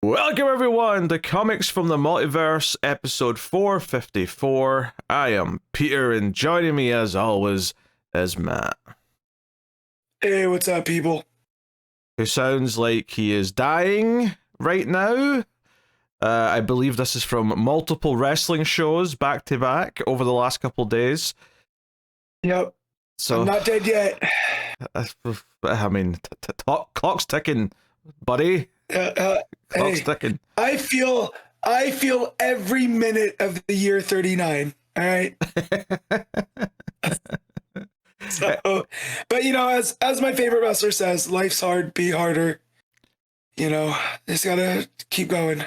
Welcome everyone to Comics from the Multiverse, episode 454. I am Peter, and joining me as always is Matt. Hey, what's up, people? Who sounds like he is dying right now. I believe this is from multiple wrestling shows back to back over the last couple of days. Yep. So I'm not dead yet. I mean, clock's ticking, buddy. Clock's Hey, ticking. I feel every minute of the year 39. All right. So, but you know, as my favorite wrestler says, life's hard, be harder. You know, just gotta keep going.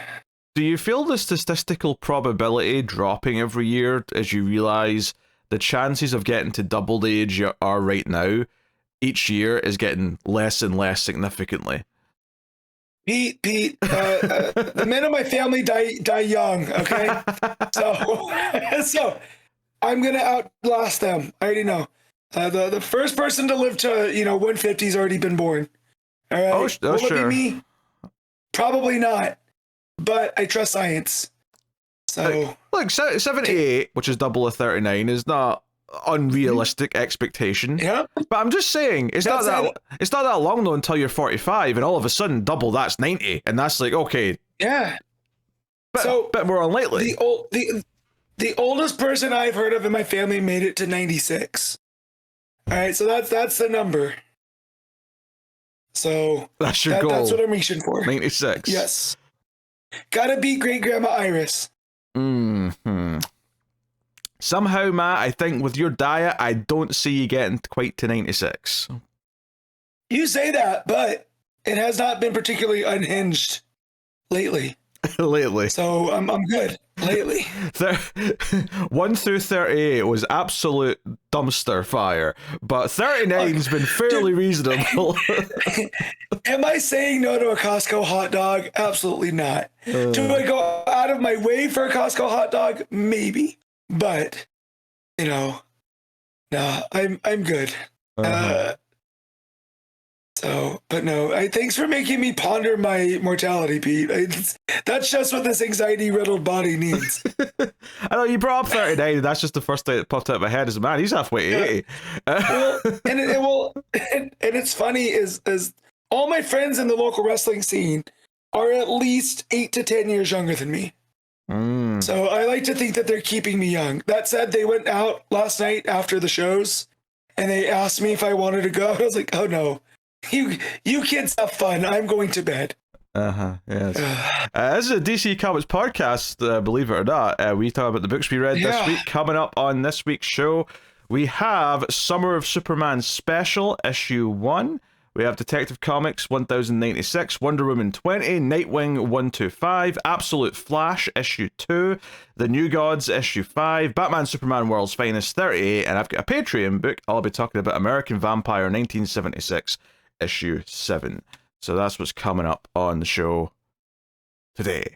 Do you feel the statistical probability dropping every year as you realize the chances of getting to double the age you are right now each year is getting less and less significantly? Pete, the men of my family die young. Okay, so I'm gonna outlast them. I already know. The first person to live to 150 has already been born. All right, oh will sure. it be me? Probably not, but I trust science. So Look, 78, which is double of 39, is not unrealistic expectation. yeah, But I'm just saying, it's not that long though until you're 45, and all of a sudden double that's 90, and that's like, okay, yeah. bit more unlikely. The oldest person I've heard of in my family made it to 96. All right, so that's the number. So That's your goal. That's what I'm reaching for. 96. Yes. Gotta beat Great Grandma Iris. Somehow, Matt, I think with your diet, I don't see you getting quite to 96. You say that, but it has not been particularly unhinged lately. Lately. So I'm good lately. 1 through 38 was absolute dumpster fire, but 39's been fairly reasonable. Am I saying no to a Costco hot dog? Absolutely not. Do I go out of my way for a Costco hot dog? Maybe. But, no, I'm good. But no, thanks for making me ponder my mortality, Pete. That's just what this anxiety-riddled body needs. I know you brought up 39, and that's just the first thing that popped out of my head is, man, he's halfway to 80. And it's funny is all my friends in the local wrestling scene are at least 8 to 10 years younger than me. So I like to think that they're keeping me young. That said, they went out last night after the shows, and they asked me if I wanted to go. I was like, oh no. You kids have fun. I'm going to bed. Yes. This is a DC Comics podcast, believe it or not. We talk about the books we read this week. Coming up on this week's show, we have Summer of Superman Special, Issue 1. We have Detective Comics 1096, Wonder Woman 20, Nightwing 125, Absolute Flash Issue 2, The New Gods Issue 5, Batman Superman World's Finest 38, and I've got a Patreon book. I'll be talking about American Vampire 1976 Issue 7. So that's what's coming up on the show today.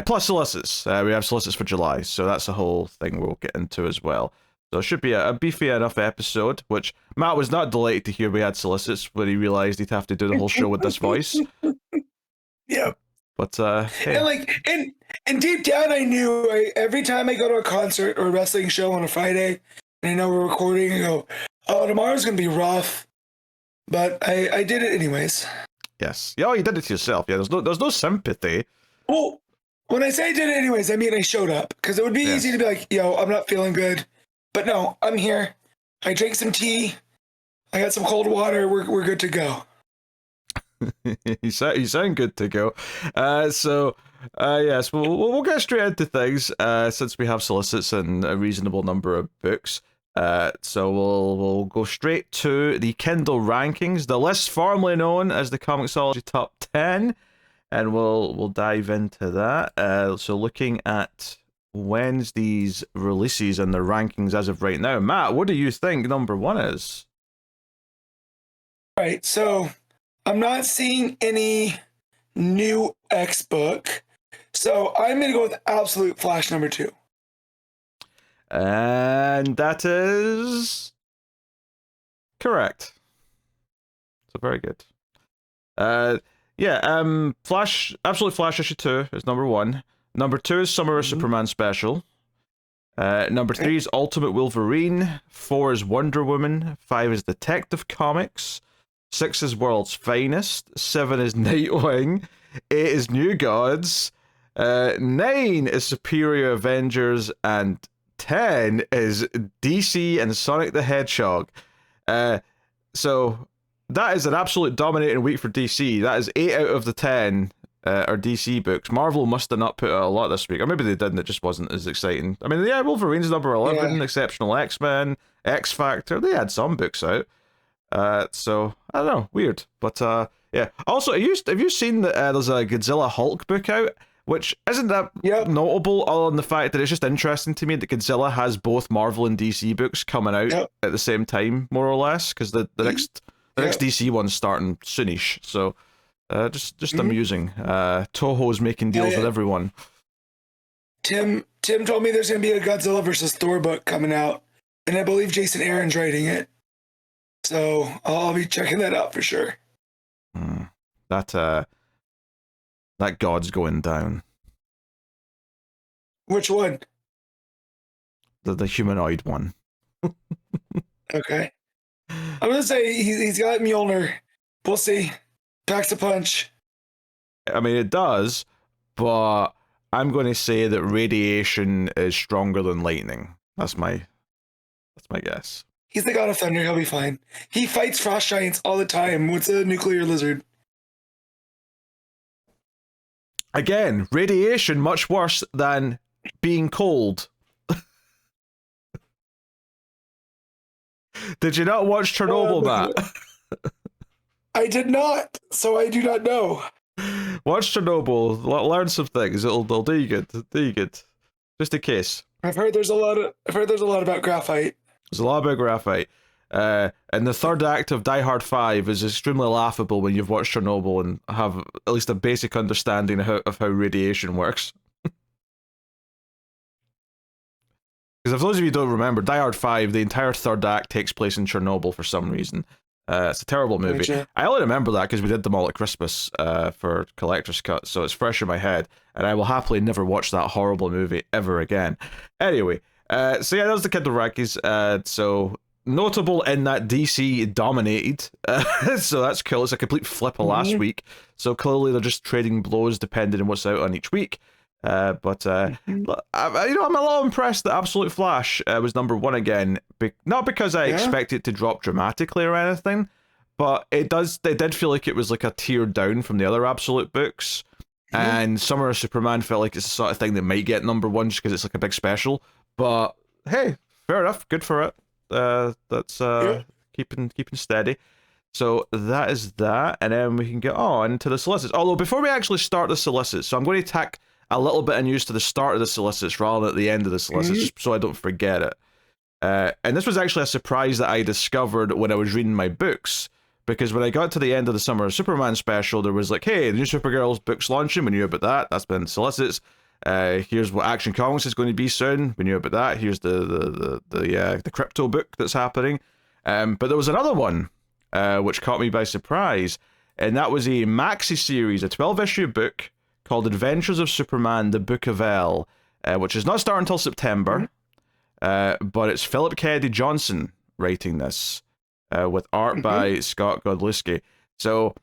Plus solicits. We have solicits for July, so that's a whole thing we'll get into as well. So it should be a beefy enough episode, which Matt was not delighted to hear we had solicits when he realised he'd have to do the whole show with this voice. Yeah. But, hey. And deep down I knew every time I go to a concert or a wrestling show on a Friday, and I know we're recording, I go, oh, tomorrow's going to be rough. But I did it anyways. Yes. Yeah, you did it to yourself. Yeah, there's no sympathy. Well, when I say I did it anyways, I mean I showed up. Because it would be easy to be like, yo, I'm not feeling good. But no, I'm here. I drank some tea. I got some cold water. We're good to go. you sound good to go. Yes, we'll get straight into things since we have solicits and a reasonable number of books. So we'll go straight to the Kindle rankings, the list formerly known as the ComiXology Top 10, and we'll dive into that. So looking at Wednesday's releases and the rankings as of right now. Matt, what do you think number 1 is? All right, so I'm not seeing any new X book, so I'm going to go with Absolute Flash number 2. And that is correct. So very good. Yeah, Flash, Absolute Flash issue 2 is number 1. Number 2 is Summer of Superman special. Number 3 is Ultimate Wolverine. 4 is Wonder Woman. 5 is Detective Comics. 6 is World's Finest. 7 is Nightwing. 8 is New Gods. 9 is Superior Avengers. And 10 is DC and Sonic the Hedgehog. So that is an absolute dominating week for DC. That is 8 out of the 10 are DC books. Marvel must have not put out a lot this week. Or maybe they didn't, it just wasn't as exciting. I mean, yeah, Wolverine's number 11, Exceptional X-Men, X-Factor, they had some books out. So, I don't know, weird. But, yeah. Also, have you seen that there's a Godzilla Hulk book out? Which isn't that notable, other than the fact that it's just interesting to me that Godzilla has both Marvel and DC books coming out at the same time, more or less, because the next DC one's starting soonish. So, just amusing. Toho's making deals with everyone. Tim told me there's going to be a Godzilla versus Thor book coming out, and I believe Jason Aaron's writing it. So I'll be checking that out for sure. That god's going down. Which one? The humanoid one. Okay. I'm going to say he's got Mjolnir. We'll see. Packs a punch. I mean, it does, but I'm going to say that radiation is stronger than lightning. That's my guess. He's the god of thunder. He'll be fine. He fights frost giants all the time. What's a nuclear lizard? Again, radiation much worse than being cold. Did you not watch Chernobyl, Matt? I did not, so I do not know. Watch Chernobyl. Learn some things. It'll do you good. Do you good. Just in case. I've heard there's a lot about graphite. There's a lot about graphite. And the third act of Die Hard 5 is extremely laughable when you've watched Chernobyl and have at least a basic understanding of how radiation works. Because if those of you don't remember, Die Hard 5, the entire third act takes place in Chernobyl for some reason. It's a terrible movie. Gotcha. I only remember that because we did them all at Christmas for Collector's Cut, so it's fresh in my head, and I will happily never watch that horrible movie ever again. Anyway, so yeah, that was the Kid Rakis. So notable in that DC dominated, so that's cool. It's a complete flip of last week. So clearly they're just trading blows depending on what's out on each week. But I'm a little impressed that Absolute Flash was number 1 again. Not because I expect it to drop dramatically or anything, but it did feel like it was like a tier down from the other Absolute books. And Summer of Superman felt like it's the sort of thing that might get number 1 just because it's like a big special. But hey, fair enough, good for it. That's keeping steady. So that is that, and then we can get on to the solicits. Although before we actually start the solicits, so I'm going to tack a little bit of news to the start of the solicits rather than at the end of the solicits, just so I don't forget it. And this was actually a surprise that I discovered when I was reading my books, because when I got to the end of the Summer of Superman special, there was like, hey, the new Supergirl's book's launching, we knew about that, that's been solicits. Here's what Action Comics is going to be soon, we knew about that, here's the crypto book that's happening. But there was another one, which caught me by surprise, and that was a maxi series, a 12-issue book, called Adventures of Superman, the Book of L, which is not starting until September, but it's Philip Kennedy Johnson writing this, with art by Scott Godlewski. So,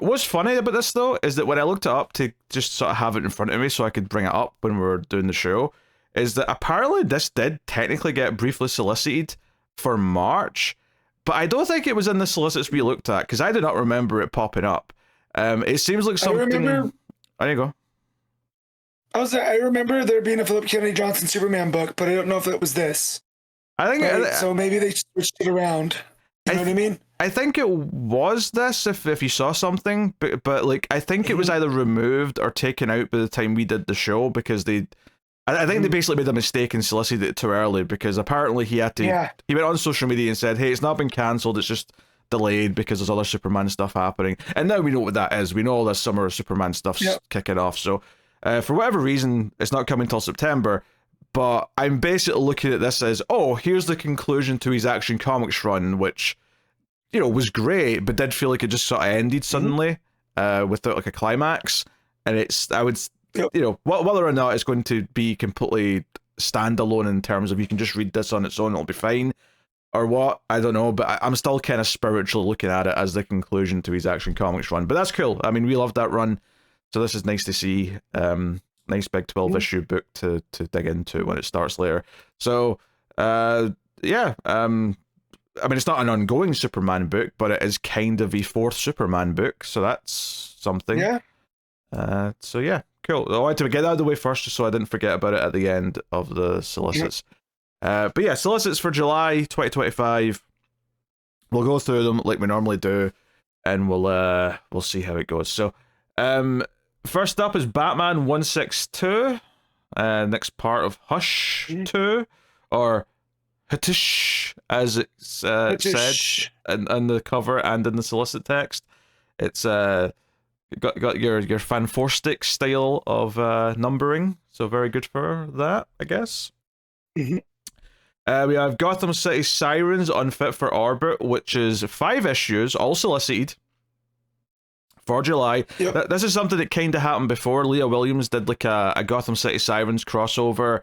what's funny about this, though, is that when I looked it up to just sort of have it in front of me so I could bring it up when we were doing the show, is that apparently this did technically get briefly solicited for March, but I don't think it was in the solicits we looked at, because I do not remember it popping up. It seems like something... There you go. I remember there being a Philip Kennedy Johnson Superman book, but I don't know if it was this. I think so. Maybe they switched it around. You know what I mean? I think it was this. If you saw something, but like I think it was either removed or taken out by the time we did the show, because I think they basically made a mistake and solicited it too early, because apparently he had to. Yeah. He went on social media and said, "Hey, it's not been cancelled. It's just delayed because there's other Superman stuff happening." And now we know what that is. We know all this Summer of Superman stuff's kicking off. So for whatever reason, it's not coming till September. But I'm basically looking at this as, oh, here's the conclusion to his Action Comics run, which, was great, but did feel like it just sort of ended suddenly. without like a climax, and I would, Yep. whether or not it's going to be completely standalone in terms of you can just read this on its own, it'll be fine, or what, I don't know, but I'm still kind of spiritually looking at it as the conclusion to his Action Comics run. But that's cool. I mean, we loved that run, so this is nice to see. Nice big 12 issue book to dig into when it starts later. So yeah, I mean, it's not an ongoing Superman book, but it is kind of a fourth Superman book, so that's something. Yeah. So yeah, cool. I wanted to get that out of the way first, just so I didn't forget about it at the end of the solicits. But yeah, solicits for July 2025. We'll go through them like we normally do, and we'll see how it goes. So, first up is Batman 162, next part of Hush 2, or Hutish, as it's said in the cover and in the solicit text. It's got your fanforstic style of numbering, so very good for that, I guess. Mm-hmm. We have Gotham City Sirens Unfit for Orbit, which is 5 issues, all solicited, for July. Yep. This is something that kind of happened before. Leah Williams did like a Gotham City Sirens crossover.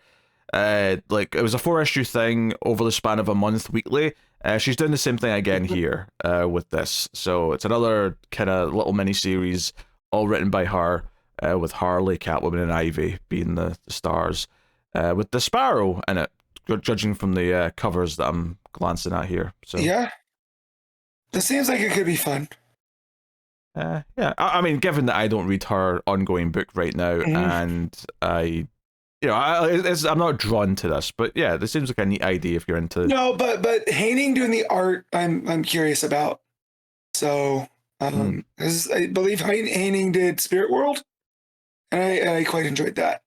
Like it was a 4-issue thing over the span of a month weekly. She's doing the same thing again here with this. So it's another kind of little mini series, all written by her, with Harley, Catwoman, and Ivy being the stars, with the Sparrow in it, judging from the covers that I'm glancing at here. So yeah, this seems like it could be fun. Yeah, I mean, given that I don't read her ongoing book right now, and I'm not drawn to this, but yeah, this seems like a neat idea if you're into. No, but Haining doing the art, I'm curious about. So, I believe Haining did Spirit World, and I quite enjoyed that.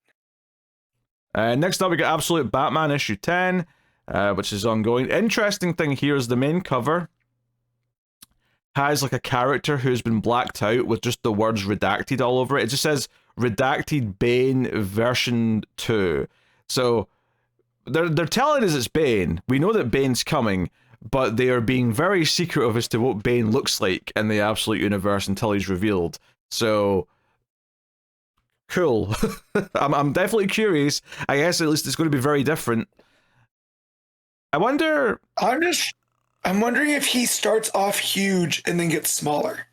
Next up, we got Absolute Batman issue 10, which is ongoing. Interesting thing here is the main cover has like a character who's been blacked out with just the words redacted all over it. It just says redacted Bane version 2. So they're telling us it's Bane. We know that Bane's coming, but they are being very secretive as to what Bane looks like in the Absolute universe until he's revealed. So cool. I'm definitely curious. I guess at least it's going to be very different. I wonder. I'm wondering if he starts off huge and then gets smaller.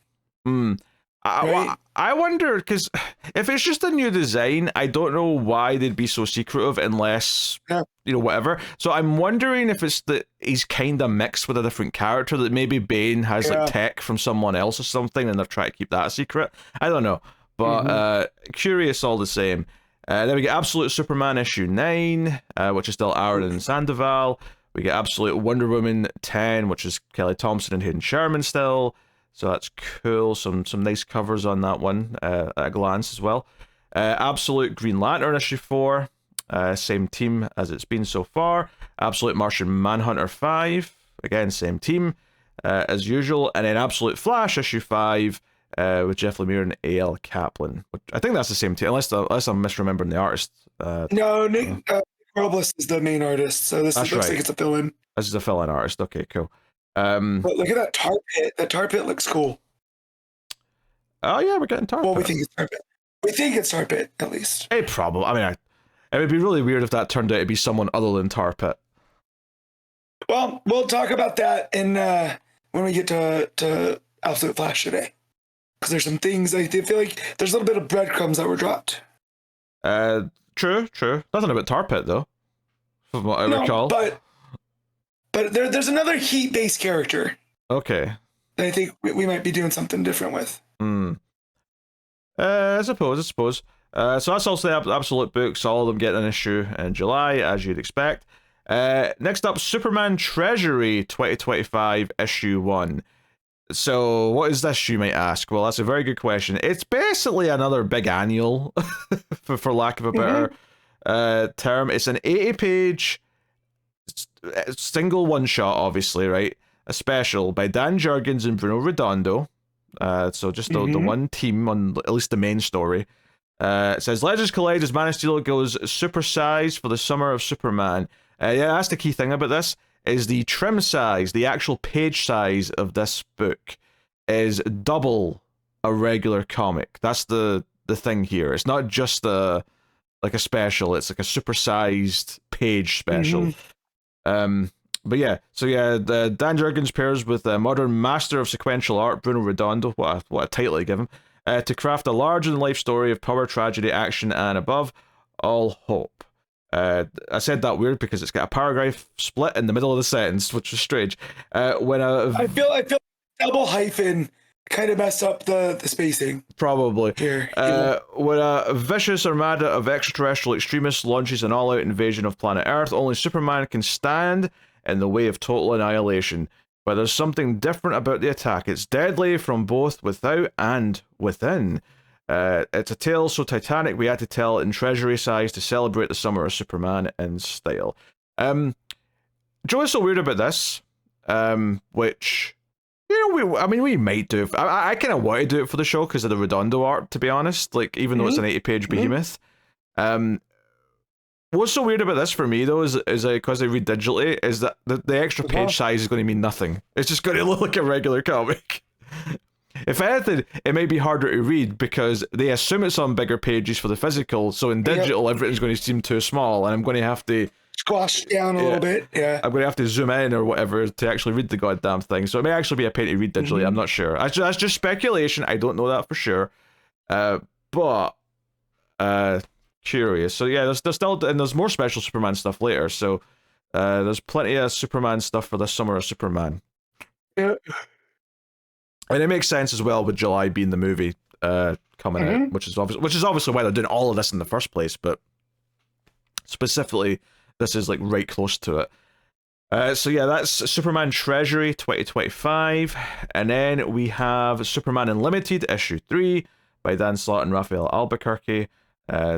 I wonder, because if it's just a new design, I don't know why they'd be so secretive unless, whatever. So I'm wondering if it's that he's kind of mixed with a different character, that maybe Bane has like tech from someone else or something and they're trying to keep that a secret. I don't know, but curious all the same. Then we get Absolute Superman issue 9, which is still Aaron and Sandoval. We get Absolute Wonder Woman 10, which is Kelly Thompson and Hayden Sherman still. So that's cool. Some nice covers on that one at a glance as well. Absolute Green Lantern issue 4. Same team as it's been so far. Absolute Martian Manhunter 5. Again, same team as usual. And then Absolute Flash issue 5 with Jeff Lemire and A.L. Kaplan. Which I think that's the same team, unless I'm misremembering the artist. No, Nick Robles is the main artist, so this looks like it's a fill-in. This is a fill-in artist. Okay, cool. But look at that tar pit. That tar pit looks cool. Oh yeah, we're getting tar pit. Well, we think it's tar pit. We think it's tar pit, at least. It probably. I mean, it would be really weird if that turned out to be someone other than tar pit. Well, we'll talk about that when we get to Absolute Flash today, because there's some things I feel like there's a little bit of breadcrumbs that were dropped. True. Nothing about tar pit though, from what I recall. But there's another heat-based character. Okay. That I think we might be doing something different with. I suppose. So that's also the Absolute books. All of them getting an issue in July, as you'd expect. Next up, Superman Treasury 2025 issue 1. So what is this, you might ask? Well, that's a very good question. It's basically another big annual, for lack of a better term. It's an 80-page single one-shot, obviously, right? A special by Dan Jurgens and Bruno Redondo. So just the one team on at least the main story. It says, Legends collide as Man of Steel goes super size for the summer of Superman. Yeah, that's the key thing about this, is the trim size, the actual page size of this book is double a regular comic. That's the thing here. It's not just like a special. It's like a supersized page special. But yeah, so yeah, Dan Jurgens pairs with a modern master of sequential art, Bruno Redondo, what a title I give him, to craft a larger-than-life story of power, tragedy, action, and above all hope. I said that weird because it's got a paragraph split in the middle of the sentence, which is strange. I feel double hyphen kind of messed up the spacing. Probably. Here. When a vicious armada of extraterrestrial extremists launches an all-out invasion of planet Earth, only Superman can stand in the way of total annihilation. But there's something different about the attack. It's deadly from both without and within. It's a tale so titanic we had to tell it in treasury size to celebrate the summer of Superman in style. Joe is so weird about this, which, you know, we might do. I kind of want to do it for the show because of the Redondo art, to be honest. Like, even though it's an 80-page behemoth. What's so weird about this for me, though, is because I read digitally, is that the extra page size is going to mean nothing. It's just going to look like a regular comic. If anything, it may be harder to read because they assume it's on bigger pages for the physical, so in digital, everything's going to seem too small, and I'm going to have to squash down a little bit. Yeah, I'm going to have to zoom in or whatever to actually read the goddamn thing. So it may actually be a pain to read digitally. I'm not sure. That's just speculation. I don't know that for sure. But curious. So yeah, there's still, and there's more special Superman stuff later. So there's plenty of Superman stuff for this summer of Superman. Yeah. And it makes sense as well with July being the movie coming out, which is obviously why they're doing all of this in the first place. But specifically, this is like right close to it. So yeah, that's Superman Treasury 2025, and then we have Superman Unlimited issue 3 by Dan Slott and Raphael Albuquerque.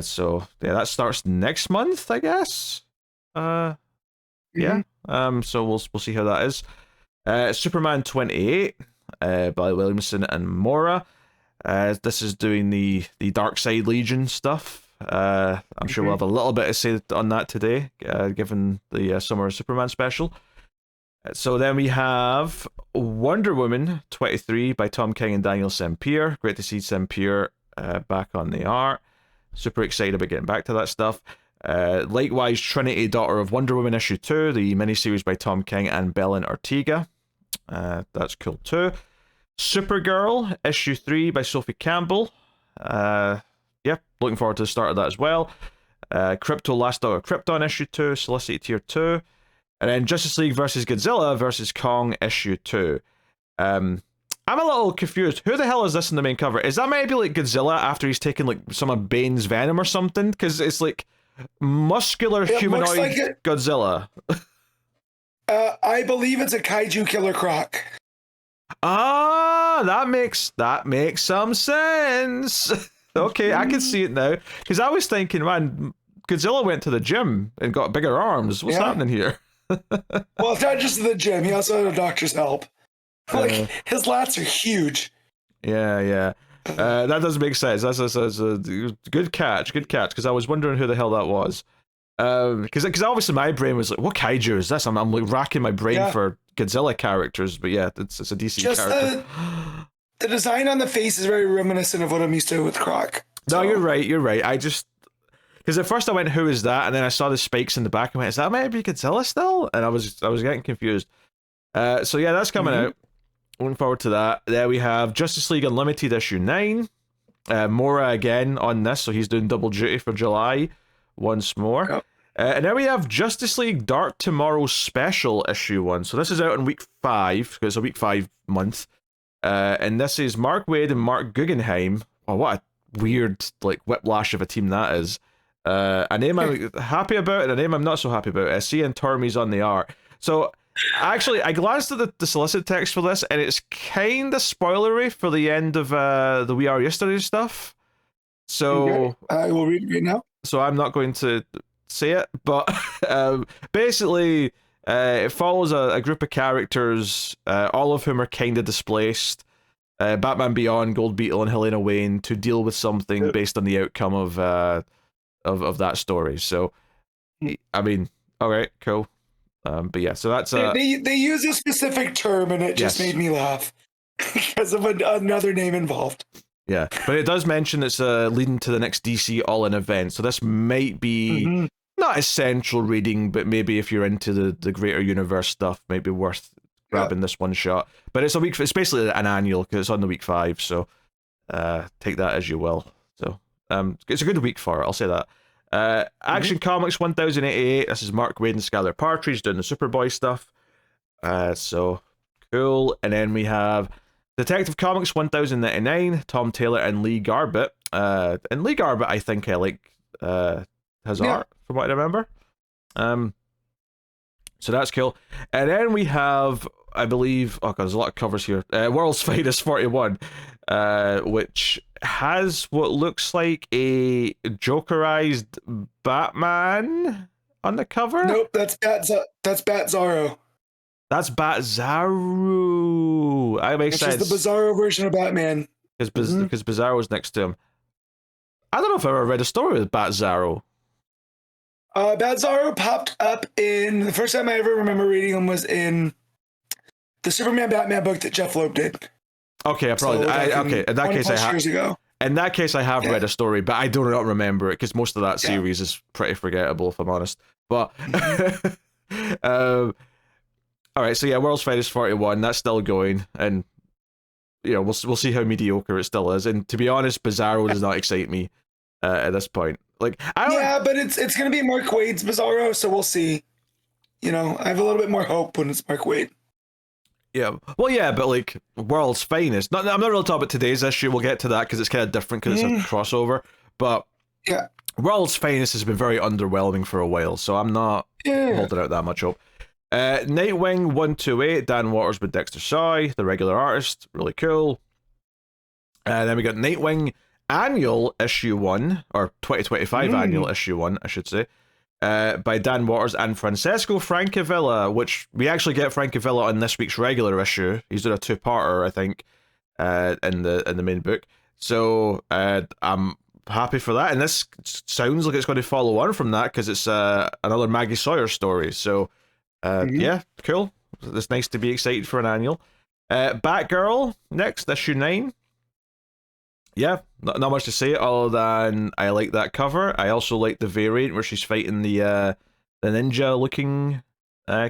So yeah, that starts next month, I guess. Yeah. So we'll see how that is. Superman 28. By Williamson and Mora. This is doing the Dark Side Legion stuff. I'm sure we'll have a little bit to say on that today, given the Summer of Superman special. So then we have Wonder Woman 23 by Tom King and Daniel Sampere. Great to see Sampere back on the art. Super excited about getting back to that stuff. Likewise, Trinity, Daughter of Wonder Woman issue 2, the miniseries by Tom King and Belen Ortega. That's cool too. Supergirl issue 3 by Sophie Campbell. Yeah, looking forward to the start of that as well. Crypto Last Dog of Krypton issue 2, Solicit tier 2, and then Justice League versus Godzilla versus Kong issue 2. I'm a little confused. Who the hell is this in the main cover? Is that maybe like Godzilla after he's taken like some of Bane's venom or something? Because it's like muscular humanoid like Godzilla. I believe it's a kaiju killer croc. Ah, that makes some sense. Okay, I can see it now. Because I was thinking, man, Godzilla went to the gym and got bigger arms. What's happening here? Well, it's not just the gym. He also had a doctor's help. Like, his lats are huge. Yeah. That does make sense. That's a good catch. Because I was wondering who the hell that was. Because obviously my brain was like, what kaiju is this? I'm like racking my brain for Godzilla characters, but yeah, it's a DC character. The design on the face is very reminiscent of what I'm used to with Croc. So. No, you're right. I just, because at first I went, who is that? And then I saw the spikes in the back and went, is that maybe Godzilla still? And I was getting confused. So yeah, that's coming out. Looking forward to that. There we have Justice League Unlimited issue 9. Mora again on this, so he's doing double duty for July once more. Yep. And then we have Justice League Dark Tomorrow Special issue 1. So this is out in week 5, because it's a week 5 month. And this is Mark Waid and Mark Guggenheim. Oh, what a weird like whiplash of a team that is. A name I'm happy about and a name I'm not so happy about. Cian Tormey's on the art. So actually, I glanced at the solicit text for this, and it's kind of spoilery for the end of the We Are Yesterday stuff. So I will read it right now. So I'm not going to say it, but basically it follows a group of characters, all of whom are kind of displaced. Batman Beyond, Gold Beetle, and Helena Wayne to deal with something based on the outcome of that story. So, I mean, all right, cool. But yeah, so that's they use a specific term, and it just made me laugh. because of another name involved. Yeah, but it does mention it's leading to the next DC All-In event, so this might be not essential reading, but maybe if you're into the greater universe stuff, might be worth grabbing this one shot. But it's it's basically an annual because it's on the week 5, so take that as you will. So it's a good week for it, I'll say that. Action Comics 1088. This is Mark Waid and Skylar Partridge doing the Superboy stuff. So cool. And then we have Detective Comics 1099, Tom Taylor and Lee Garbett. And Lee Garbett, I think I like his art, from what I remember. So that's cool. And then we have, I believe, God, there's a lot of covers here. World's Finest 41, which has what looks like a Jokerized Batman on the cover. Nope, that's Bat Zarro. That's Bat Zarro. That makes sense. It's just the Bizarro version of Batman. Because Bizarro's next to him. I don't know if I've ever read a story with Bat Zarro. Bat Zarro popped up in the first time I ever remember reading him was in the Superman Batman book that Jeff Loeb did. Okay, I probably okay. In that case, years ago. In that case, I have read a story, but I do not remember it because most of that series is pretty forgettable, if I'm honest. But all right, so yeah, World's Finest 41. That's still going, and you know we'll see how mediocre it still is. And to be honest, Bizarro does not excite me at this point. Like, but it's gonna be Mark Waid's Bizarro, so we'll see. You know, I have a little bit more hope when it's Mark Waid. Yeah, well, yeah, but like World's Finest. I'm not really talking about today's issue. We'll get to that because it's kind of different because it's a crossover. But World's Finest has been very underwhelming for a while, so I'm not holding out that much hope. Nightwing 128, Dan Waters with Dexter Soy, the regular artist, really cool. And then we got Nightwing Annual Issue 1, or 2025 Annual Issue 1, I should say. By Dan Waters and Francesco Francavilla, which we actually get Francavilla on this week's regular issue. He's doing a 2-parter, I think, in the main book. So I'm happy for that, and this sounds like it's going to follow on from that because it's another Maggie Sawyer story. So yeah, cool. It's nice to be excited for an annual. Batgirl next, issue 9. Yeah, not much to say other than I like that cover. I also like the variant where she's fighting the ninja-looking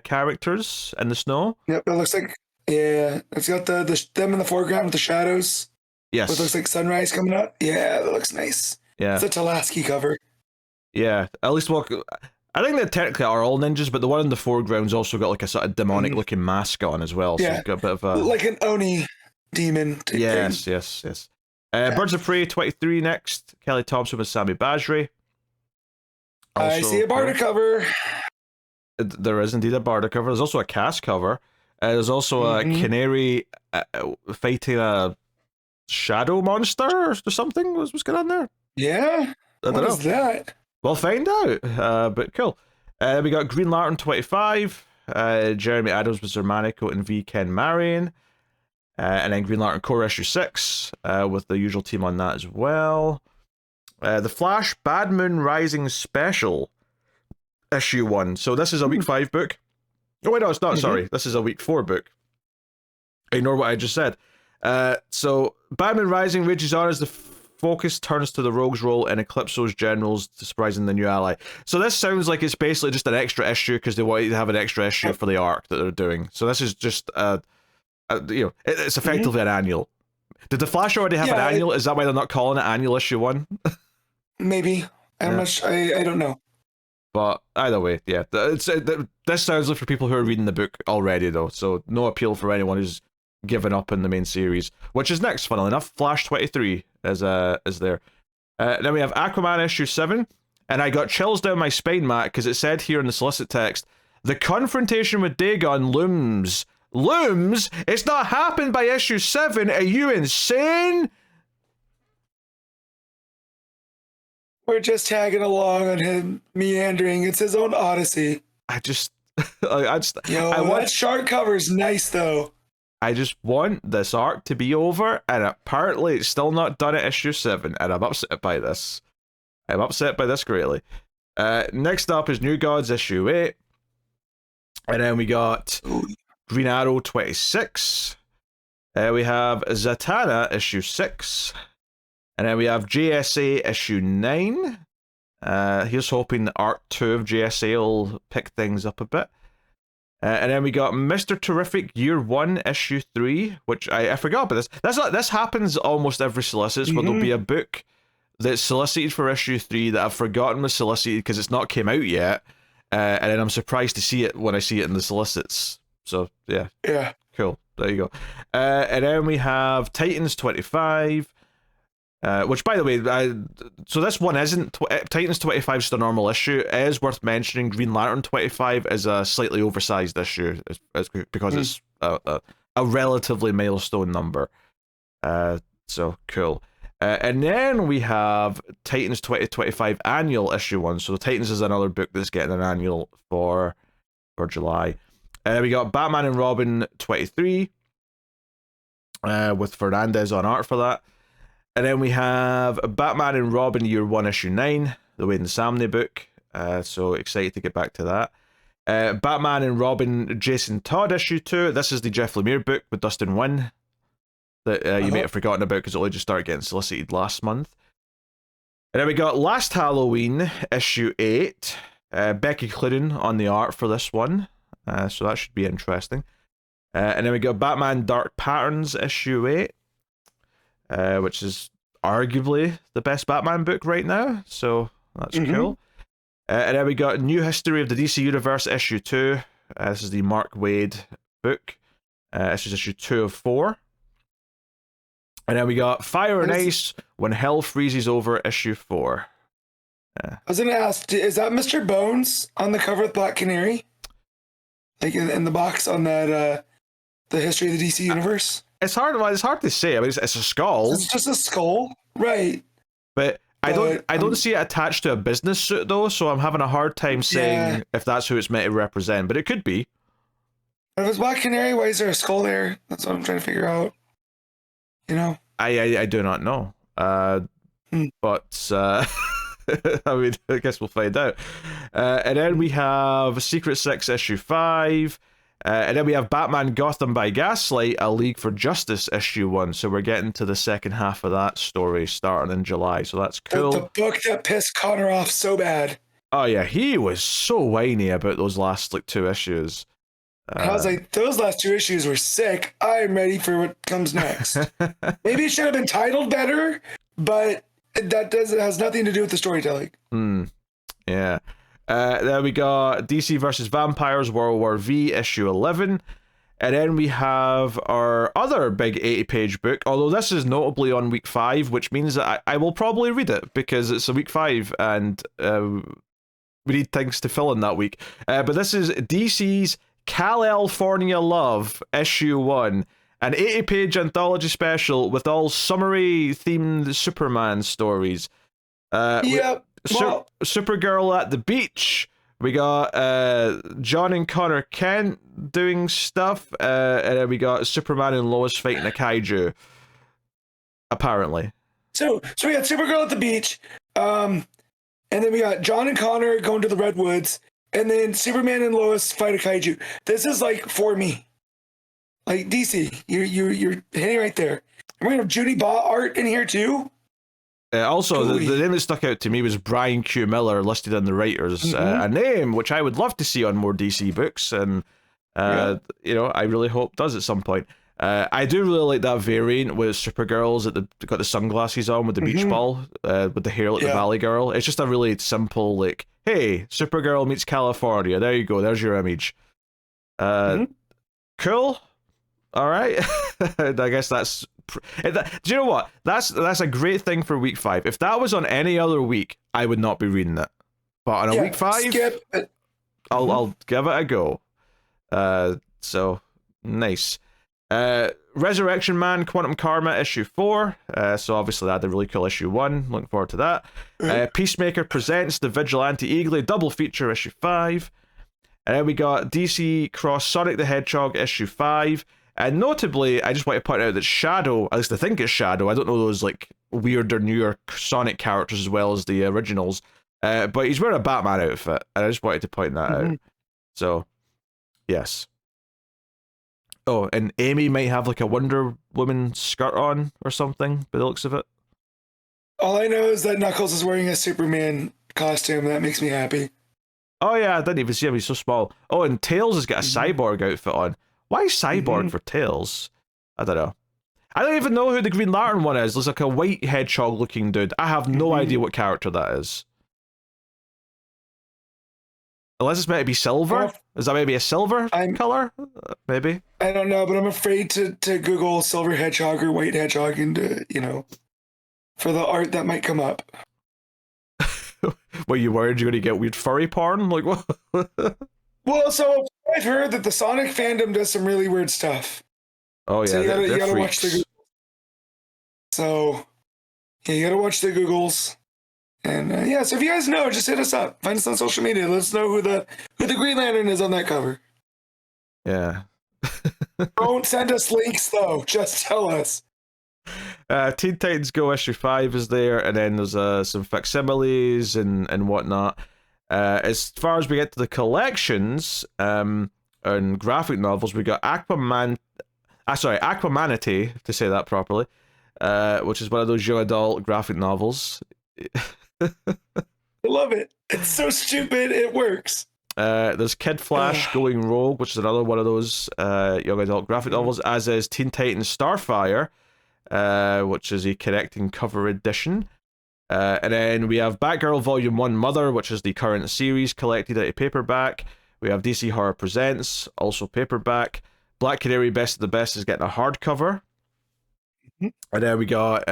characters in the snow. Yep, it looks like it's got them in the foreground with the shadows. Yes, it looks like sunrise coming up. Yeah, that looks nice. Yeah, it's a Talaski cover. Yeah, at least I think they technically are all ninjas, but the one in the foreground's also got like a sort of demonic-looking mask on as well. So it's got a bit of a like an Oni demon. Yes. Birds of Prey 23 next. Kelly Thompson with Sammy Bajri. Also, I see a Barda cover. There is indeed a Barda cover. There's also a cast cover. There's also a canary fighting a shadow monster or something. What's going on there? Yeah. What is that? We'll find out. But cool. We got Green Lantern 25. Jeremy Adams with Zermanico and V. Ken Marion. And then Green Lantern Corps issue 6 with the usual team on that as well. The Flash Bad Moon Rising Special issue 1. So this is a week 5 book. Oh wait, no, it's not. Sorry, this is a week 4 book. Ignore what I just said. So Bad Moon Rising rages on as the focus turns to the Rogue's role in Eclipso's generals, surprising the new ally. So this sounds like it's basically just an extra issue because they wanted to have an extra issue for the arc that they're doing. So this is just it's effectively an annual. Did the Flash already have an annual? Is that why they're not calling it annual issue 1? Maybe. I don't know. But either way, yeah. This sounds like for people who are reading the book already, though. So no appeal for anyone who's given up in the main series, which is next, funnily enough. Flash 23 is there. Then we have Aquaman issue 7. And I got chills down my spine, Matt, because it said here in the solicit text, the confrontation with Dagon looms. Looms? It's not happened by issue 7. Are you insane? We're just tagging along on him meandering. It's his own odyssey. That shark cover's nice though. I just want this arc to be over, and apparently it's still not done at issue 7, and I'm upset by this. I'm upset by this greatly. Next up is New Gods issue 8. And then we got Green Arrow 26. We have Zatanna issue 6. And then we have JSA issue 9. Here's hoping that Art 2 of JSA will pick things up a bit. And then we got Mr. Terrific Year 1 issue 3, which I forgot about this. This happens almost every Solicits, where there'll be a book that's solicited for issue 3 that I've forgotten was solicited because it's not came out yet. And then I'm surprised to see it when I see it in the Solicits. So, yeah. Yeah. Cool. There you go. And then we have Titans 25. Which, by the way, so this one isn't Titans 25 is just a normal issue. It is worth mentioning Green Lantern 25 is a slightly oversized issue because it's a relatively milestone number. So cool. And then we have Titans 2025 annual issue 1. So Titans is another book that's getting an annual for July. We got Batman and Robin 23 with Fernandez on art for that. And then we have Batman and Robin Year 1 issue 9, the Waid and Samney book. So excited to get back to that. Batman and Robin Jason Todd issue 2. This is the Jeff Lemire book with Dustin Wynn that you may have forgotten about because it only just started getting solicited last month. And then we got Last Halloween issue 8. Becky Cloonan on the art for this one. So that should be interesting. And then we got Batman Dark Patterns issue 8. Which is arguably the best Batman book right now, so that's cool. And then we got New History of the DC Universe issue 2. This is the Mark Waid book. This is issue 2 of 4. And then we got Fire and Ice When Hell Freezes Over issue 4. I was going to ask, is that Mr. Bones on the cover with Black Canary? Like in the box on that, the History of the DC Universe? It's hard to say. I mean, it's a skull. It's just a skull, right? But I don't see it attached to a business suit though, so I'm having a hard time saying if that's who it's meant to represent. But it could be. If it's Black Canary, why is there a skull there? That's what I'm trying to figure out. You know, I do not know. But I mean, I guess we'll find out. And then we have Secret Six issue 5. And then we have Batman Gotham by Gaslight, A League for Justice issue 1. So we're getting to the second half of that story starting in July. So that's cool. The book that pissed Connor off so bad. Oh yeah, he was so whiny about those last 2 issues. I was like, those last 2 issues were sick. I'm ready for what comes next. Maybe it should have been titled better, but that has nothing to do with the storytelling. Yeah. Then we got DC vs. Vampires World War V issue 11. And then we have our other big 80-page book, although this is notably on week 5, which means that I will probably read it because it's a week 5 and we need things to fill in that week. But this is DC's California Love issue 1, an 80-page anthology special with all summary-themed Superman stories. Supergirl at the beach. We got John and Connor Kent doing stuff, and then we got Superman and Lois fighting a kaiju. Apparently. So we got Supergirl at the beach, and then we got John and Connor going to the redwoods, and then Superman and Lois fight a kaiju. This is like for me, like DC. You're hitting right there. We're gonna have Judy Baugh art in here too. Also, the name that stuck out to me was Brian Q. Miller, listed in the writers. A name which I would love to see on more DC books, and you know, I really hope does at some point. I do really like that variant with Supergirl's got the sunglasses on with the beach ball, with the hair like the Valley Girl. It's just a really simple, like, hey, Supergirl meets California. There you go. There's your image. Cool. All right. I guess that's. Do you know what? That's a great thing for week 5. If that was on any other week, I would not be reading it. But on a week 5, skip it. I'll give it a go. So nice. Resurrection Man, Quantum Karma issue 4. So obviously that had a really cool issue 1. Looking forward to that. Peacemaker presents the Vigilante Eagle double feature issue 5. And then we got DC Cross Sonic the Hedgehog issue 5. And notably, I just want to point out that Shadow, at least I think it's Shadow, I don't know those like weirder newer Sonic characters as well as the originals, but he's wearing a Batman outfit, and I just wanted to point that out. So, yes. Oh, and Amy might have like a Wonder Woman skirt on or something by the looks of it. All I know is that Knuckles is wearing a Superman costume. That makes me happy. Oh yeah, I didn't even see him. He's so small. Oh, and Tails has got a cyborg outfit on. Why cyborg for Tails? I don't know. I don't even know who the Green Lantern one is. There's like a white hedgehog looking dude. I have no idea what character that is. Unless it's meant to be silver. Is that maybe a silver color? Maybe. I don't know, but I'm afraid to Google silver hedgehog or white hedgehog and, for the art that might come up. What, you worried you're going to get weird furry porn? Like, what? Well, so I've heard that the Sonic fandom does some really weird stuff. Oh, yeah. So you gotta watch the Googles. So, yeah, you gotta watch the Googles. And so if you guys know, just hit us up. Find us on social media. Let us know who the Green Lantern is on that cover. Yeah. Don't send us links though. Just tell us. Teen Titans Go issue 5 is there, and then there's some facsimiles and whatnot. As far as we get to the collections and graphic novels, we got Aquamanity, to say that properly, which is one of those young adult graphic novels. I love it. It's so stupid. It works. There's Kid Flash Going Rogue, which is another one of those young adult graphic novels, as is Teen Titans Starfire, which is a connecting cover edition. And then we have Batgirl Volume 1 Mother, which is the current series collected out of paperback. We have DC Horror Presents, also paperback. Black Canary Best of the Best is getting a hardcover. And then we got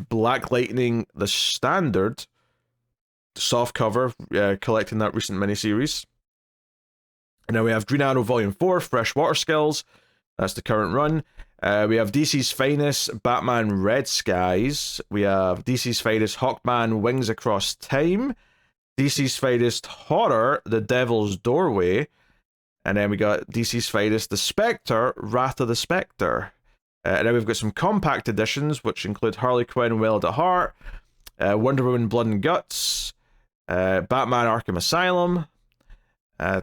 Black Lightning The Standard, softcover, collecting that recent miniseries. And then we have Green Arrow Volume 4, Freshwater Skills. That's the current run. We have DC's Finest, Batman Red Skies. We have DC's Finest, Hawkman Wings Across Time. DC's Finest Horror, The Devil's Doorway. And then we got DC's Finest, The Spectre, Wrath of the Spectre. And then we've got some compact editions, which include Harley Quinn, Wild at Heart, Wonder Woman, Blood and Guts, Batman Arkham Asylum.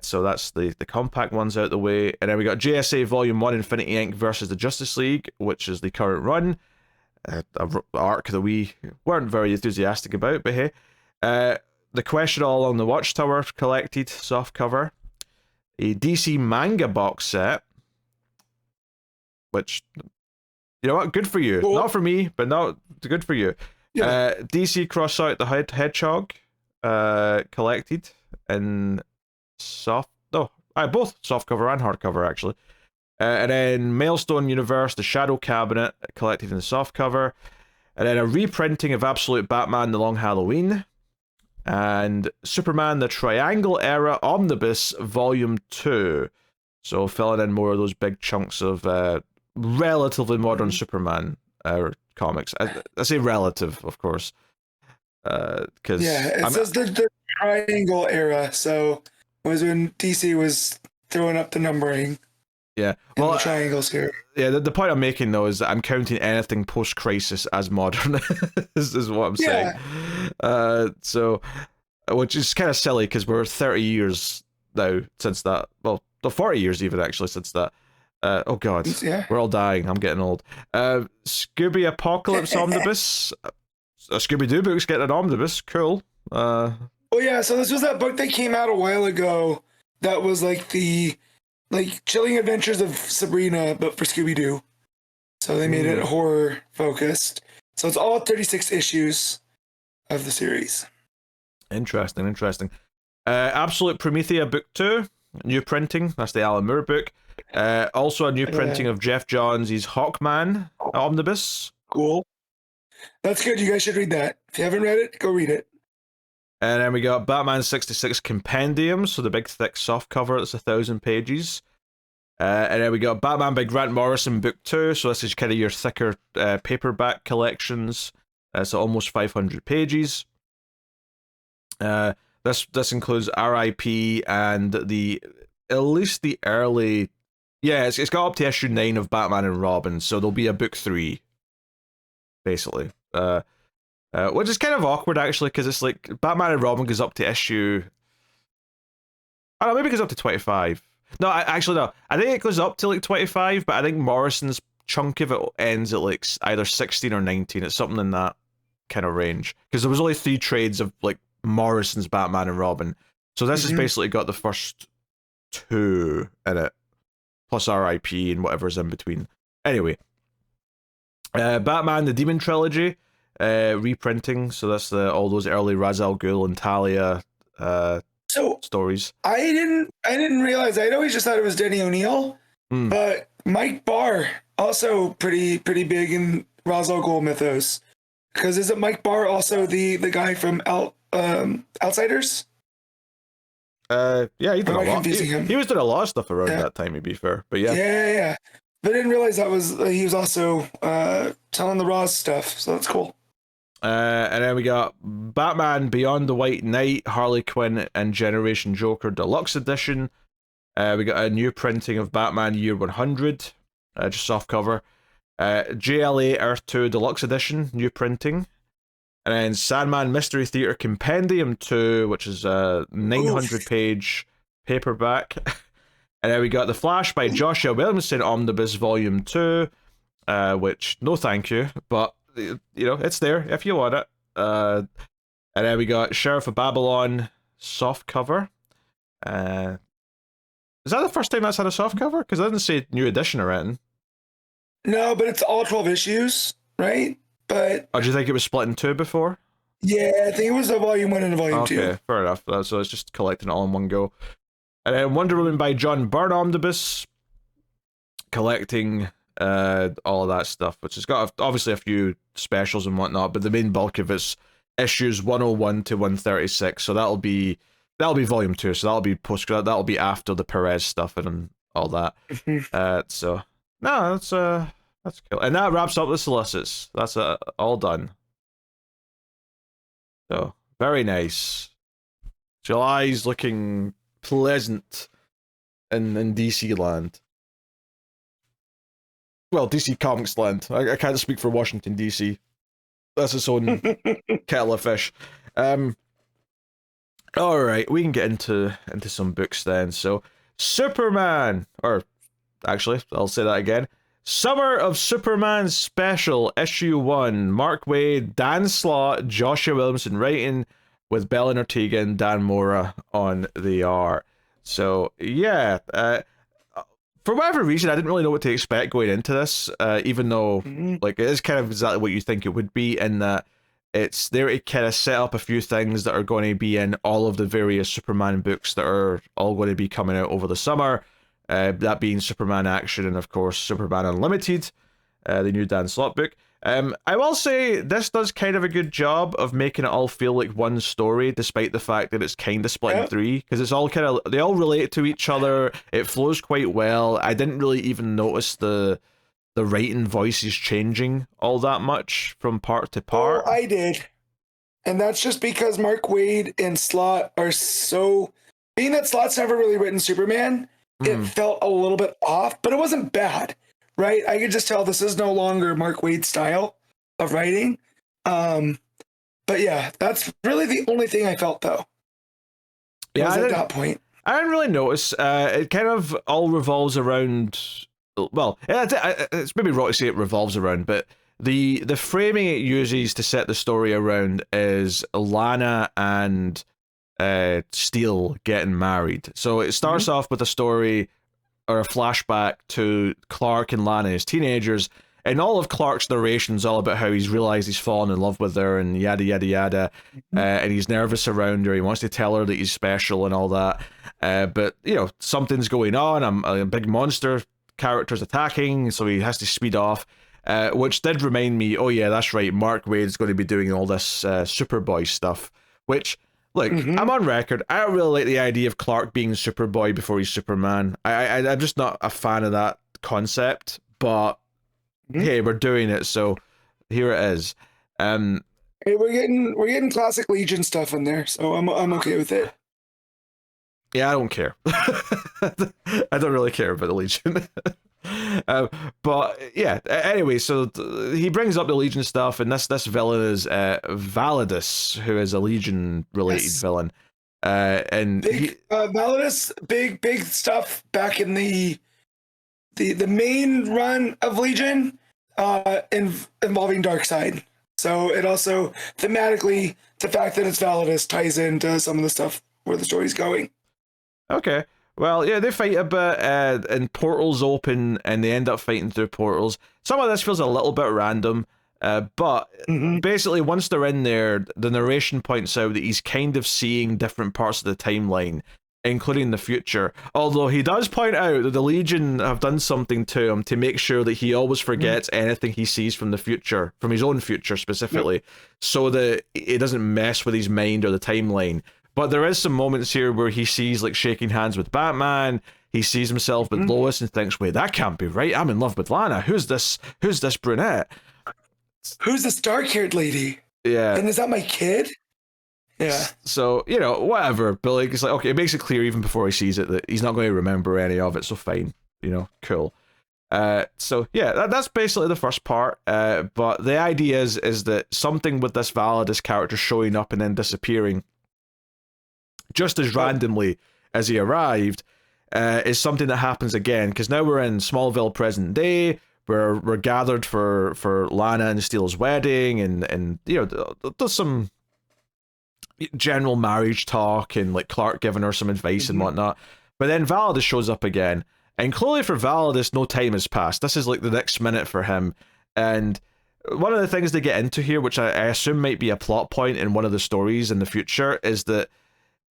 So that's the compact ones out the way. And then we got JSA Volume 1 Infinity Inc. versus the Justice League, which is the current run. An arc that we weren't very enthusiastic about, but hey. The Question All Along the Watchtower collected, softcover. A DC manga box set, which, you know what, good for you. Cool. Not for me, but not good for you. Yeah. DC Cross Out the Hedgehog collected in both softcover and hardcover, actually. And then Maelstone Universe, The Shadow Cabinet, collected in the softcover. And then a reprinting of Absolute Batman, The Long Halloween. And Superman, The Triangle Era Omnibus, Volume 2. So filling in more of those big chunks of relatively modern Superman comics. I say relative, of course. Because it says the Triangle Era, so it was when DC was throwing up the numbering. Yeah, well, the triangles here. Yeah, the point I'm making though is that I'm counting anything post-crisis as modern. is what I'm saying. So, which is kind of silly because we're 30 years now since that. Well, 40 years even actually since that. Oh god, we're all dying. I'm getting old. Scooby Apocalypse Omnibus. A Scooby-Doo book's getting an omnibus. Cool. Oh yeah, so this was that book that came out a while ago. That was like the Chilling Adventures of Sabrina, but for Scooby-Doo. So they made it horror focused. So it's all 36 issues of the series. Interesting. Absolute Promethea Book 2, new printing. That's the Alan Moore book. Also a new printing of Jeff Johns' Hawkman omnibus. Cool. That's good. You guys should read that. If you haven't read it, go read it. And then we got Batman 66 Compendium, so the big thick soft cover that's 1,000 pages. And then we got Batman by Grant Morrison Book 2, so this is kind of your thicker paperback collections. So almost 500 pages. This includes R.I.P. and at least the early... Yeah, it's got up to issue 9 of Batman and Robin, so there'll be a Book 3, basically. Which is kind of awkward, actually, because it's like Batman and Robin goes up to issue... I don't know, maybe it goes up to 25. No, actually no. I think it goes up to like 25, but I think Morrison's chunk of it ends at like either 16 or 19. It's something in that kind of range. Because there was only 3 trades of like Morrison's Batman and Robin. So this has basically got the first 2 in it, plus RIP and whatever's in between. Anyway, Batman the Demon Trilogy, reprinting. So that's all those early Ra's al Ghul and Talia stories. I didn't realize. I'd always just thought it was Denny O'Neil, but Mike Barr also pretty big in Ra's al Ghul mythos. Because isn't Mike Barr also the guy from Outsiders? Yeah, he did a lot. He was doing a lot of stuff around that time, to be fair. But yeah. Yeah. But I didn't realize that was he was also telling the Ra's stuff, so that's cool. And then we got Batman Beyond the White Knight, Harley Quinn and Generation Joker Deluxe Edition. We got a new printing of Batman Year 100, just soft cover. JLA Earth 2 Deluxe Edition, new printing. And then Sandman Mystery Theater Compendium 2, which is a 900-page paperback. And then we got The Flash by Joshua Williamson Omnibus Volume 2, which, no thank you, but, you know, it's there if you want it. And then we got Sheriff of Babylon soft cover. Is that the first time that's had a soft cover? Because I didn't say new edition or anything. No, but it's all 12 issues, right? But do you think it was split in 2 before? Yeah, I think it was a volume 1 and a volume 2. Okay, fair enough. So it's just collecting it all in one go. And then Wonder Woman by John Byrne Omnibus, collecting all of that stuff, which has got obviously a few specials and whatnot, but the main bulk of it's issues 101 to 136. So that'll be volume 2. So that'll be after the Perez stuff and all that. So no, that's cool. And that wraps up the solicits. That's all done. So, very nice. July's looking pleasant in DC land. Well, DC Comics land. I can't speak for Washington, DC. That's its own kettle of fish. Alright, we can get into some books then. So, Superman, or actually, I'll say that again. Summer of Superman Special, Issue 1. Mark Waid, Dan Slott, Joshua Williamson writing, with Belen, Ortega, and Dan Mora on the art. So, yeah. For whatever reason, I didn't really know what to expect going into this, even though like it is kind of exactly what you think it would be, in that it's there to kind of set up a few things that are going to be in all of the various Superman books that are all going to be coming out over the summer. That being Superman Action and, of course, Superman Unlimited, the new Dan Slott book. I will say this does kind of a good job of making it all feel like one story, despite the fact that it's kind of split in 3, because it's all they all relate to each other. It flows quite well. I didn't really even notice the writing voices changing all that much from part to part. Oh, I did. And that's just because Mark Waid and Slott are so... Being that Slott's never really written Superman... It felt a little bit off, but it wasn't bad, right? I could just tell this is no longer Mark Waid's style of writing. But yeah, that's really the only thing I felt, though. Yeah, at that point. I didn't really notice. It kind of all revolves around... Well, it's maybe wrong to say it revolves around, but the framing it uses to set the story around is Lana and... Steel getting married. So it starts off with a story or a flashback to Clark and Lana as teenagers, and all of Clark's narration's all about how he's realized he's fallen in love with her and yada yada yada, and he's nervous around her. He wants to tell her that he's special and all that, but you know, something's going on. A big monster character's attacking, so he has to speed off. Which did remind me, oh yeah, that's right, Mark Waid's going to be doing all this Superboy stuff, which... Look, I'm on record. I don't really like the idea of Clark being Superboy before he's Superman. I'm just not a fan of that concept. But hey, we're doing it, so here it is. Hey, we're getting classic Legion stuff in there, so I'm okay with it. Yeah, I don't care. I don't really care about the Legion. But yeah, anyway, so he brings up the Legion stuff, and this villain is Validus, who is a Legion related villain. And Validus, big stuff back in the main run of Legion, involving Darkseid. So it also thematically, the fact that it's Validus ties into some of the stuff where the story's going. Okay. Well, yeah, they fight a bit, and portals open, and they end up fighting through portals. Some of this feels a little bit random, but basically, once they're in there, the narration points out that he's kind of seeing different parts of the timeline, including the future. Although he does point out that the Legion have done something to him to make sure that he always forgets anything he sees from the future, from his own future specifically, so that it doesn't mess with his mind or the timeline. But there is some moments here where he sees, like, shaking hands with Batman. He sees himself with Lois and thinks, wait, that can't be right. I'm in love with Lana. Who's this brunette? Who's this dark-haired lady? Yeah. And is that my kid? Yeah. So, you know, whatever. But, like, it's like, okay, it makes it clear even before he sees it that he's not going to remember any of it, so fine. You know, cool. So, yeah, that's basically the first part. But the idea is that something with this Validus character showing up and then disappearing just as randomly as he arrived, is something that happens again, because now we're in Smallville present day. We're gathered for Lana and Steele's wedding, and you know, there's some general marriage talk and like Clark giving her some advice and whatnot. But then Validus shows up again, and clearly for Validus, no time has passed. This is like the next minute for him, and one of the things they get into here, which I assume might be a plot point in one of the stories in the future, is that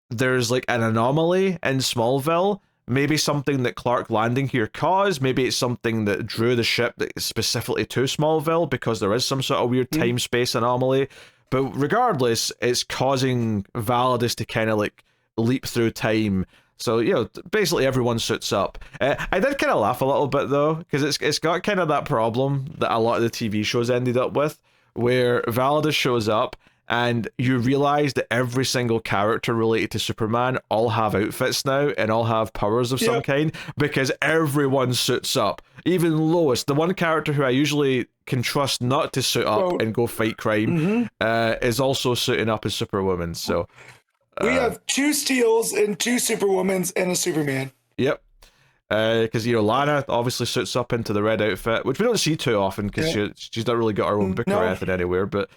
there's like an anomaly in Smallville, maybe something that Clark landing here caused, maybe it's something that drew the ship specifically to Smallville because there is some sort of weird time-space anomaly, but regardless, it's causing Validus to kind of like leap through time. So, you know, basically everyone suits up. I did kind of laugh a little bit though, because it's got kind of that problem that a lot of the TV shows ended up with, where Validus shows up and you realize that every single character related to Superman all have outfits now and all have powers of some kind, because everyone suits up. Even Lois, the one character who I usually can trust not to suit up and go fight crime, is also suiting up as Superwoman. So we have 2 Steels and 2 Superwomans and a Superman. Yep. Because, you know, Lana obviously suits up into the red outfit, which we don't see too often because she's not really got her own book or anything anywhere. But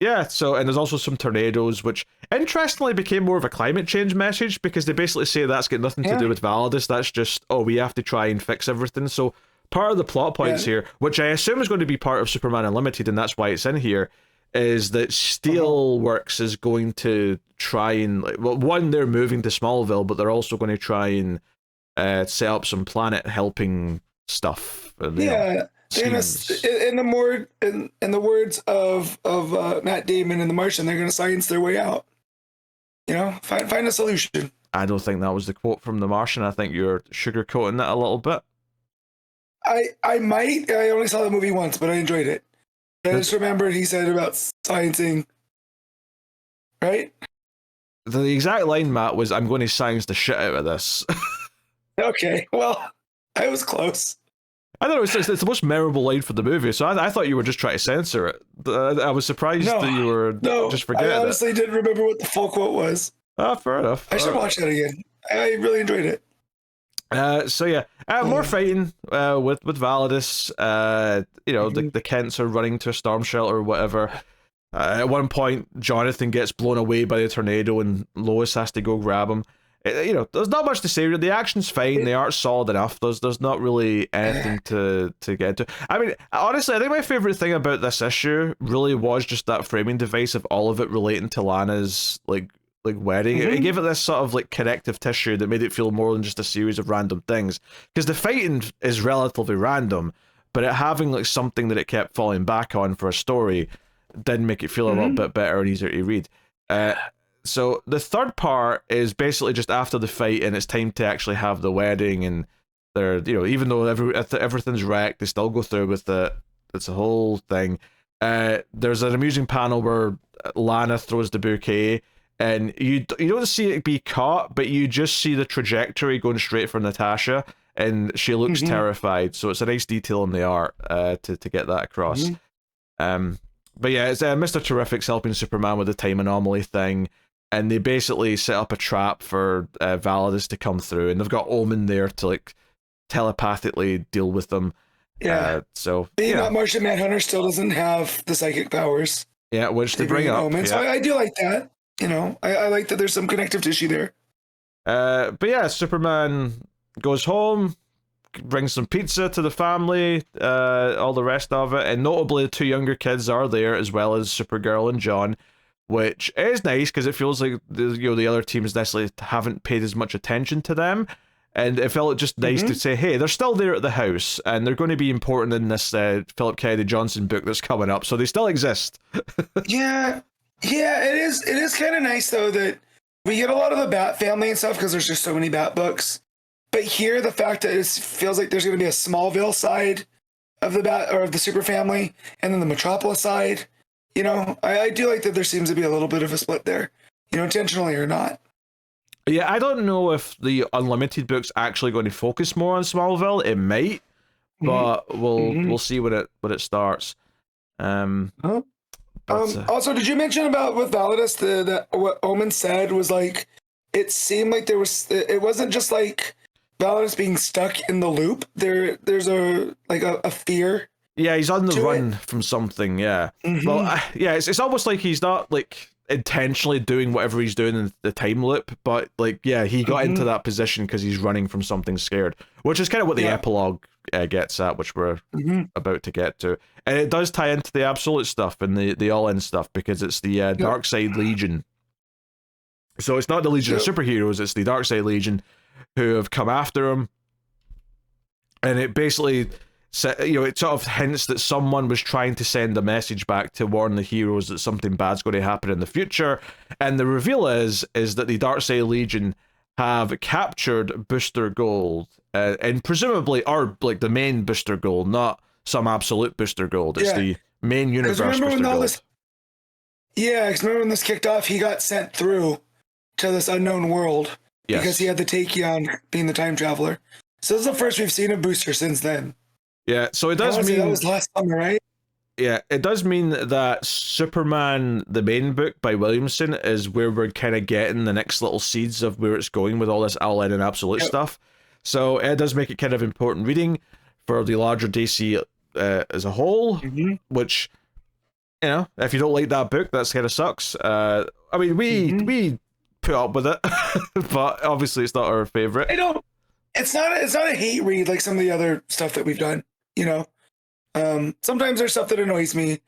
yeah, so, and there's also some tornadoes, which interestingly became more of a climate change message, because they basically say that's got nothing to do with Validus. That's just, we have to try and fix everything. So part of the plot points here, which I assume is going to be part of Superman Unlimited, and that's why it's in here, is that Steelworks is going to try and, like, well, one, they're moving to Smallville, but they're also going to try and set up some planet helping stuff. In the words of Matt Damon in The Martian, they're going to science their way out. You know, find a solution. I don't think that was the quote from The Martian. I think you're sugarcoating that a little bit. I might. I only saw the movie once, but I enjoyed it. I just remembered he said about sciencing. Right? The exact line, Matt, was, "I'm going to science the shit out of this." Okay, well, I was close. I don't know, it's the most memorable line for the movie, so I thought you were just trying to censor it. I was surprised that you were just forgetting it. I honestly didn't remember what the full quote was. Fair enough. I should watch that again. I really enjoyed it. So yeah, more fighting with Validus. You know, the Kents are running to a storm shelter or whatever. At one point, Jonathan gets blown away by the tornado and Lois has to go grab him. You know, there's not much to say. The action's fine. The art's solid enough. There's not really anything to get into. I mean, honestly, I think my favorite thing about this issue really was just that framing device of all of it relating to Lana's like wedding. It gave it this sort of like connective tissue that made it feel more than just a series of random things. Because the fighting is relatively random, but it having like something that it kept falling back on for a story did make it feel a little bit better and easier to read. So the third part is basically just after the fight, and it's time to actually have the wedding, and they're, you know, even though everything's wrecked, they still go through with it. It's a whole thing. There's an amusing panel where Lana throws the bouquet, and you don't see it be caught, but you just see the trajectory going straight for Natasha, and she looks terrified. So it's a nice detail in the art to get that across. But yeah, it's Mr. Terrific's helping Superman with the time anomaly thing. and they basically set up a trap for Validus to come through, and they've got Omen there to like telepathically deal with them. Yeah. So being that Martian Manhunter still doesn't have the psychic powers. Yeah, which they bring up. Omen. So I do like that. You know, I like that there's some connective tissue there. But yeah, Superman goes home, brings some pizza to the family, all the rest of it, and notably the two younger kids are there as well as Supergirl and John, which is nice because it feels like the other teams necessarily haven't paid as much attention to them, and it felt just nice to say, hey, they're still there at the house, and they're going to be important in this Philip Kennedy Johnson book that's coming up, so they still exist. Yeah, it is kind of nice though that we get a lot of the Bat family and stuff because there's just so many Bat books. But here, the fact that it feels like there's going to be a Smallville side of the Bat or of the Super family, and then the Metropolis side. You know, I do like that there seems to be a little bit of a split there, you know, intentionally or not. Yeah, I don't know if the Unlimited book's actually going to focus more on Smallville. It might, but we'll see when it starts. Also, did you mention about with Validus that what Omen said was like it seemed like it wasn't just like Validus being stuck in the loop. There's a fear. Yeah, he's on the run from something. Yeah. Well, it's almost like he's not like intentionally doing whatever he's doing in the time loop, but like he got into that position because he's running from something scared, which is kind of what the epilogue gets at, which we're about to get to, and it does tie into the Absolute stuff and the All-In stuff because it's the Darkseid Legion. So it's not the Legion of Superheroes, it's the Darkseid Legion who have come after him, and it basically it sort of hints that someone was trying to send a message back to warn the heroes that something bad's going to happen in the future, and the reveal is that the Darkseid Legion have captured Booster Gold, and presumably are like the main Booster Gold, not some absolute Booster Gold. It's the main universe Booster Gold. Because remember when this kicked off, he got sent through to this unknown world because he had the Tachyon being the time traveler. So this is the first we've seen of Booster since then. Yeah, so it does mean that was last summer, right? Yeah, it does mean that Superman, the main book by Williamson, is where we're kind of getting the next little seeds of where it's going with all this All-In and Absolute stuff. So it does make it kind of important reading for the larger DC as a whole, which, you know, if you don't like that book, that kind of sucks. I mean, we put up with it, but obviously it's not our favorite. It's not a hate read like some of the other stuff that we've done, you know. Sometimes there's stuff that annoys me,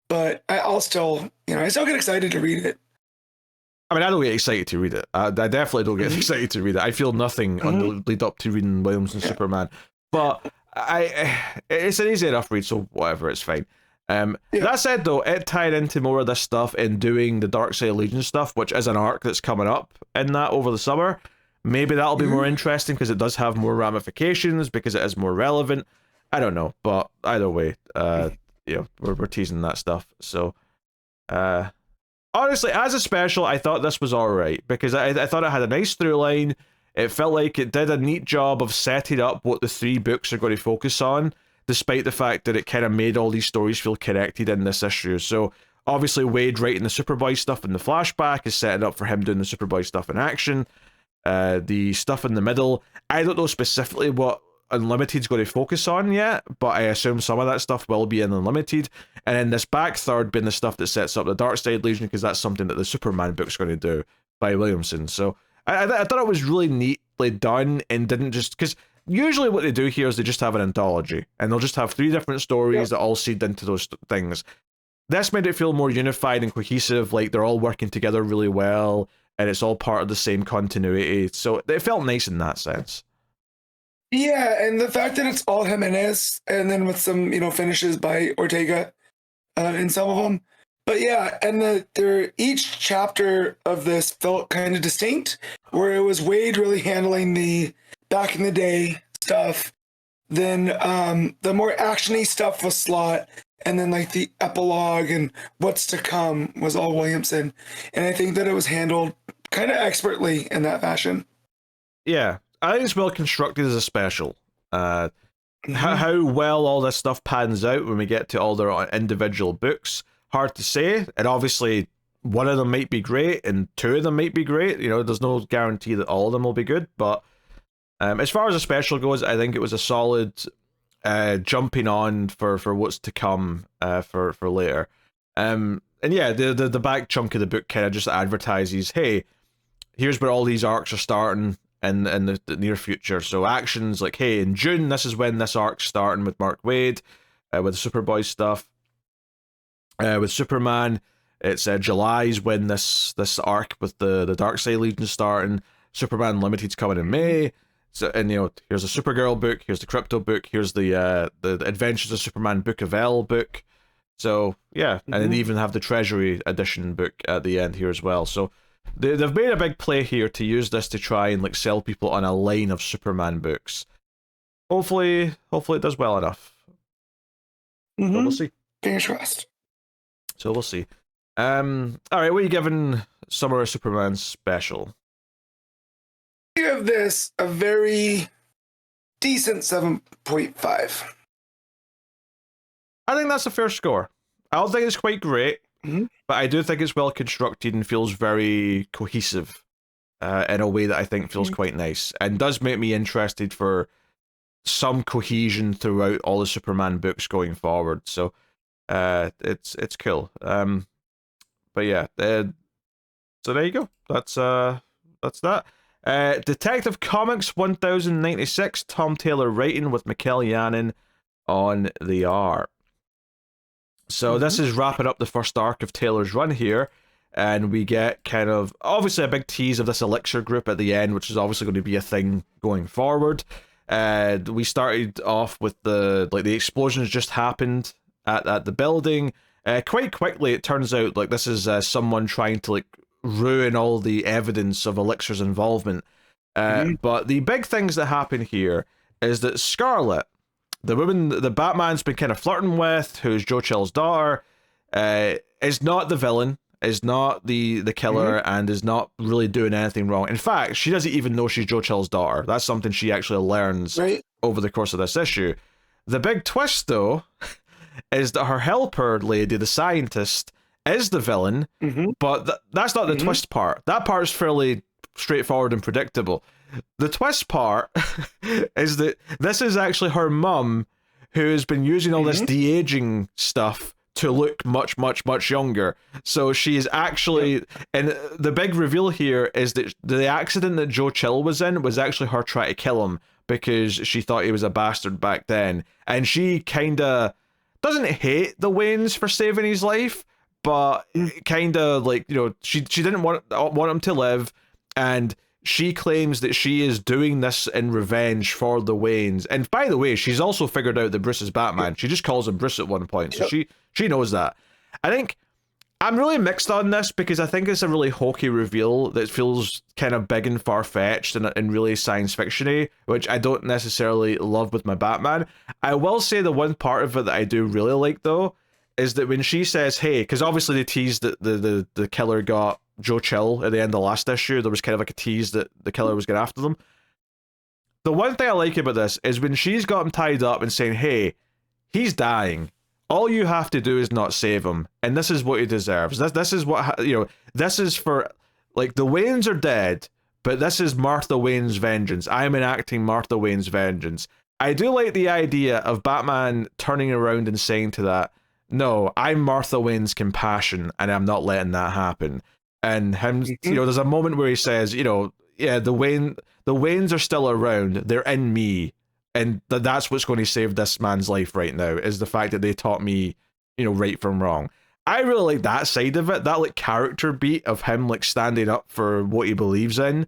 but I still get excited to read it. I mean, I don't get excited to read it. I definitely don't get excited to read it. I feel nothing on the lead up to reading Williamson Superman, but it's an easy enough read, so whatever, it's fine. That said, though, it tied into more of this stuff in doing the Darkseid Legion stuff, which is an arc that's coming up in that over the summer. Maybe that'll be more interesting because it does have more ramifications, because it is more relevant. I don't know, but either way, we're teasing that stuff. So, honestly, as a special, I thought this was alright, because I thought it had a nice through line. It felt like it did a neat job of setting up what the three books are going to focus on, despite the fact that it kind of made all these stories feel connected in this issue. So, obviously, Waid writing the Superboy stuff in the flashback is setting up for him doing the Superboy stuff in action. The stuff in the middle, I don't know specifically what Unlimited's going to focus on yet, but I assume some of that stuff will be in Unlimited, and then this back third being the stuff that sets up the Darkseid Legion, because that's something that the Superman book's going to do by Williamson. So I thought it was really neatly done, and didn't just, because usually what they do here is they just have an anthology, and they'll just have three different stories that all seed into those things. This made it feel more unified and cohesive, like they're all working together really well, and it's all part of the same continuity, so it felt nice in that sense. Yeah, and the fact that it's all Jimenez, and then with some, finishes by Ortega in some of them. But yeah, and each chapter of this felt kind of distinct, where it was Waid really handling the back in the day stuff, then the more actiony stuff was Slott, and then like the epilogue and what's to come was all Williamson. And I think that it was handled kind of expertly in that fashion. Yeah. I think it's well constructed as a special. How well all this stuff pans out when we get to all their individual books, hard to say. And obviously, one of them might be great and two of them might be great. You know, there's no guarantee that all of them will be good. But as far as a special goes, I think it was a solid jumping on for what's to come for later. And yeah, the back chunk of the book kind of just advertises, hey, here's where all these arcs are starting in the near future. So actions like, hey, in June, this is when this arc's starting with Mark Waid, with the Superboy stuff. With Superman, it's July's when this arc with the Darkseid Legion starting. Superman Limited's coming in May. So, and you know, here's a Supergirl book, here's the Crypto book, here's the Adventures of Superman Book of L book. So yeah, and then they even have the Treasury edition book at the end here as well. So they've made a big play here to use this to try and like sell people on a line of Superman books. Hopefully it does well enough. So we'll see. Fingers crossed. So we'll see. All right, what are you giving Summer of Superman special? Give this a very decent 7.5. I think that's a fair score. I don't think it's quite great, but I do think it's well constructed and feels very cohesive in a way that I think feels quite nice and does make me interested for some cohesion throughout all the Superman books going forward. So it's cool. But yeah, so there you go. That's that. Detective Comics 1096, Tom Taylor writing with MIkel Janin on the art. So this is wrapping up the first arc of Taylor's run here, and we get kind of obviously a big tease of this Elixir group at the end, which is obviously going to be a thing going forward. We started off with the explosions just happened at the building. Quite quickly, it turns out like this is someone trying to like ruin all the evidence of Elixir's involvement. But the big things that happen here is that Scarlet, the woman the Batman's been kind of flirting with, who's Joe Chill's daughter, is not the villain, is not the killer, and is not really doing anything wrong. In fact, she doesn't even know she's Joe Chill's daughter. That's something she actually learns over the course of this issue. The big twist, though, is that her helper lady, the scientist, is the villain, but that's not the twist part. That part is fairly straightforward and predictable. The twist part is that this is actually her mum, who has been using all this de-aging stuff to look much, much, much younger. So she is actually, and the big reveal here is that the accident that Joe Chill was in was actually her trying to kill him because she thought he was a bastard back then. And she kind of doesn't hate the Waynes for saving his life, but kind of like, you know, she didn't want him to live, and she claims that she is doing this in revenge for the Waynes. And by the way, she's also figured out that Bruce is Batman. She just calls him Bruce at one point, so she knows that. I think I'm really mixed on this because I think it's a really hokey reveal that feels kind of big and far-fetched and really science fiction-y, which I don't necessarily love with my Batman. I will say the one part of it that I do really like, though, is that when she says, hey, because obviously they teased that the killer got Joe Chill at the end of the last issue. There was kind of like a tease that the killer was going after them. The one thing I like about this is when she's got him tied up and saying, hey, he's dying. All you have to do is not save him, and this is what he deserves. This is what, you know, this is for, like, the Waynes are dead, but this is Martha Wayne's vengeance. I am enacting Martha Wayne's vengeance. I do like the idea of Batman turning around and saying to that, no, I'm Martha Wayne's compassion, and I'm not letting that happen. And him, you know, there's a moment where he says, you know, yeah, the Waynes are still around. They're in me. And that's what's going to save this man's life right now, is the fact that they taught me, you know, right from wrong. I really like that side of it. That, like, character beat of him, like, standing up for what he believes in,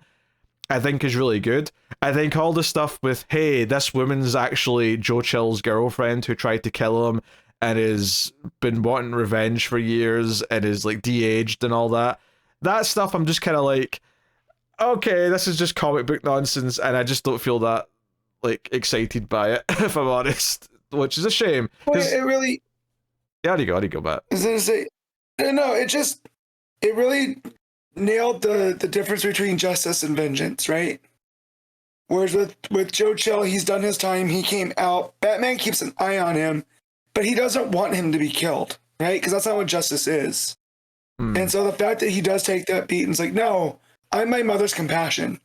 I think is really good. I think all the stuff with, hey, this woman's actually Joe Chill's girlfriend who tried to kill him and has been wanting revenge for years and is, like, de-aged and all that. That stuff, I'm just kind of like, okay, this is just comic book nonsense, and I just don't feel that, like, excited by it, if I'm honest, which is a shame. Well, it really... Yeah, how do you go, Matt? I was going to say, no, it really nailed the difference between justice and vengeance, right? Whereas with Joe Chill, he's done his time, he came out, Batman keeps an eye on him, but he doesn't want him to be killed, right? Because that's not what justice is. And so the fact that he does take that beat and it's like, no, I'm my mother's compassion.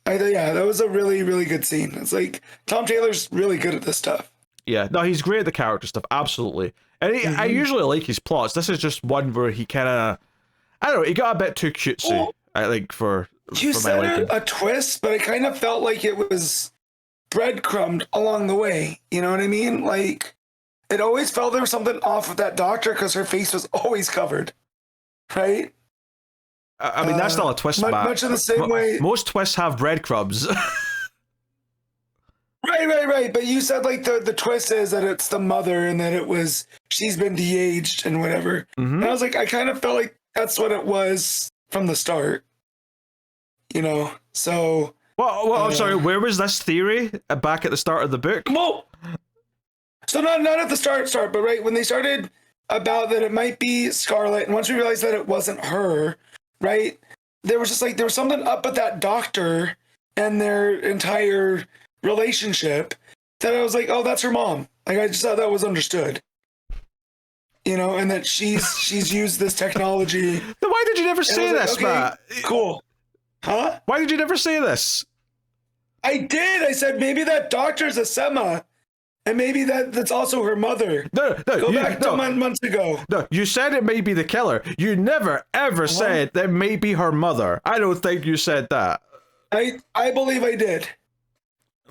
Yeah, that was a really, really good scene. It's like Tom Taylor's really good at this stuff. Yeah, no, he's great at the character stuff, absolutely. And I usually like his plots. This is just one where he kind of, I don't know, he got a bit too cutesy. Well, I think for you said a twist, but I kind of felt like it was breadcrumbed along the way. You know what I mean? Like it always felt there was something off with that doctor because her face was always covered, right? I mean, that's not a twist, Matt. Much in the same way. Most twists have breadcrumbs. Right. But you said like the twist is that it's the mother and that she's been de-aged and whatever. And I was like, I kind of felt like that's what it was from the start. You know, so. Well, I'm sorry. Where was this theory back at the start of the book? Well, so not at the start, but right when they started about that it might be Scarlet, and once we realized that it wasn't her, right? There was something up with that doctor and their entire relationship that I was like, oh, that's her mom. Like I just thought that was understood. You know, and that she's used this technology. Then why did you never say this, okay, Matt? Cool. Huh? Why did you never say this? I did. I said maybe that doctor's a Sema, and maybe that's also her mother. No, Go back to months ago. No, you said it may be the killer. You never ever said that may be her mother. I don't think you said that. I believe I did.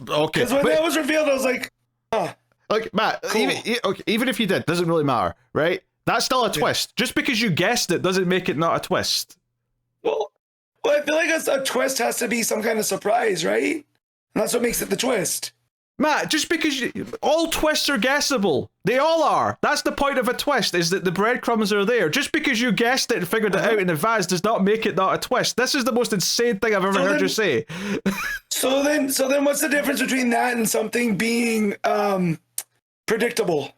Okay. Because when that was revealed, I was like, huh. Like, Matt, cool. even if you did, doesn't really matter, right? That's still a twist. Just because you guessed it doesn't make it not a twist. Well, I feel like a twist has to be some kind of surprise, right? And that's what makes it the twist. Matt, just because all twists are guessable. They all are. That's the point of a twist, is that the breadcrumbs are there. Just because you guessed it and figured it out in advance does not make it not a twist. This is the most insane thing I've ever heard you say. So then what's the difference between that and something being predictable?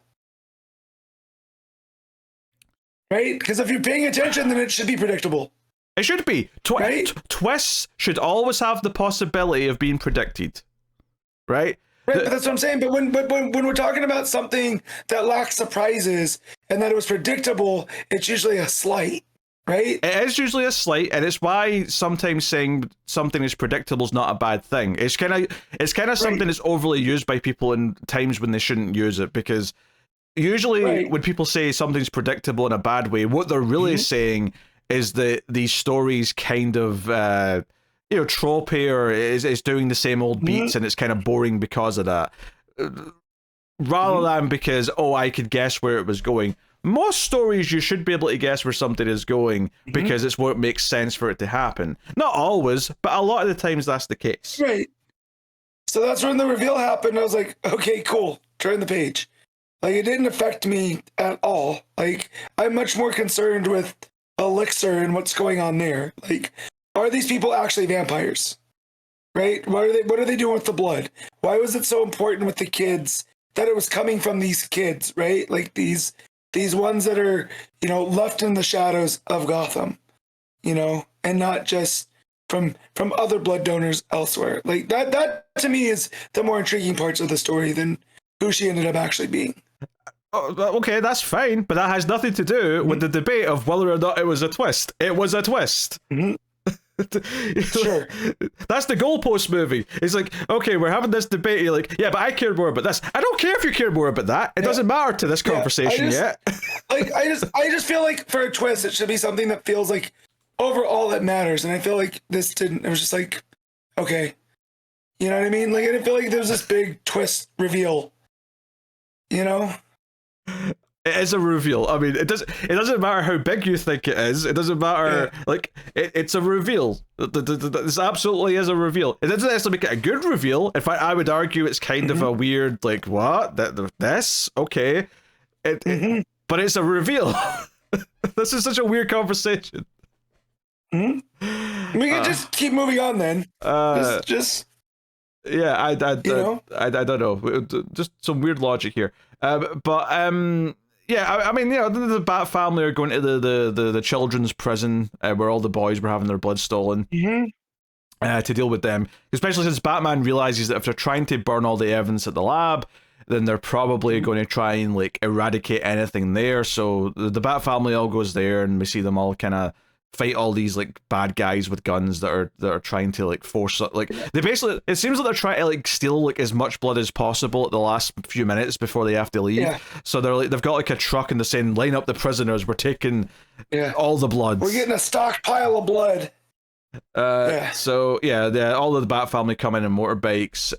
Right? Because if you're paying attention, then it should be predictable. It should be. Right? Twists should always have the possibility of being predicted. Right? Right, but that's what I'm saying. But when we're talking about something that lacks surprises and that it was predictable, it's usually a slight, right? It is usually a slight, and it's why sometimes saying something is predictable is not a bad thing. It's kind of something that's overly used by people in times when they shouldn't use it, because usually when people say something's predictable in a bad way, what they're really saying is that these stories kind of tropey or is doing the same old beats and it's kind of boring because of that, rather than because I could guess where it was going. Most stories you should be able to guess where something is going because it's what makes sense for it to happen. Not always, but a lot of the times that's the case. Right. So that's when the reveal happened. I was like, okay, cool, turn the page. Like, it didn't affect me at all. Like, I'm much more concerned with Elixir and what's going on there. Like, are these people actually vampires? Right? What are they doing with the blood? Why was it so important with the kids that it was coming from these kids, right? Like these ones that are, left in the shadows of Gotham, and not just from other blood donors elsewhere. Like that to me is the more intriguing parts of the story than who she ended up actually being. Oh, okay, that's fine, but that has nothing to do with the debate of whether or not it was a twist. It was a twist. Sure. That's the goalpost movie. It's like, okay, we're having this debate. You're like, yeah, but I cared more about this. I don't care if you care more about that. It doesn't matter to this conversation yet. I just feel like for a twist, it should be something that feels like overall it matters. And I feel like this didn't. It was just like, okay, you know what I mean? Like I didn't feel like there was this big twist reveal. It is a reveal. I mean, it doesn't matter how big you think it is. It doesn't matter. Like, it's a reveal. This absolutely is a reveal. It doesn't necessarily make it a good reveal. In fact, I would argue it's kind of a weird, like, what? This? Okay. But it's a reveal. This is such a weird conversation. We can just keep moving on then. Just yeah, I don't know. Just some weird logic here. Yeah, I mean, the Bat family are going to the children's prison where all the boys were having their blood stolen to deal with them. Especially since Batman realizes that if they're trying to burn all the evidence at the lab, then they're probably going to try and like eradicate anything there. So the Bat family all goes there, and we see them all kind of fight all these like bad guys with guns that are trying to like force, like they basically, it seems like they're trying to like steal like as much blood as possible at the last few minutes before they have to leave. So they're like, they've got like a truck and they're saying, line up the prisoners, we're taking all the blood, we're getting a stockpile of blood. So all of the Bat family come in motorbikes,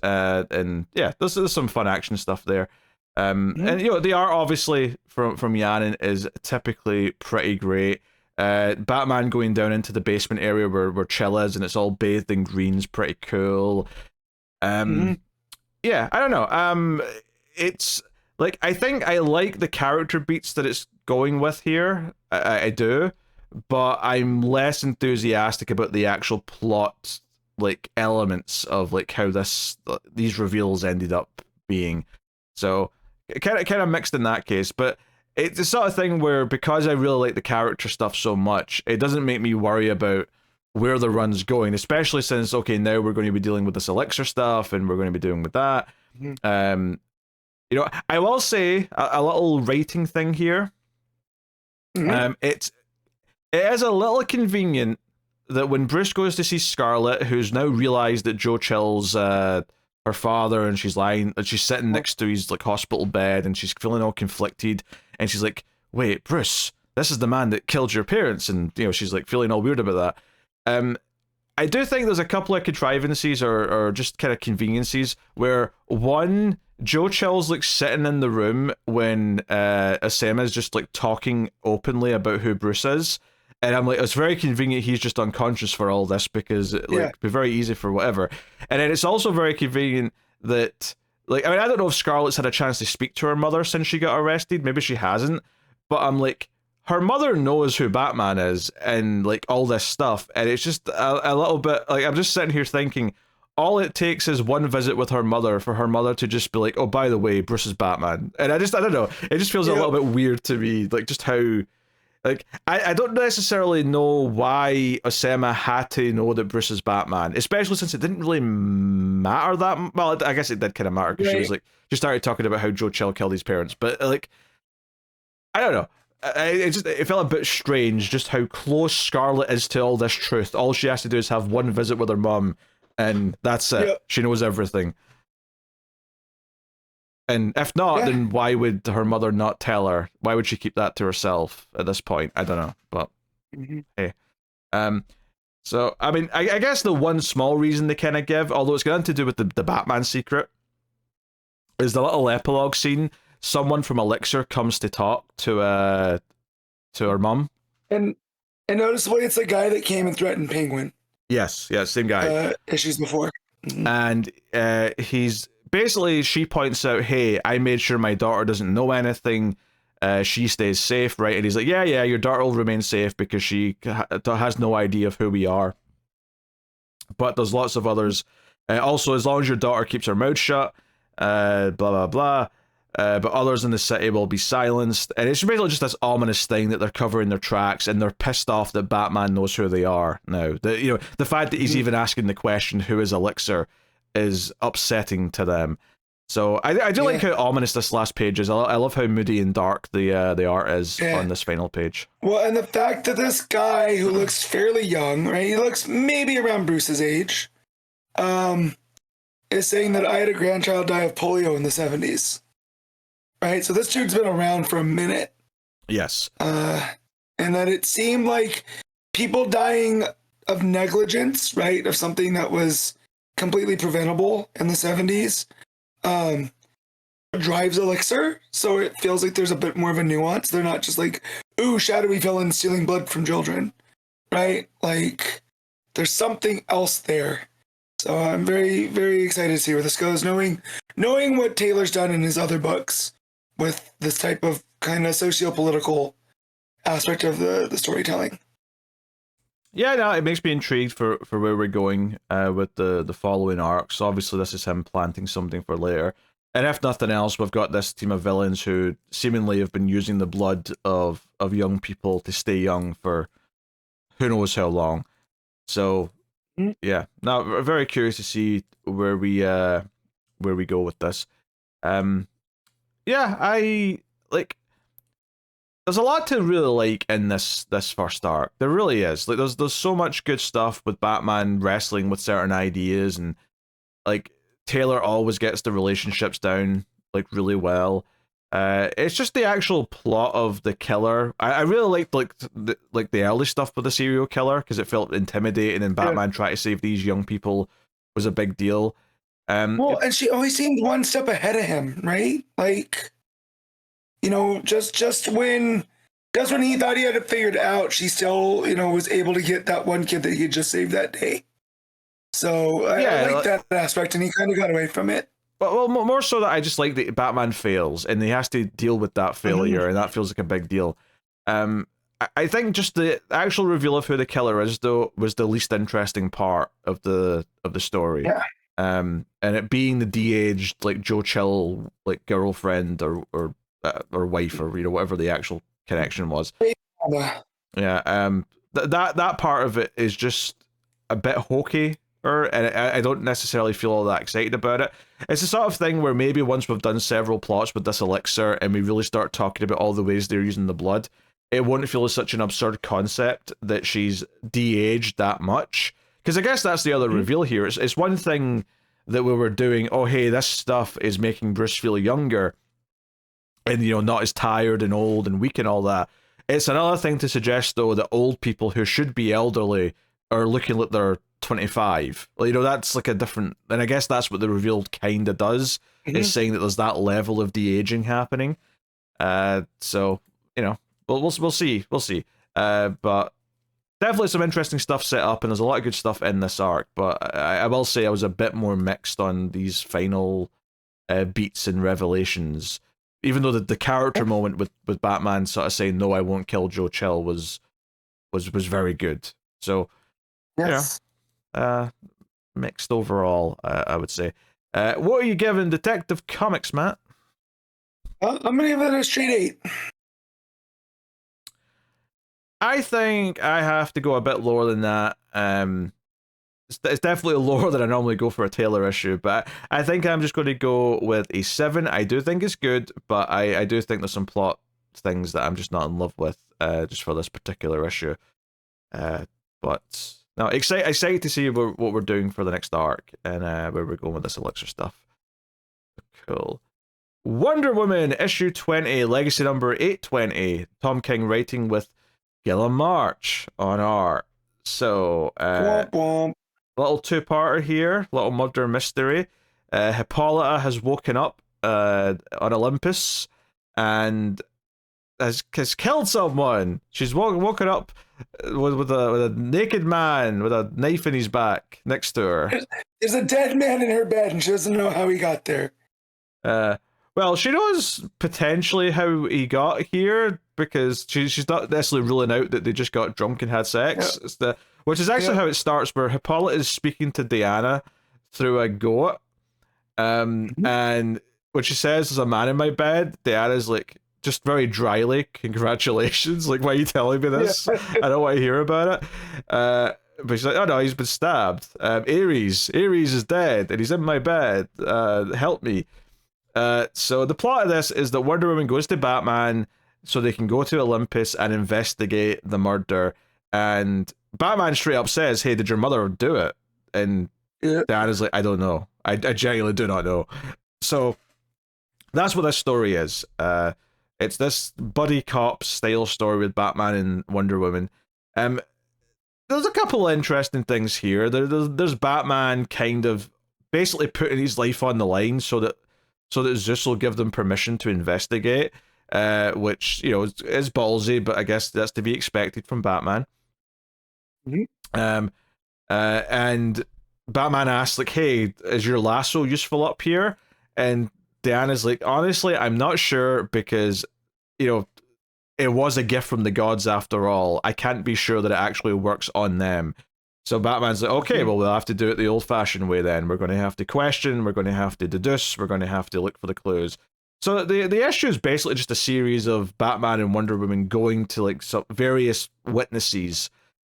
and there's some fun action stuff there. And the art obviously from Janin is typically pretty great. Batman going down into the basement area where Chill is, and it's all bathed in green's pretty cool. I don't know. It's like, I think I like the character beats that it's going with here. I do, but I'm less enthusiastic about the actual plot, like elements of like how these reveals ended up being. So kind of mixed in that case, but it's the sort of thing where, because I really like the character stuff so much, it doesn't make me worry about where the run's going, especially since, okay, now we're going to be dealing with this elixir stuff, and we're going to be dealing with that. I will say a little rating thing here. It is a little convenient that when Bruce goes to see Scarlet, who's now realized that Joe Chill's her father, and she's sitting next to his like hospital bed, and she's feeling all conflicted, and she's like, wait, Bruce, this is the man that killed your parents, and she's like feeling all weird about that. I do think there's a couple of contrivances or just kind of conveniences where, one, Joe Chill's like sitting in the room when Osama is just like talking openly about who Bruce is, and I'm like, it's very convenient he's just unconscious for all this, because it like be very easy for whatever. And then it's also very convenient that, like, I mean, I don't know if Scarlett's had a chance to speak to her mother since she got arrested. Maybe she hasn't, but I'm like, her mother knows who Batman is and like all this stuff, and it's just a little bit like, I'm just sitting here thinking, all it takes is one visit with her mother for her mother to just be like, oh, by the way, Bruce is Batman. And I don't know, it just feels a little bit weird to me, like just how, like, I don't necessarily know why Osama had to know that Bruce is Batman, especially since it didn't really matter that well. I guess it did kind of matter, because she was like, she started talking about how Joe Chill killed his parents, but like, I don't know. It felt a bit strange just how close Scarlet is to all this truth. All she has to do is have one visit with her mum, and that's it. She knows everything. And if not, then why would her mother not tell her? Why would she keep that to herself at this point? I don't know, but hey. So, I mean, I guess the one small reason they kind of give, although it's got to do with the Batman secret, is the little epilogue scene. Someone from Elixir comes to talk to her mum. And noticeably, it's the guy that came and threatened Penguin. Yes, same guy. Issues before. And he's... Basically, she points out, hey, I made sure my daughter doesn't know anything. She stays safe, right? And he's like, yeah, your daughter will remain safe because she has no idea of who we are. But there's lots of others. Also, as long as your daughter keeps her mouth shut, blah, blah, blah. But others in the city will be silenced. And it's basically just this ominous thing that they're covering their tracks, and they're pissed off that Batman knows who they are now. The fact that he's even asking the question, who is Elixir, is upsetting to them. So I do like how ominous this last page is. I love how moody and dark the art is on this final page. Well, and the fact that this guy who looks fairly young, right? He looks maybe around Bruce's age, is saying that I had a grandchild die of polio in the 70s. Right? So this dude's been around for a minute. Yes. And that it seemed like people dying of negligence, right? Of something that was completely preventable in the 70s, drives Elixir, so it feels like there's a bit more of a nuance. They're not just like, ooh, shadowy villain stealing blood from children, right? Like, there's something else there. So I'm very, very excited to see where this goes, knowing what Taylor's done in his other books with this type of kind of socio-political aspect of the storytelling. Yeah, no, it makes me intrigued for where we're going with the following arcs. Obviously, this is him planting something for later. And if nothing else, we've got this team of villains who seemingly have been using the blood of young people to stay young for who knows how long. So, yeah, now very curious to see where we go with this. yeah, I like. There's a lot to really like in this first arc. There really is. Like, there's so much good stuff with Batman wrestling with certain ideas, and like Taylor always gets the relationships down like really well. It's just the actual plot of the killer. I really liked like the early stuff with the serial killer because it felt intimidating, and Batman trying to save these young people was a big deal. Well, and she always seemed one step ahead of him, right? Like, you know, just when he thought he had it figured out, she still, you know, was able to get that one kid that he had just saved that day. So I like that aspect, and he kind of got away from it. Well, more so that I just like that Batman fails, and he has to deal with that failure, and that feels like a big deal. I think just the actual reveal of who the killer is, though, was the least interesting part of the story. Yeah. And it being the de-aged like Joe Chill like girlfriend or wife or whatever the actual connection was. Yeah. That part of it is just a bit hokey, and I don't necessarily feel all that excited about it. It's the sort of thing where maybe once we've done several plots with this elixir and we really start talking about all the ways they're using the blood, it won't feel as such an absurd concept that she's de-aged that much. Because I guess that's the other reveal here. It's one thing that we were doing, oh, hey, this stuff is making Bruce feel younger and, not as tired and old and weak and all that. It's another thing to suggest, though, that old people who should be elderly are looking like they're 25. That's like a different... And I guess that's what the reveal kind of does, is saying that there's that level of de-aging happening. So, we'll see. We'll see. But... definitely some interesting stuff set up, and there's a lot of good stuff in this arc, but I will say I was a bit more mixed on these final beats and revelations. Even though the character moment with Batman sort of saying, no, I won't kill Joe Chill was very good. So, yes. Mixed overall, I would say. What are you giving Detective Comics, Matt? I'm going to give it a straight 8. I think I have to go a bit lower than that. It's definitely lower than I normally go for a Taylor issue, but I think I'm just going to go with a 7. I do think it's good, but I do think there's some plot things that I'm just not in love with, just for this particular issue. But no, excited to see what we're doing for the next arc and where we're going with this elixir stuff. Cool. Wonder Woman issue 20, legacy number 820. Tom King writing with Guillem March on art. So, little two-parter here, little murder mystery. Hippolyta has woken up on Olympus and has killed someone. She's woken up with a naked man with a knife in his back next to her. There's a dead man in her bed, and she doesn't know how he got there. Well, she knows potentially how he got here because she's not necessarily ruling out that they just got drunk and had sex. Yep. Which is actually how it starts, where Hippolyta is speaking to Diana through a goat. And when she says there's a man in my bed, Diana's like, just very dryly, congratulations. Like, why are you telling me this? I don't want to hear about it. But she's like, oh no, he's been stabbed. Ares is dead and he's in my bed. Help me. So the plot of this is that Wonder Woman goes to Batman so they can go to Olympus and investigate the murder, and Batman straight up says, hey, did your mother do it? And Diana's like, I don't know. I genuinely do not know. So that's what this story is. It's this buddy cop style story with Batman and Wonder Woman. There's a couple of interesting things here. There's Batman kind of basically putting his life on the line so that Zeus will give them permission to investigate, which, is ballsy, but I guess that's to be expected from Batman. And Batman asks, like, hey, is your lasso useful up here? And Diana's like, honestly, I'm not sure because, it was a gift from the gods after all. I can't be sure that it actually works on them. So Batman's like, okay, well, we'll have to do it the old-fashioned way then. We're going to have to question, we're going to have to deduce, we're going to have to look for the clues. So the issue is basically just a series of Batman and Wonder Woman going to, like, some various witnesses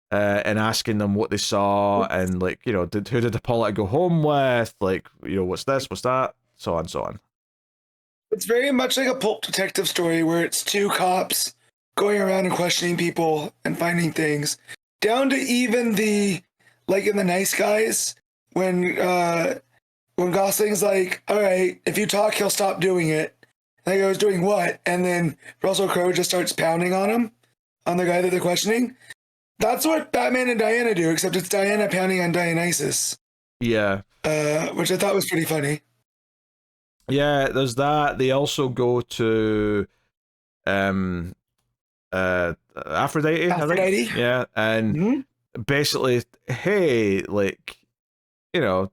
and asking them what they saw and, like, who did Hippolyta go home with? Like, what's this, what's that? So on, so on. It's very much like a pulp detective story where it's two cops going around and questioning people and finding things, down to even the, like in The Nice Guys, when Gosling's like, all right, if you talk, he'll stop doing it. And he goes, doing what? And then Russell Crowe just starts pounding on him, on the guy that they're questioning. That's what Batman and Diana do, except it's Diana pounding on Dionysus. Yeah. Which I thought was pretty funny. Yeah, there's that. They also go to Aphrodite, I think. Yeah, and basically, hey, like, you know,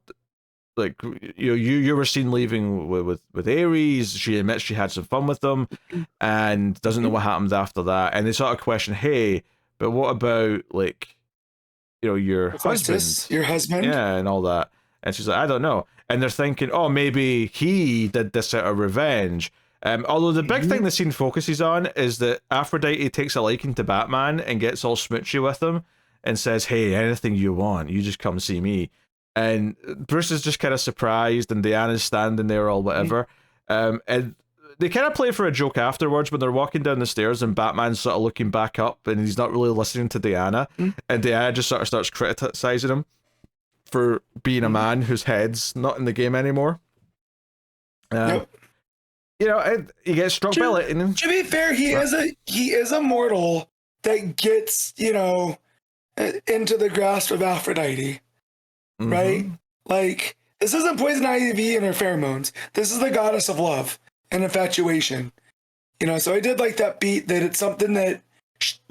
like you were seen leaving with Ares. She admits she had some fun with them, and doesn't know what happened after that. And they sort of question, hey, but what about, like, you know, your husband, yeah, and all that. And she's like, I don't know. And they're thinking, oh, maybe he did this out of revenge. Although the big thing the scene focuses on is that Aphrodite takes a liking to Batman and gets all smoochy with him and says, hey, anything you want, you just come see me. And Bruce is just kind of surprised, and Diana's standing there all whatever. And they kind of play for a joke afterwards when they're walking down the stairs and Batman's sort of looking back up and he's not really listening to Diana. And Diana just sort of starts criticizing him for being a man whose head's not in the game anymore. You know, he gets struck by lightning. To be fair, he is a mortal that gets, you know, into the grasp of Aphrodite, right? Like, this isn't Poison Ivy and her pheromones. This is the goddess of love and infatuation. You know, so I did like that beat, that it's something that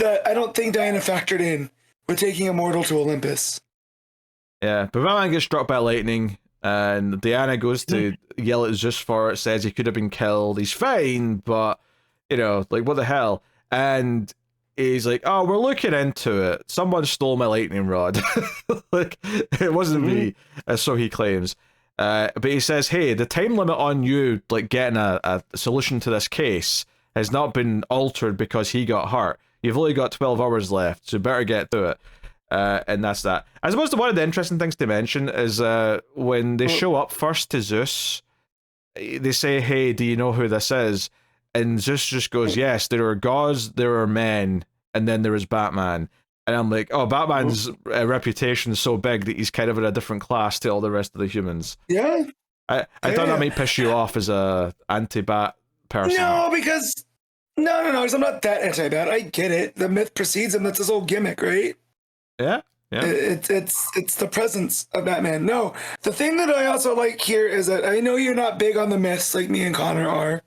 I don't think Diana factored in with taking a mortal to Olympus. Yeah, but Batman gets struck by lightning, and Diana goes to yell at Zeus for it, says he could have been killed, he's fine, but, you know, like, what the hell? And he's like, oh, we're looking into it. Someone stole my lightning rod. Like, it wasn't me, so he claims. But he says, hey, the time limit on you, like, getting a solution to this case has not been altered because he got hurt. You've only got 12 hours left, so better get to it. And that's that. I suppose one of the interesting things to mention is when they show up first to Zeus, they say, hey, do you know who this is? And Zeus just goes, yes, there are gods, there are men, and then there is Batman. And I'm like, oh, Batman's reputation is so big that he's kind of in a different class to all the rest of the humans. Yeah. I thought that might piss you off as a anti-Bat person. No, because... No, I'm not that anti-Bat. I get it. The myth precedes him. That's his whole gimmick, right? Yeah. It's the presence of Batman. No, the thing that I also like here is that I know you're not big on the myths like me and Connor are.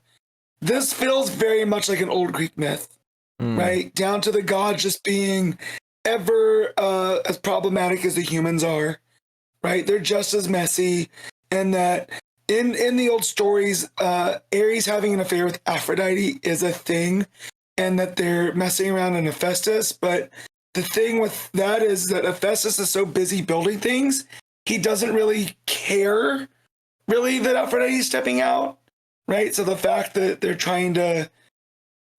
This feels very much like an old Greek myth, right? Down to the gods just being ever as problematic as the humans are, right? They're just as messy, and that in the old stories, Ares having an affair with Aphrodite is a thing, and that they're messing around in Hephaestus, but the thing with that is that Hephaestus is so busy building things, he doesn't really care, really, that Aphrodite is stepping out, right? So the fact that they're trying to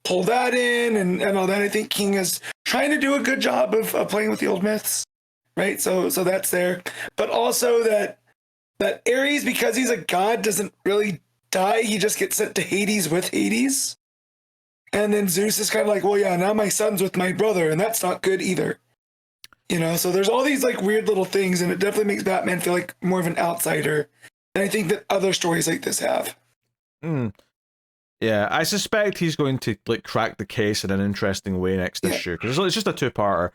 pull that in and all that, I think King is trying to do a good job of playing with the old myths, right? So that's there. But also that Ares, because he's a god, doesn't really die. He just gets sent to Hades with Hades. And then Zeus is kind of like, well, yeah, now my son's with my brother, and that's not good either. You know, so there's all these like weird little things, and it definitely makes Batman feel like more of an outsider than I think that other stories like this have. Yeah, I suspect he's going to like crack the case in an interesting way next issue, because it's just a two-parter.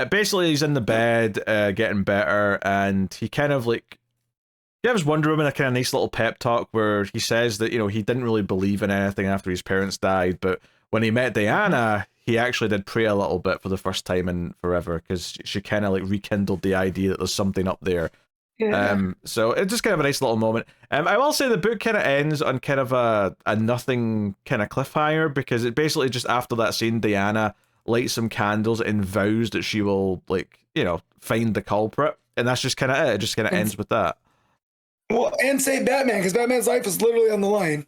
Basically, he's in the bed, getting better, and he kind of like gives Wonder Woman a kind of nice little pep talk where he says that, you know, he didn't really believe in anything after his parents died, but when he met Diana, he actually did pray a little bit for the first time in forever, because she kind of like rekindled the idea that there's something up there. So it's just kind of a nice little moment. I will say the book kind of ends on kind of a nothing kind of cliffhanger, because it basically just after that scene, Diana lights some candles and vows that she will, like, you know, find the culprit, and that's just kind of it. It just kind of ends with that. Well, and save Batman, because Batman's life is literally on the line.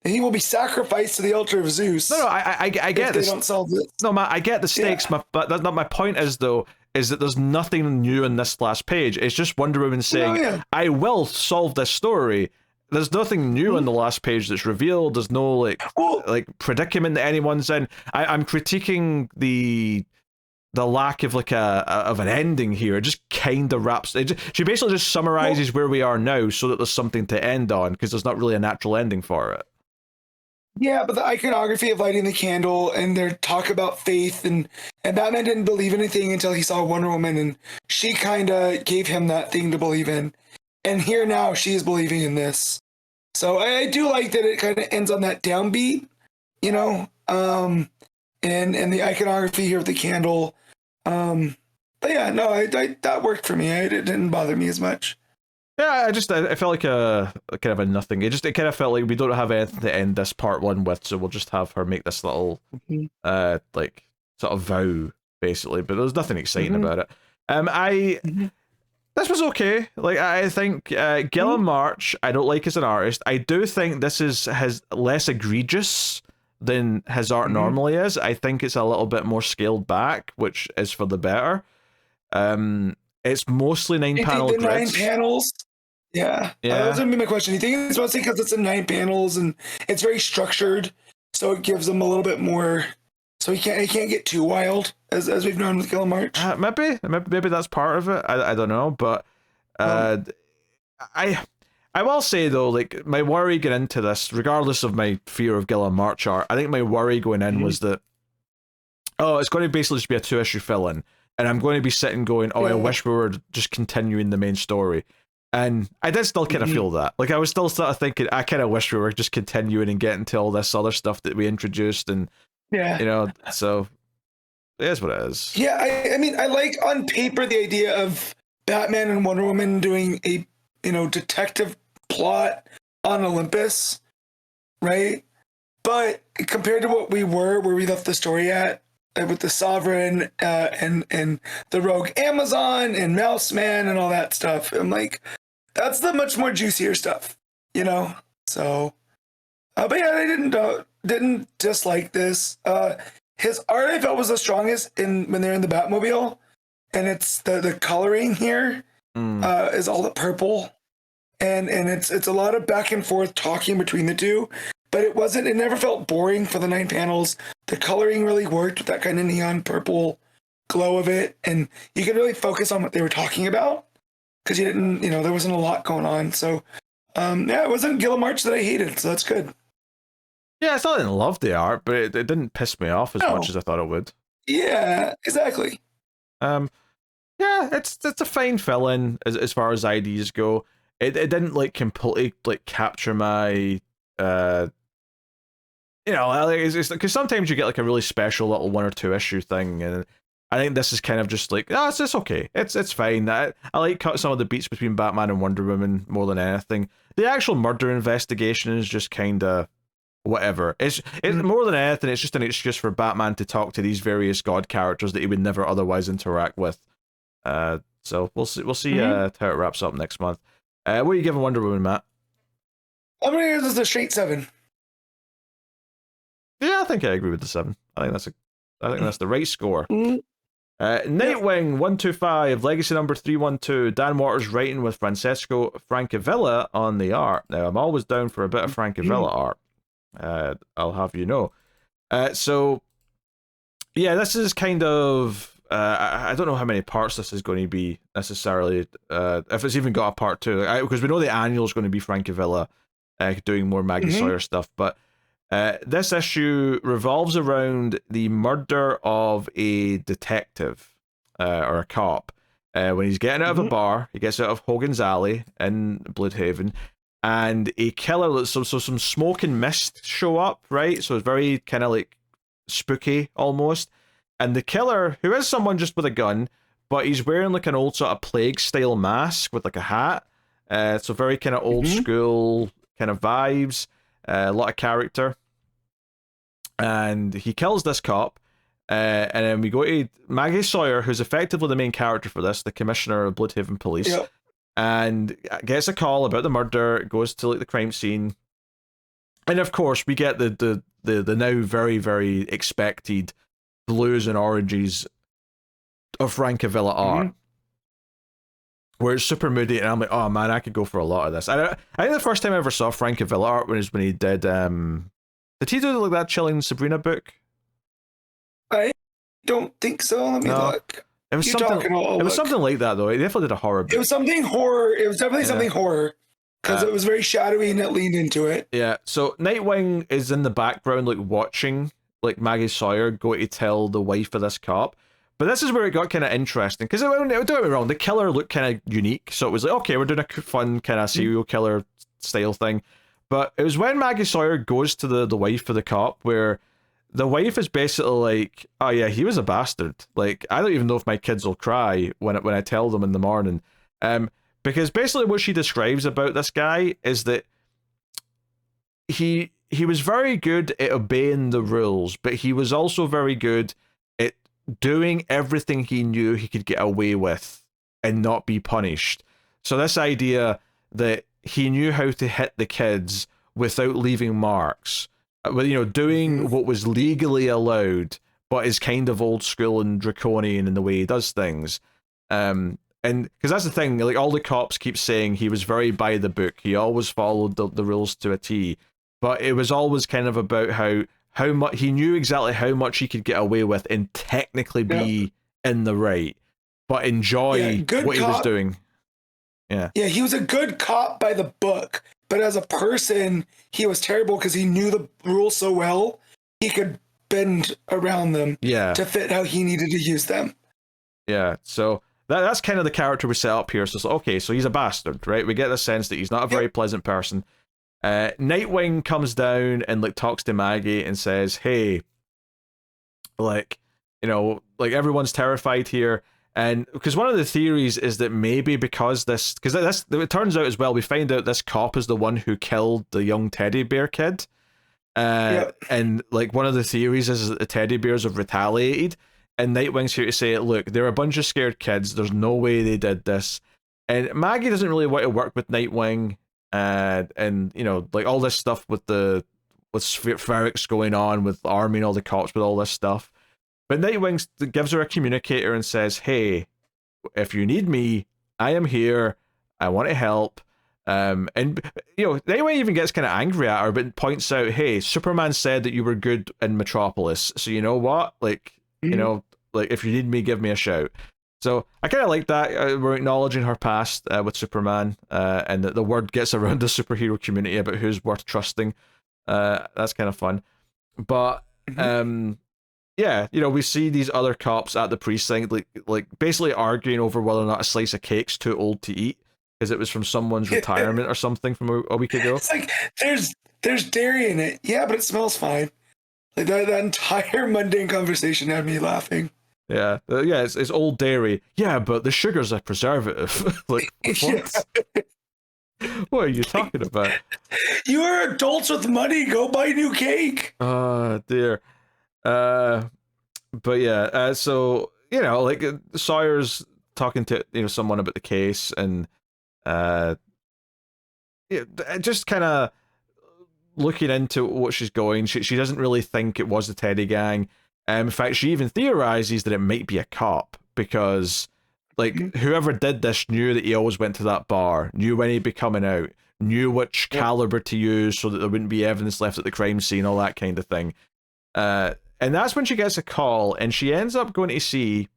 And he will be sacrificed to the altar of Zeus. No, I get this. They don't solve this. No, Matt, I get the stakes, but that's not my point. Is that there's nothing new in this last page. It's just Wonder Woman saying, I will solve this story. there's nothing new on the last page that's revealed. There's no like predicament that anyone's in. I'm critiquing the lack of of an ending here. It just kind of wraps. She basically just summarizes where we are now, so that there's something to end on, because there's not really a natural ending for it. Yeah, but the iconography of lighting the candle and their talk about faith, and Batman didn't believe anything until he saw Wonder Woman, and she kind of gave him that thing to believe in. And here now she's believing in this. So I do like that it kind of ends on that downbeat, and the iconography here with the candle. But yeah, no, that worked for me. It didn't bother me as much. Yeah, I felt like a kind of a nothing. It kind of felt like we don't have anything to end this part 1 with, so we'll just have her make this little like sort of vow, basically. But there's nothing exciting about it. This was okay. Like, I think Guillem March, I don't like as an artist. I do think this is less egregious than his art normally is. I think it's a little bit more scaled back, which is for the better. It's mostly 9-panel grids. 9 panels. Yeah. That was going to be my question. You think it's mostly because it's in 9 panels and it's very structured, so it gives them a little bit more, so he can't get too wild as we've known with Guillem March? Maybe that's part of it. I don't know, but I will say though, like, my worry going into this, regardless of my fear of Guillem March art, I think my worry going in was that, it's going to basically just be a 2-issue fill-in. And I'm going to be sitting going, I wish we were just continuing the main story. And I did still kind of feel that. Like, I was still sort of thinking, I kind of wish we were just continuing and getting to all this other stuff that we introduced. And, so it is what it is. Yeah, I mean, I like on paper the idea of Batman and Wonder Woman doing a, detective plot on Olympus, right? But compared to what where we left the story at, with the Sovereign and the Rogue Amazon and Mouse Man and all that stuff, I'm like, that's the much more juicier stuff, So, but yeah, I didn't dislike this. His art I felt was the strongest when they're in the Batmobile, and it's the coloring here is all the purple, and it's a lot of back and forth talking between the two. But it never felt boring for the 9 panels. The coloring really worked with that kind of neon purple glow of it. And you could really focus on what they were talking about, because you didn't, there wasn't a lot going on. So, it wasn't Guillem March that I hated. So that's good. Yeah, I still didn't love the art, but it didn't piss me off as much as I thought it would. Yeah, exactly. Yeah, it's a fine fill-in as far as ideas go. It didn't like completely like capture my it's because sometimes you get like a really special little 1 or 2 issue thing, and I think this is kind of just like, it's just okay. It's fine. I like some of the beats between Batman and Wonder Woman more than anything. The actual murder investigation is just kind of whatever. It's more than anything, it's just an excuse for Batman to talk to these various god characters that he would never otherwise interact with. So we'll see how it wraps up next month. What are you giving Wonder Woman, Matt? I'm gonna give this a straight 7. Yeah, I think I agree with the 7. I think that's the right score. Nightwing 125, Legacy number 312. Dan Waters writing with Francesco Francavilla on the art. Now, I'm always down for a bit of Francavilla art. I'll have you know. So, yeah, this is kind of... I don't know how many parts this is going to be necessarily. If it's even got a part 2. Because we know the annual is going to be Francavilla doing more Maggie Sawyer stuff. But this issue revolves around the murder of a detective or a cop. When he's getting out of a bar, he gets out of Hogan's Alley in Bloodhaven, and a killer, so some smoke and mist show up, right? So it's very kind of like spooky almost. And the killer, who is someone just with a gun, but he's wearing like an old sort of plague style mask with like a hat. So very kind of old school kind of vibes, a lot of character. And he kills this cop, and then we go to Maggie Sawyer, who's effectively the main character for this, the commissioner of Bloodhaven Police, and gets a call about the murder, goes to like the crime scene, and of course we get the now very, very expected blues and oranges of Francavilla art. where it's super moody, and I'm like, oh man, I could go for a lot of this. I think the first time I ever saw Francavilla art was when he did he do like that Chilling Sabrina book? I don't think so. Let me look. It was something like that though. He definitely did a horror book. It was something horror. It was definitely something horror because it was very shadowy and it leaned into it. Yeah. So Nightwing is in the background, like watching like Maggie Sawyer go to tell the wife of this cop. But this is where it got kind of interesting because don't get me wrong, the killer looked kind of unique. So it was like, okay, we're doing a fun kind of serial killer style thing. But it was when Maggie Sawyer goes to the wife of the cop where the wife is basically like, oh yeah, he was a bastard. Like, I don't even know if my kids will cry when I tell them in the morning. Because basically what she describes about this guy is that he was very good at obeying the rules, but he was also very good at doing everything he knew he could get away with and not be punished. So this idea that he knew how to hit the kids without leaving marks, doing what was legally allowed, but is kind of old school and draconian in the way he does things. And because that's the thing, like all the cops keep saying he was very by the book. He always followed the rules to a T, but it was always kind of about how much he knew exactly how much he could get away with and technically be in the right, but enjoy what he was doing. Yeah, he was a good cop by the book, but as a person, he was terrible because he knew the rules so well. He could bend around them to fit how he needed to use them. Yeah, so that's kind of the character we set up here. So it's like, okay, so he's a bastard, right? We get the sense that he's not a very pleasant person. Nightwing comes down and like talks to Maggie and says, hey, like, everyone's terrified here. And because one of the theories is that maybe because it turns out as well, we find out this cop is the one who killed the young teddy bear kid. And like one of the theories is that the teddy bears have retaliated. And Nightwing's here to say, look, they're a bunch of scared kids. There's no way they did this. And Maggie doesn't really want to work with Nightwing. And like all this stuff with Ferrex going on, with arming all the cops with all this stuff. But Nightwing gives her a communicator and says, hey, if you need me, I am here. I want to help. And Nightwing even gets kind of angry at her, but points out, hey, Superman said that you were good in Metropolis. So you know what? Like, like if you need me, give me a shout. So I kind of like that. We're acknowledging her past with Superman, and that the word gets around the superhero community about who's worth trusting. That's kind of fun. But we see these other cops at the precinct, like basically arguing over whether or not a slice of cake's too old to eat because it was from someone's retirement or something from a week ago. It's like there's dairy in it, but it smells fine. Like that entire mundane conversation had me laughing. Yeah, it's old dairy. Yeah, but the sugar's a preservative. Like, what? What are you talking about? You are adults with money. Go buy new cake. Oh, dear. But yeah, so, like, Sawyer's talking to, someone about the case, and, just kind of looking into what she's going. She doesn't really think it was the Teddy Gang. In fact, she even theorizes that it might be a cop because, like, whoever did this knew that he always went to that bar, knew when he'd be coming out, knew which caliber to use so that there wouldn't be evidence left at the crime scene, all that kind of thing. And that's when she gets a call, and she ends up going to see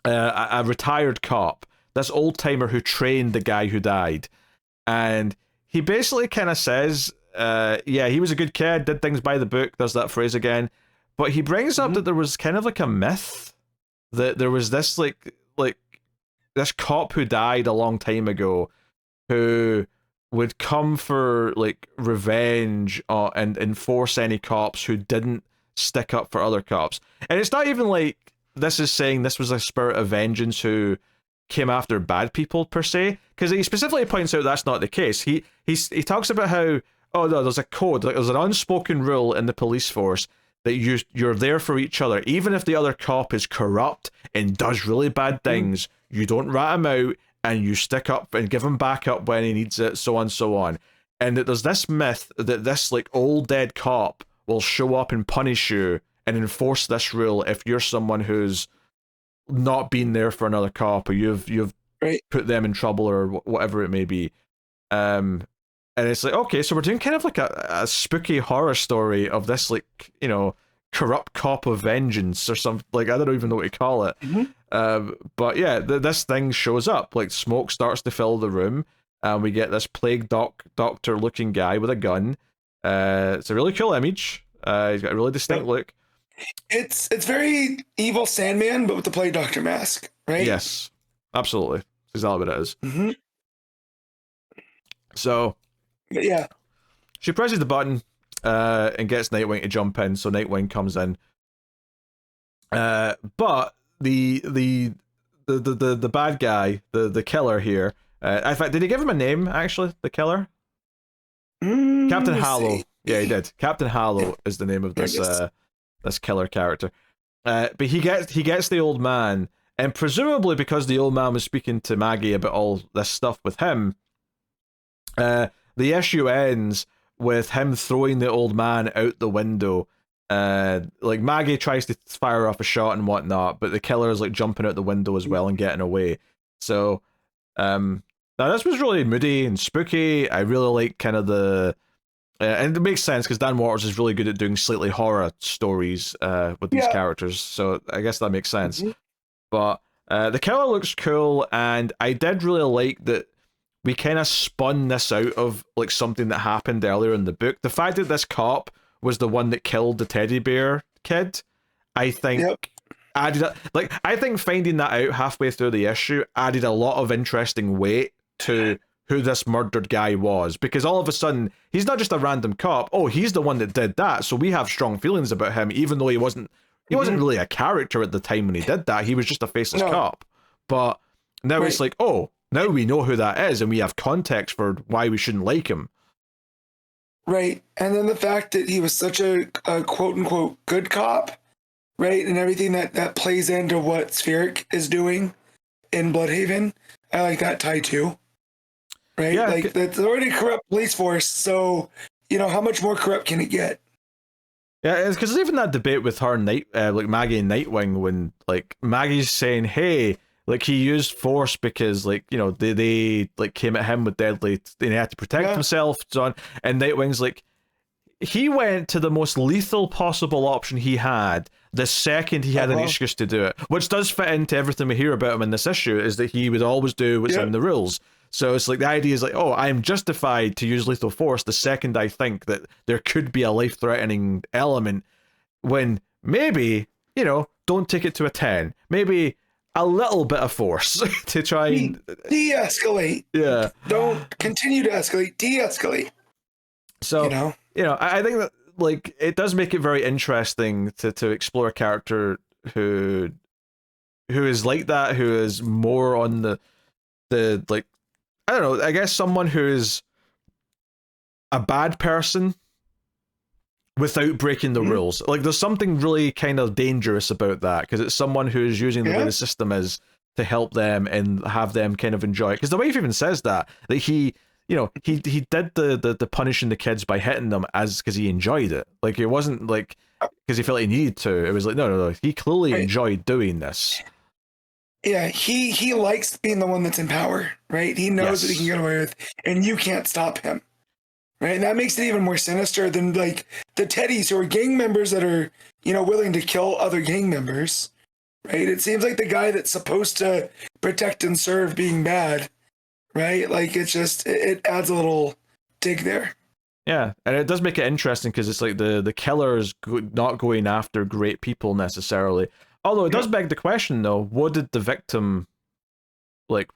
a retired cop, this old timer who trained the guy who died. And he basically kind of says, he was a good kid, did things by the book, there's that phrase again. But he brings up that there was kind of like a myth that there was this like this cop who died a long time ago who would come for like revenge and enforce any cops who didn't stick up for other cops. And it's not even like this is saying this was a spirit of vengeance who came after bad people per se, because he specifically points out that's not the case. He talks about how, oh no, there's a code, like there's an unspoken rule in the police force that you're there for each other. Even if the other cop is corrupt and does really bad things, you don't rat him out and you stick up and give him backup when he needs it, so on and so on. And that there's this myth that this like old dead cop will show up and punish you and enforce this rule if you're someone who's not been there for another cop, or you've Right. put them in trouble or whatever it may be. And it's like, okay, so we're doing kind of like a spooky horror story of this, like, you know, corrupt cop of vengeance or something. Like, I don't even know what to call it. But yeah, this thing shows up. Like, smoke starts to fill the room, and we get this plague doctor looking guy with a gun. It's a really cool image. He's got a really distinct look. It's very evil Sandman, but with the plague doctor mask, right? Yes, absolutely. That's exactly what it is. So, but yeah, she presses the button and gets Nightwing to jump in. So Nightwing comes in. But the bad guy, the killer here. In fact, did he give him a name? Actually, the killer, Captain Hallow. Yeah, he did. Captain Hallow is the name of this killer character. But he gets the old man, and presumably because the old man was speaking to Maggie about all this stuff with him, the issue ends with him throwing the old man out the window. Like, Maggie tries to fire off a shot and whatnot, but the killer is like jumping out the window as well and getting away. So, now this was really moody and spooky. I really like kind of the, and it makes sense because Dan Waters is really good at doing slightly horror stories with these characters. So I guess that makes sense. But the killer looks cool, and I did really like that we kind of spun this out of like something that happened earlier in the book. The fact that this cop was the one that killed the teddy bear kid, I think added I think finding that out halfway through the issue added a lot of interesting weight to who this murdered guy was, because all of a sudden he's not just a random cop. Oh, he's the one that did that, so we have strong feelings about him, even though he wasn't really a character at the time when he did that. He was just a faceless cop. But now it's like, oh, now we know who that is, and we have context for why we shouldn't like him. Right. And then the fact that he was such a quote unquote good cop, right? And everything that plays into what Spheric is doing in Bloodhaven. I like that tie too. Right? Yeah, like, it's already a corrupt police force, so, you know, how much more corrupt can it get? Yeah, it's because there's even that debate with her and like Maggie and Nightwing, when like Maggie's saying, hey, like, he used force because, like, you know, they like came at him with deadly, and he had to protect himself, so on. And Nightwing's like, he went to the most lethal possible option he had the second he had an excuse to do it, which does fit into everything we hear about him in this issue, is that he would always do what's in the rules. So it's like, the idea is like, oh, I'm justified to use lethal force the second I think that there could be a life-threatening element, when maybe, you know, don't take it to a 10. Maybe a little bit of force to try and de-escalate. Yeah. Don't continue to escalate, de-escalate. So, you know, I think that, like, it does make it very interesting to explore a character who is like that, who is more on the like, I don't know, I guess someone who is a bad person without breaking the rules. Like, there's something really kind of dangerous about that, because it's someone who's using the way the system is to help them and have them kind of enjoy it. Because the wife even says that he, you know, he did the punishing the kids by hitting them as because he enjoyed it. Like, it wasn't like because he felt he needed to. It was like, no. He clearly enjoyed doing this. Yeah, he likes being the one that's in power, right? He knows what he can get away with, and you can't stop him, right? And that makes it even more sinister than, like, the Teddies, who are gang members that are, you know, willing to kill other gang members, right? It seems like the guy that's supposed to protect and serve being bad, right? Like, it's just, it adds a little dig there. Yeah, and it does make it interesting because it's like the killer's not going after great people necessarily. Although it does beg the question, though, what did the victim, like,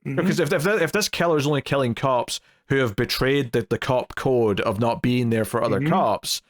because if this killer is only killing cops who have betrayed the cop code of not being there for other cops,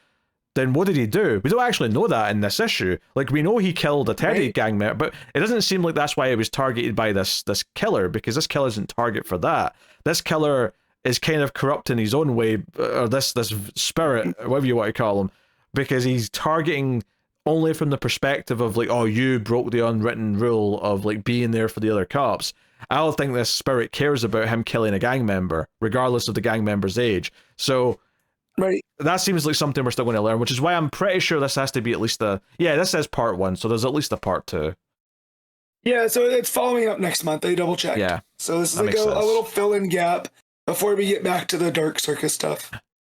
then what did he do? We don't actually know that in this issue. Like, we know he killed a Teddy gang member, but it doesn't seem like that's why he was targeted by this killer, because this killer isn't target for that. This killer is kind of corrupt in his own way, or this spirit, whatever you want to call him, because he's targeting only from the perspective of, like, oh, you broke the unwritten rule of, like, being there for the other cops. I don't think this spirit cares about him killing a gang member, regardless of the gang member's age. So that seems like something we're still going to learn, which is why I'm pretty sure this has to be at least this says part 1, so there's at least a part 2. Yeah, so it's following up next month. I double checked. Yeah. So this is That like a makes sense. little fill-in gap before we get back to the Dark Circus stuff.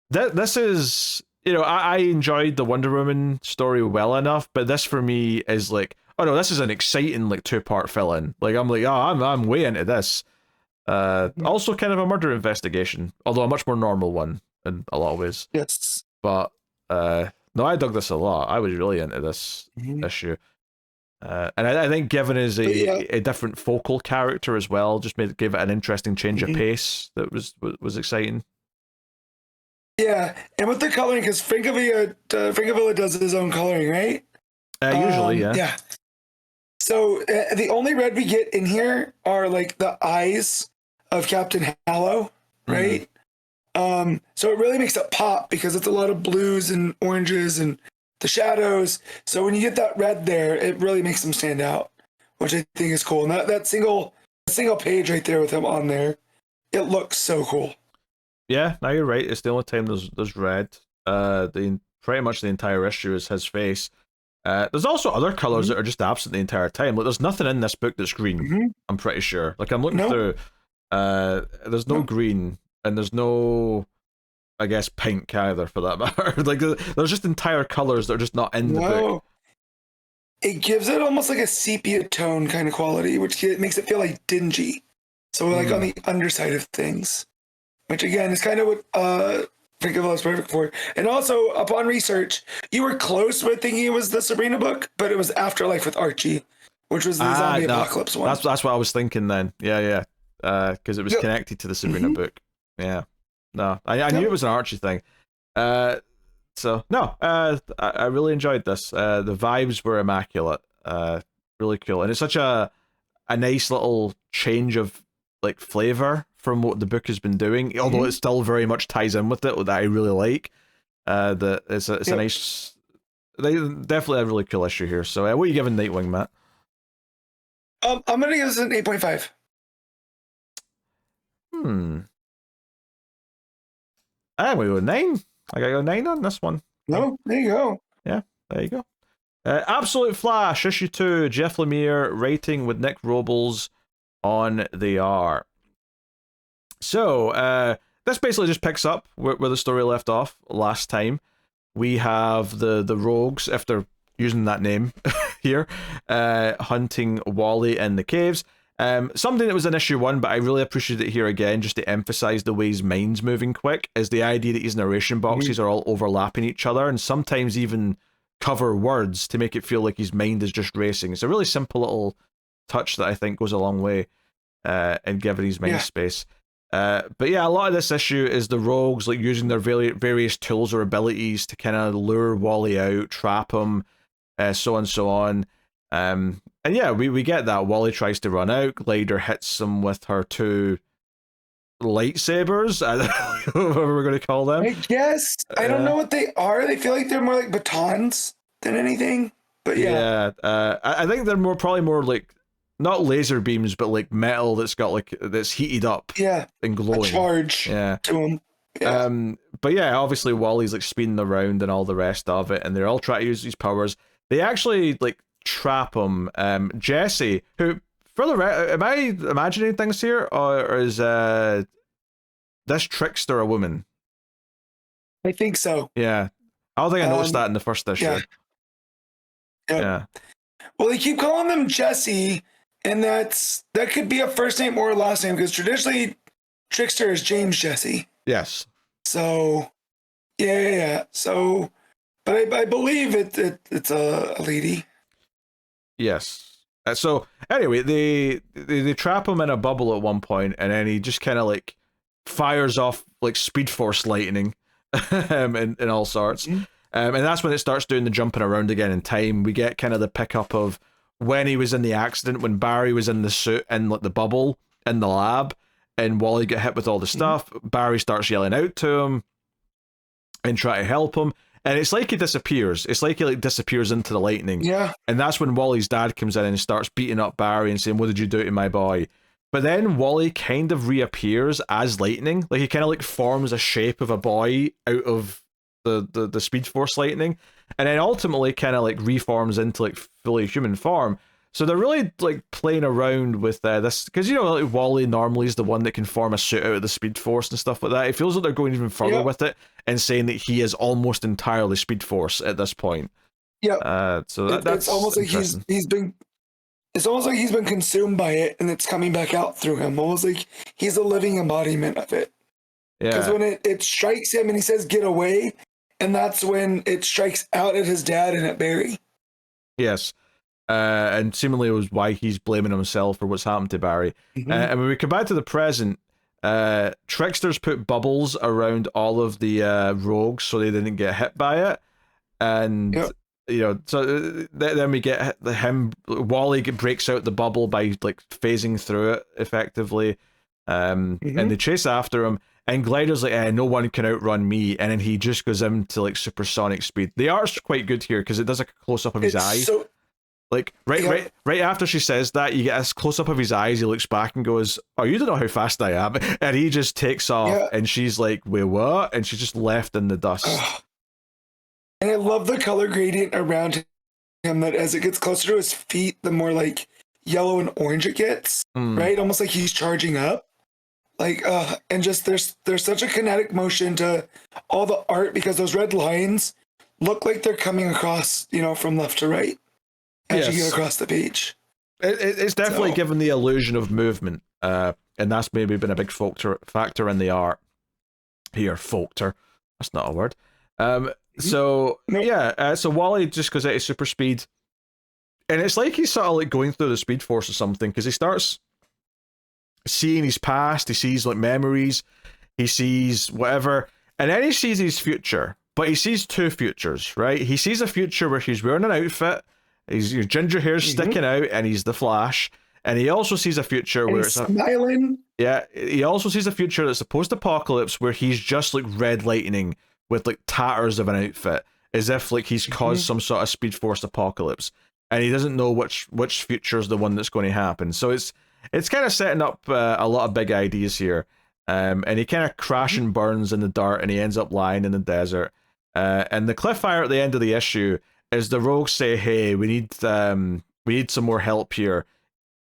This is, I enjoyed the Wonder Woman story well enough, but this for me is like, oh no, this is an exciting like 2-part fill-in. Like I'm like, oh, I'm way into this. Also kind of a murder investigation, although a much more normal one in a lot of ways. Yes. But no, I dug this a lot. I was really into this issue. And I think given as a different focal character as well, just gave it an interesting change of pace that was exciting. Yeah, and with the coloring, because Francavilla does his own coloring, right? Usually, yeah. Yeah. So the only red we get in here are like the eyes of Captain Hallow, right? So it really makes it pop because it's a lot of blues and oranges and the shadows. So when you get that red there, it really makes them stand out, which I think is cool. And that single page right there with him on there, it looks so cool. Yeah, now you're right. It's the only time there's red. Pretty much the entire issue is his face. There's also other colors that are just absent the entire time. Like there's nothing in this book that's green. I'm pretty sure. Like I'm looking through. There's no green, and there's no, I guess, pink either for that matter. Like there's just entire colors that are just not in the book. It gives it almost like a sepia tone kind of quality, which makes it feel like dingy. So like on the underside of things, which again is kind of what Francavilla is perfect for. And also, upon research, you were close with thinking it was the Sabrina book, but it was Afterlife with Archie, which was the zombie apocalypse one. That's what I was thinking then. Yeah. Because it was connected to the Sabrina book. Yeah. No, I knew it was an Archie thing. So no, I really enjoyed this. The vibes were immaculate. Really cool, and it's such a nice little change of like flavor from what the book has been doing. Although it still very much ties in with it, that I really like. That it's a nice. They definitely a really cool issue here. So, what are you giving Nightwing, Matt? I'm gonna give this an 8.5. I'm gonna go 9. I gotta go 9 on this one. No, there you go. Yeah, there you go. Absolute Flash, issue 2, Jeff Lemire, writing with Nick Robles on the art. So, this basically just picks up where the story left off last time. We have the Rogues, if they're using that name here, hunting Wally in the caves. Something that was in issue 1, but I really appreciate it here again, just to emphasize the way his mind's moving quick, is the idea that his narration boxes are all overlapping each other, and sometimes even cover words to make it feel like his mind is just racing. It's a really simple little touch that I think goes a long way in giving his mind space. But yeah, a lot of this issue is the Rogues like using their various tools or abilities to kind of lure Wally out, trap him, so on and so on. And yeah, we get that. Wally tries to run out. Glider hits him with her 2 lightsabers. I don't know what we're going to call them. I guess. I don't know what they are. They feel like they're more like batons than anything. But yeah. I think they're probably more like, not laser beams, but like metal that's heated up. Yeah. And glowing. A charge to them. Yeah. But yeah, obviously Wally's like spinning around and all the rest of it, and they're all trying to use these powers. They actually like trap him. Jesse, who am I imagining things here, or is this trickster a woman? I think so. Yeah, I don't think I noticed that in the first issue. Yeah. Well, they keep calling them Jesse, and that could be a first name or a last name, because traditionally trickster is James Jesse. Yes. So yeah. So, but I believe it's a lady. Yes. So anyway, they trap him in a bubble at one point, and then he just kind of like fires off like Speed Force lightning, and all sorts. And that's when it starts doing the jumping around again in time. We get kind of the pickup of when he was in the accident, when Barry was in the suit in like the bubble in the lab, and Wally got hit with all the stuff. Barry starts yelling out to him and try to help him. And it's like he disappears. It's like he like disappears into the lightning. Yeah. And that's when Wally's dad comes in and starts beating up Barry and saying, "What did you do to my boy?" But then Wally kind of reappears as lightning. Like he kind of like forms a shape of a boy out of the Speed Force lightning. And then ultimately kind of like reforms into like fully human form. So they're really like playing around with this, because like Wally normally is the one that can form a suit out of the Speed Force and stuff like that. It feels like they're going even further with it and saying that he is almost entirely Speed Force at this point. Yeah. So that's it's almost like he's been. It's almost like he's been consumed by it, and it's coming back out through him. Almost like he's a living embodiment of it. Because when it strikes him and he says, "Get away," and that's when it strikes out at his dad and at Barry. Yes. And seemingly it was why he's blaming himself for what's happened to Barry. And when we come back to the present, Trickster's put bubbles around all of the rogues so they didn't get hit by it. And, so then we get Wally breaks out the bubble by like phasing through it effectively. And they chase after him. And Glider's like, no one can outrun me. And then he just goes into like supersonic speed. The art's quite good here because it does a close up of his eyes. Like right after she says that, you get a close up of his eyes. He looks back and goes, "Oh, you don't know how fast I am," and he just takes off. And she's like, "Wait, what?" And she's just left in the dust. And I love the color gradient around him. That as it gets closer to his feet, the more like yellow and orange it gets. Right, almost like he's charging up. Like, and just there's such a kinetic motion to all the art because those red lines look like they're coming across, from left to right. As you get across the page. It's definitely given the illusion of movement, and that's maybe been a big factor in the art here. Factor, that's not a word. So Wally just goes out of super speed, and it's like he's sort of like going through the Speed Force or something, because he starts seeing his past, he sees like memories, he sees whatever, and then he sees his future, but he sees two futures, right? He sees a future where he's wearing an outfit. His ginger hair's sticking out, and he's the Flash. And he also sees a future where it's smiling. He also sees a future that's a post-apocalypse where he's just like red lightning with like tatters of an outfit, as if like he's caused some sort of Speed Force apocalypse, and he doesn't know which future is the one that's going to happen. So it's kind of setting up a lot of big ideas here. And he kind of crash and burns in the dirt, and he ends up lying in the desert. And the cliffhanger at the end of the issue is the rogues say, "Hey, we need some more help here.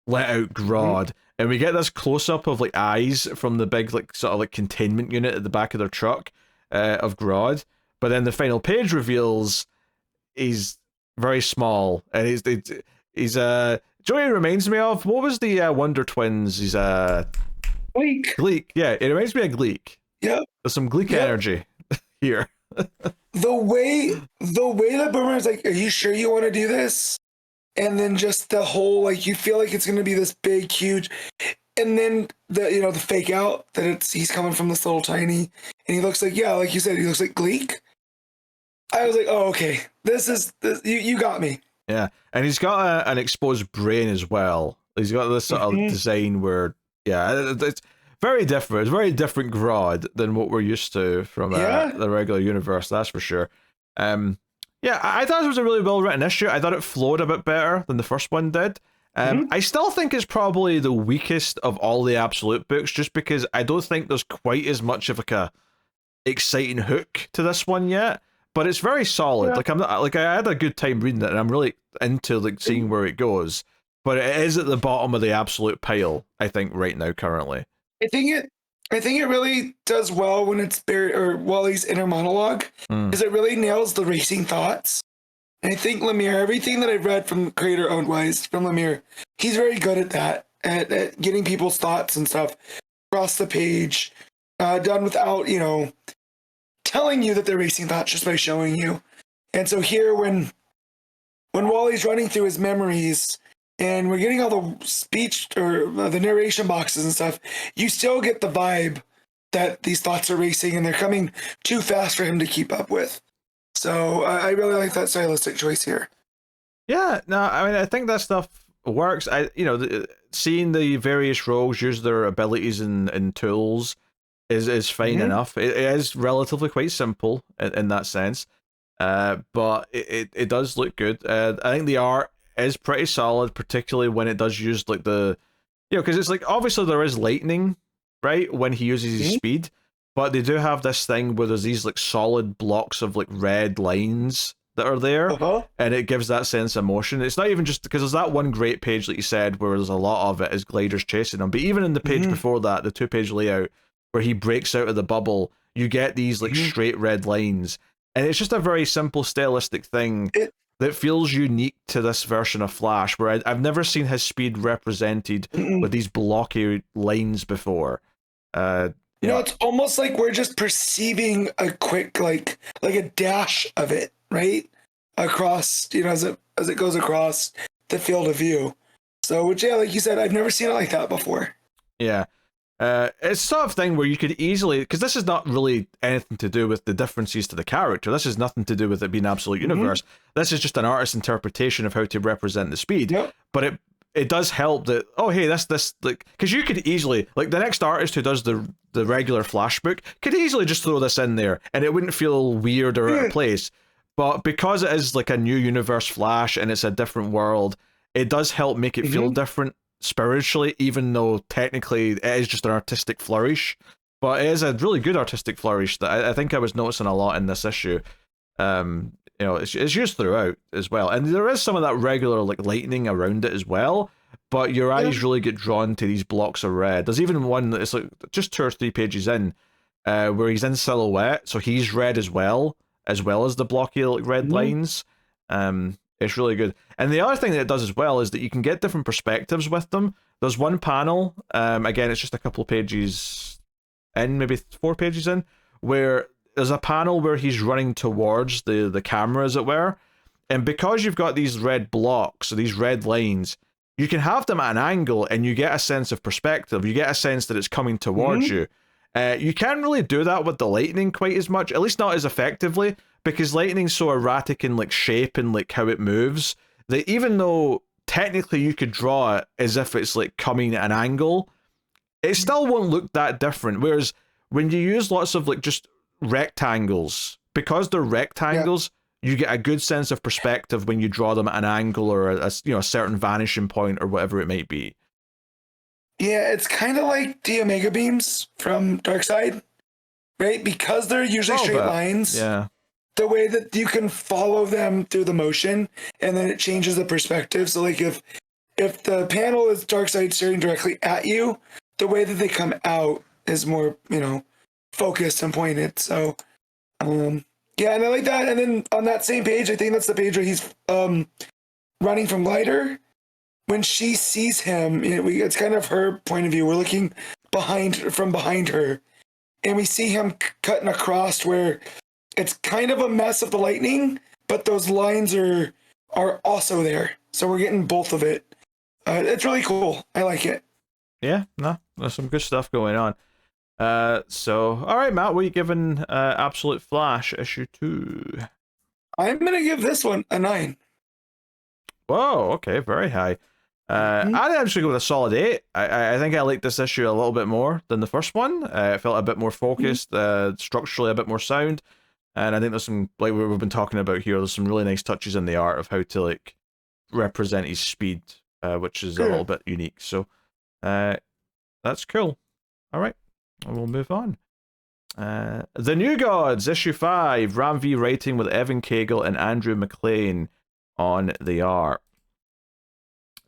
Let out Grodd." And we get this close up of like eyes from the big like sort of like containment unit at the back of their truck of Grodd. But then the final page reveals he's very small, and he's Joey reminds me of, what was the Wonder Twins? He's Gleek. Yeah, it reminds me of Gleek. Yeah, there's some Gleek energy here. The way that Boomerang's like, "Are you sure you want to do this?" And then just the whole like, you feel like it's going to be this big, huge, and then the fake out that he's coming from this little tiny, and he looks like, like you said, he looks like Gleek. I was like, oh, okay, this you got me. Yeah, and he's got an exposed brain as well. He's got this sort of design where, it's very different. It's very different Grodd than what we're used to from the regular universe, that's for sure. I thought it was a really well written issue. I thought it flowed a bit better than the first one did. I still think it's probably the weakest of all the Absolute books, just because I don't think there's quite as much of like a exciting hook to this one yet. But it's very solid. Like I had a good time reading it, and I'm really into like seeing where it goes. But it is at the bottom of the Absolute pile, I think, right now currently. I think it really does well when it's Barry or Wally's inner monologue, because it really nails the racing thoughts. And I think Lemire, everything that I've read from creator owned wise from Lemire, he's very good at that, at getting people's thoughts and stuff across the page, done without telling you that they're racing thoughts, just by showing you. And so here, when Wally's running through his memories, and we're getting all the speech or the narration boxes and stuff, you still get the vibe that these thoughts are racing and they're coming too fast for him to keep up with. So I really like that stylistic choice here. Yeah, no, I mean, I think that stuff works. Seeing the various rogues use their abilities and tools is fine enough. It is relatively quite simple in that sense, but it does look good. I think the art is pretty solid, particularly when it does use like because it's like, obviously there is lightning, right, when he uses his speed, but they do have this thing where there's these like solid blocks of like red lines that are there, Uh-huh. and it gives that sense of motion. It's not even just because there's that one great page, like you said, where there's a lot of it is gliders chasing him. But even in the page before that, the 2-page layout, where he breaks out of the bubble, you get these like straight red lines. And it's just a very simple stylistic thing that feels unique to this version of Flash, where I've never seen his speed represented with these blocky lines before. It's almost like we're just perceiving a quick, like a dash of it, right? Across, as it goes across the field of view. So, which, like you said, I've never seen it like that before. Yeah. It's sort of thing where you could easily, because this is not really anything to do with the differences to the character. This is nothing to do with it being absolute universe. This is just an artist's interpretation of how to represent the speed. Yep. But it does help that, oh hey, this like, because you could easily, like, the next artist who does the regular Flash book could easily just throw this in there and it wouldn't feel weird or out of place. But because it is like a new universe Flash and it's a different world, it does help make it feel different spiritually, even though technically it is just an artistic flourish. But it is a really good artistic flourish that I think I was noticing a lot in this issue. It's used throughout as well, and there is some of that regular like lightning around it as well. But your eyes really get drawn to these blocks of red. There's even one that's like just 2 or 3 pages in, where he's in silhouette, so he's red as well as the blocky like red lines. It's really good. And the other thing that it does as well is that you can get different perspectives with them. There's one panel, again, it's just a couple of pages in, maybe 4 pages in, where there's a panel where he's running towards the camera, as it were. And because you've got these red blocks, or these red lines, you can have them at an angle and you get a sense of perspective. You get a sense that it's coming towards you. You can't really do that with the lightning quite as much, at least not as effectively, because lightning's so erratic in like shape and like how it moves that even though technically you could draw it as if it's like coming at an angle, it still won't look that different. Whereas when you use lots of like just rectangles, because they're rectangles, you get a good sense of perspective when you draw them at an angle or a certain vanishing point or whatever it might be. Yeah, it's kind of like the Omega beams from Darkseid, right? Because they're usually straight lines. Yeah. The way that you can follow them through the motion, and then it changes the perspective. So, like, if the panel is Darkseid staring directly at you, the way that they come out is more, focused and pointed. So, yeah, and I like that. And then on that same page, I think that's the page where he's running from Glider. When she sees him, it's kind of her point of view. We're looking from behind her, and we see him cutting across where it's kind of a mess of the lightning, but those lines are also there. So we're getting both of it. It's really cool. I like it. Yeah, no, there's some good stuff going on. So, all right, Matt, what are you giving Absolute Flash issue 2? I'm going to give this one a 9. Whoa, okay, very high. I'd actually go with a solid 8. I think I like this issue a little bit more than the first one. It felt a bit more focused, structurally a bit more sound. And I think there's some, like we've been talking about here, there's some really nice touches in the art of how to like represent his speed, which is a little bit unique. So that's cool. All right, we'll move on. The New Gods, issue 5, Ram V writing with Evan Cagle and Andrew MacLean on the art.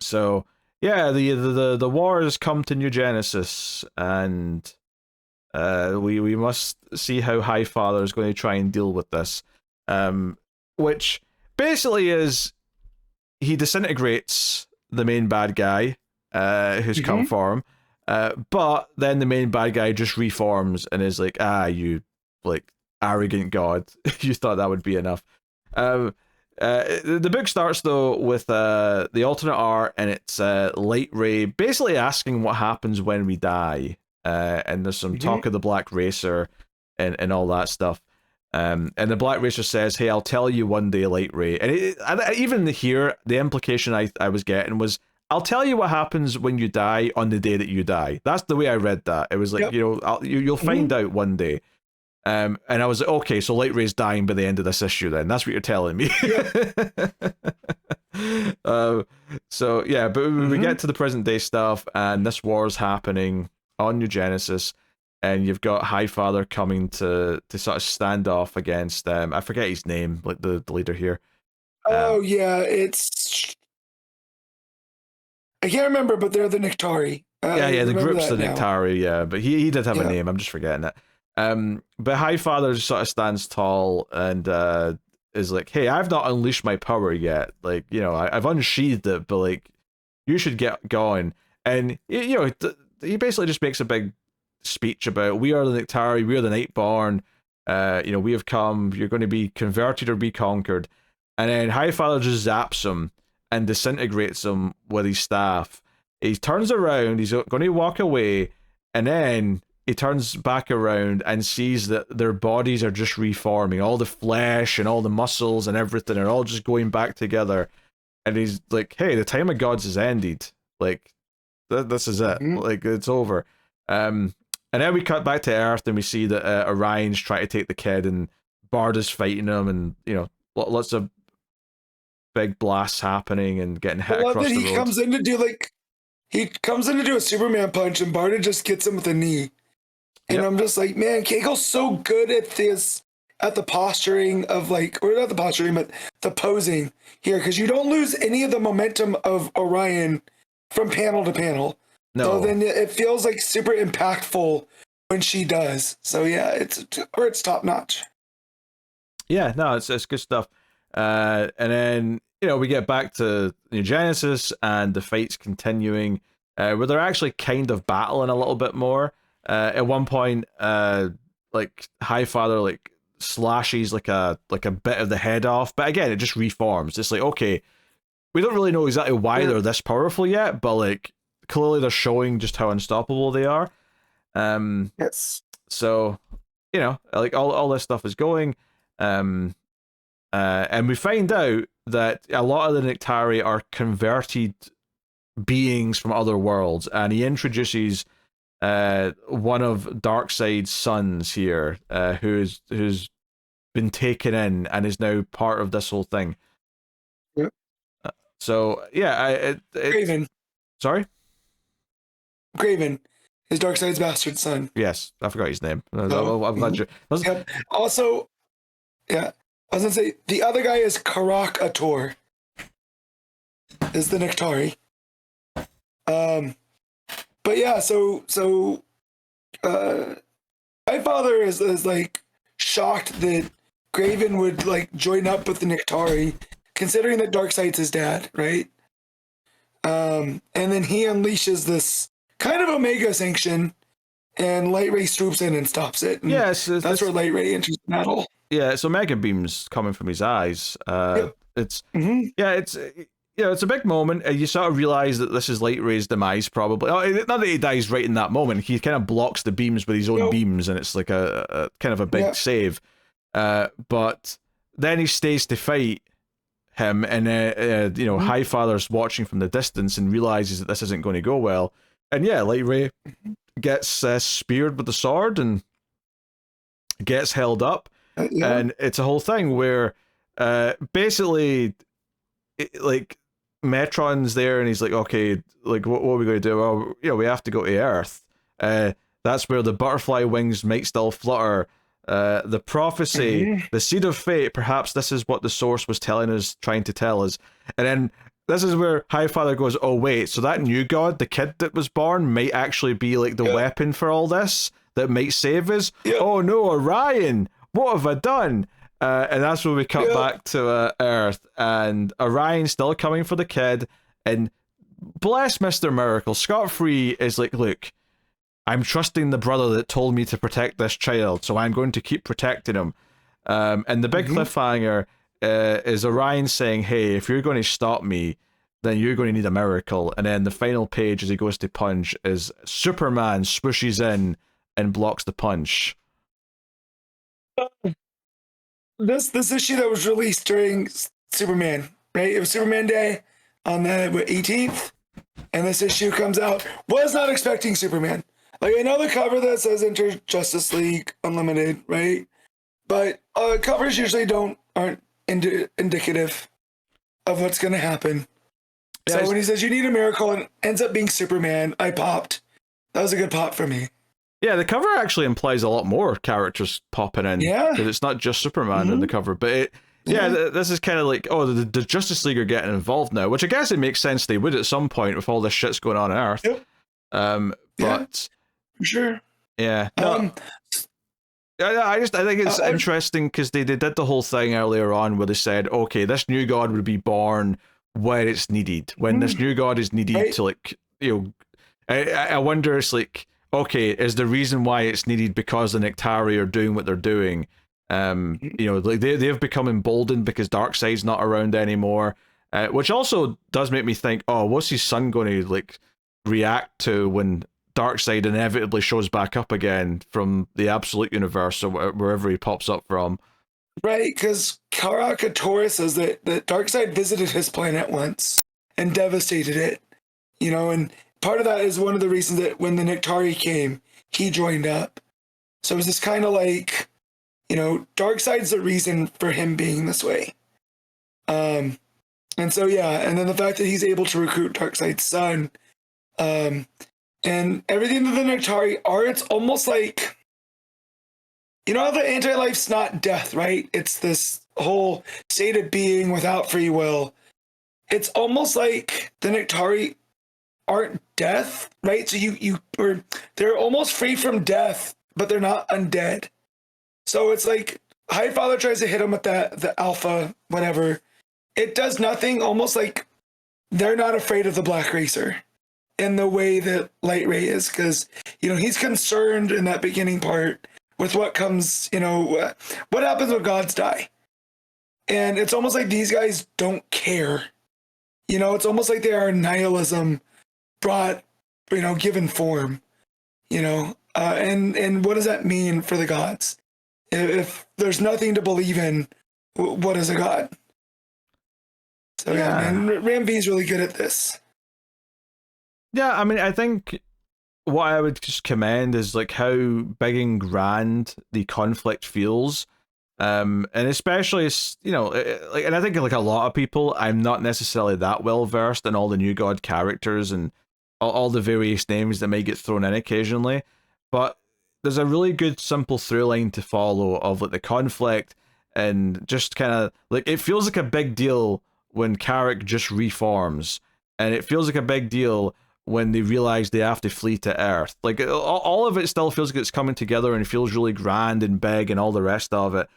So yeah, the war has come to New Genesis, and we must see how Highfather is going to try and deal with this, which basically is he disintegrates the main bad guy who's come for him, but then the main bad guy just reforms and is like, you like arrogant god, you thought that would be enough. The book starts though with the alternate art, and it's Light Ray basically asking what happens when we die. And there's some talk of the Black Racer and all that stuff. And the Black Racer says, hey, I'll tell you one day, Light Ray. And even here, the implication I was getting was, I'll tell you what happens when you die on the day that you die. That's the way I read that. It was like, you'll find out one day. And I was like, okay, so Light Ray's dying by the end of this issue then. That's what you're telling me. So, yeah, but we get to the present day stuff, and this war's happening on New Genesis, and you've got Highfather coming to sort of stand off against I forget his name, like the leader here. It's I can't remember, but they're the Niktari. The group's the Niktari, yeah, but he did have a name. I'm just forgetting it. But Highfather just sort of stands tall and is like, hey, I've not unleashed my power yet. Like, you know, I've unsheathed it, but like, you should get going. And you know, he basically just makes a big speech about, we are the Niktari, we are the Nightborn. You know, we have come. You're going to be converted or be conquered. And then Highfather just zaps him and disintegrates him with his staff. He turns around, he's going to walk away, and then he turns back around and sees that their bodies are just reforming. All the flesh and all the muscles and everything are all just going back together. And he's like, hey, the time of gods has ended. Like, this is it. Like, it's over. And then we cut back to Earth and we see that Orion's trying to take the kid and Bard is fighting him, and, you know, lots of big blasts happening and getting hit across the road. He comes in to do a Superman punch and Barda just gets him with a knee. And I'm just like, man, Cagle's so good at the posturing of like, or not the posturing, but the posing here, because you don't lose any of the momentum of Orion from panel to panel. No. So then it feels like super impactful when she does. So yeah, it's top notch. Yeah, no, it's good stuff. And then, you know, we get back to New Genesis and the fight's continuing, where they're actually kind of battling a little bit more. At one point, like Highfather like slashes like a bit of the head off, but again, it just reforms. It's like, okay, we don't really know exactly why they're this powerful yet, but like clearly they're showing just how unstoppable they are. Yes. So, you know, like all this stuff is going. And we find out that a lot of the Niktari are converted beings from other worlds, and he introduces one of Darkseid's sons here, who's been taken in and is now part of this whole thing. Yep. So yeah, Graven. Sorry, Graven is Darkseid's bastard son. Yes, I forgot his name. I'm glad you. Yep. Also, yeah. I was gonna say the other guy is Karak Ator. Is the Niktari. But yeah, so my father is like shocked that Graven would like join up with the Niktari, considering that Darkseid's his dad, right? And then he unleashes this kind of Omega sanction, and Light Ray swoops in and stops it. And yes, that's where Light Ray enters the battle. Yeah, so Mega Beam's coming from his eyes. Yep. It's it's a big moment. You sort of realize that this is Light Ray's demise, probably. Not that he dies right in that moment. He kind of blocks the beams with his own beams, and it's like a kind of a big save. But then he stays to fight him, and Highfather's watching from the distance and realizes that this isn't going to go well. And yeah, Light Ray gets speared with the sword and gets held up. And it's a whole thing where basically like Metron's there and he's like, okay, like what are we going to do? Well, we have to go to Earth. That's where the butterfly wings might still flutter. The prophecy, the seed of fate, perhaps this is what the source was trying to tell us. And then this is where Highfather goes, oh wait, so that new god, the kid that was born, might actually be like the weapon for all this that might save us. Oh no, Orion, what have I done? And that's when we cut back to Earth, and Orion's still coming for the kid, and bless Mr. Miracle, Scot-Free is like, look, I'm trusting the brother that told me to protect this child, so I'm going to keep protecting him. And the big cliffhanger is Orion saying, hey, if you're going to stop me, then you're going to need a miracle. And then the final page as he goes to punch is Superman swooshes in and blocks the punch. This issue that was released during Superman, right? It was Superman Day on the 18th, and this issue comes out. Was not expecting Superman. Like, I know the cover that says Enter Justice League Unlimited, right? But covers usually aren't indicative of what's going to happen. Yeah, so when he says you need a miracle and ends up being Superman, I popped. That was a good pop for me. Yeah, the cover actually implies a lot more characters popping in. Yeah. Because it's not just Superman in the cover, but this is kind of like, the Justice League are getting involved now, which I guess it makes sense they would at some point with all this shit's going on Earth. Yep. But for sure. Yeah. No. I think it's interesting because they did the whole thing earlier on where they said, okay, this new god would be born where it's needed. When this new god is needed to, like, I wonder, it's like, okay, is the reason why it's needed because the Nectari are doing what they're doing? Like they've become emboldened because Darkseid's not around anymore, which also does make me think, oh, what's his son going to like react to when Darkseid inevitably shows back up again from the Absolute Universe or wherever he pops up from? Right, because Kara Katora says that Darkseid visited his planet once and devastated it, and part of that is one of the reasons that when the Nectari came, he joined up. So it was this kind of like, Darkseid's the reason for him being this way. And so, and then the fact that he's able to recruit Darkseid's son, and everything that the Nectari are, it's almost like, how the anti-life's not death, right? It's this whole state of being without free will. It's almost like the Nectari aren't death, right? So they're almost free from death, but they're not undead. So it's like Highfather tries to hit him with the alpha, whatever. It does nothing, almost like they're not afraid of the Black Racer in the way that Light Ray is, because, he's concerned in that beginning part with what comes, what happens when gods die. And it's almost like these guys don't care. It's almost like they are nihilism brought, given form, and what does that mean for the gods? If there's nothing to believe in, what is a god? So Ram V is really good at this. Yeah, I mean, I think what I would just commend is like how big and grand the conflict feels. And especially, and I think like a lot of people, I'm not necessarily that well versed in all the New God characters and all the various names that may get thrown in occasionally, but there's a really good simple through line to follow of like the conflict, and just kind of like it feels like a big deal when Carrick just reforms, and it feels like a big deal when they realize they have to flee to Earth. Like all of it still feels like it's coming together and it feels really grand and big and all the rest of it.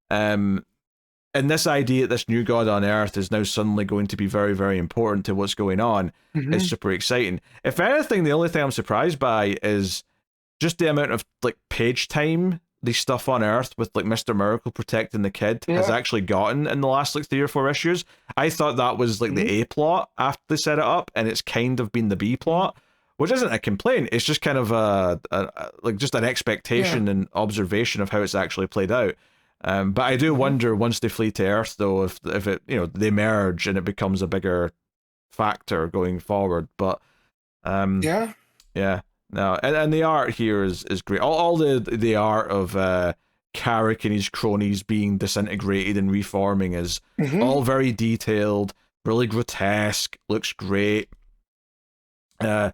And this idea that this new god on Earth is now suddenly going to be very, very important to what's going on is super exciting. If anything, the only thing I'm surprised by is just the amount of like page time the stuff on Earth with like Mr. Miracle protecting the kid has actually gotten in the last like 3 or 4 issues. I thought that was like the A plot after they set it up, and it's kind of been the B plot, which isn't a complaint. It's just kind of like just an expectation and observation of how it's actually played out. But I do wonder once they flee to Earth, though, if it they merge and it becomes a bigger factor going forward. But no, and the art here is great. All the art of Carrick and his cronies being disintegrated and reforming is all very detailed, really grotesque, looks great. Really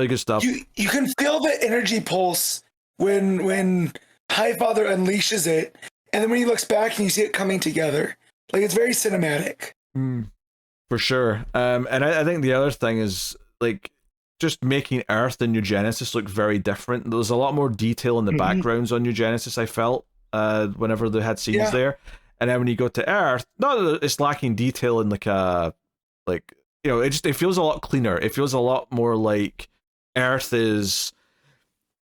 good stuff. You can feel the energy pulse when Highfather unleashes it, and then when he looks back and you see it coming together. Like, it's very cinematic. For sure. And I think the other thing is like just making Earth and New Genesis look very different. There's a lot more detail in the backgrounds on New Genesis, I felt, whenever they had scenes there. And then when you go to Earth, not that it's lacking detail in like it feels a lot cleaner. It feels a lot more like Earth is,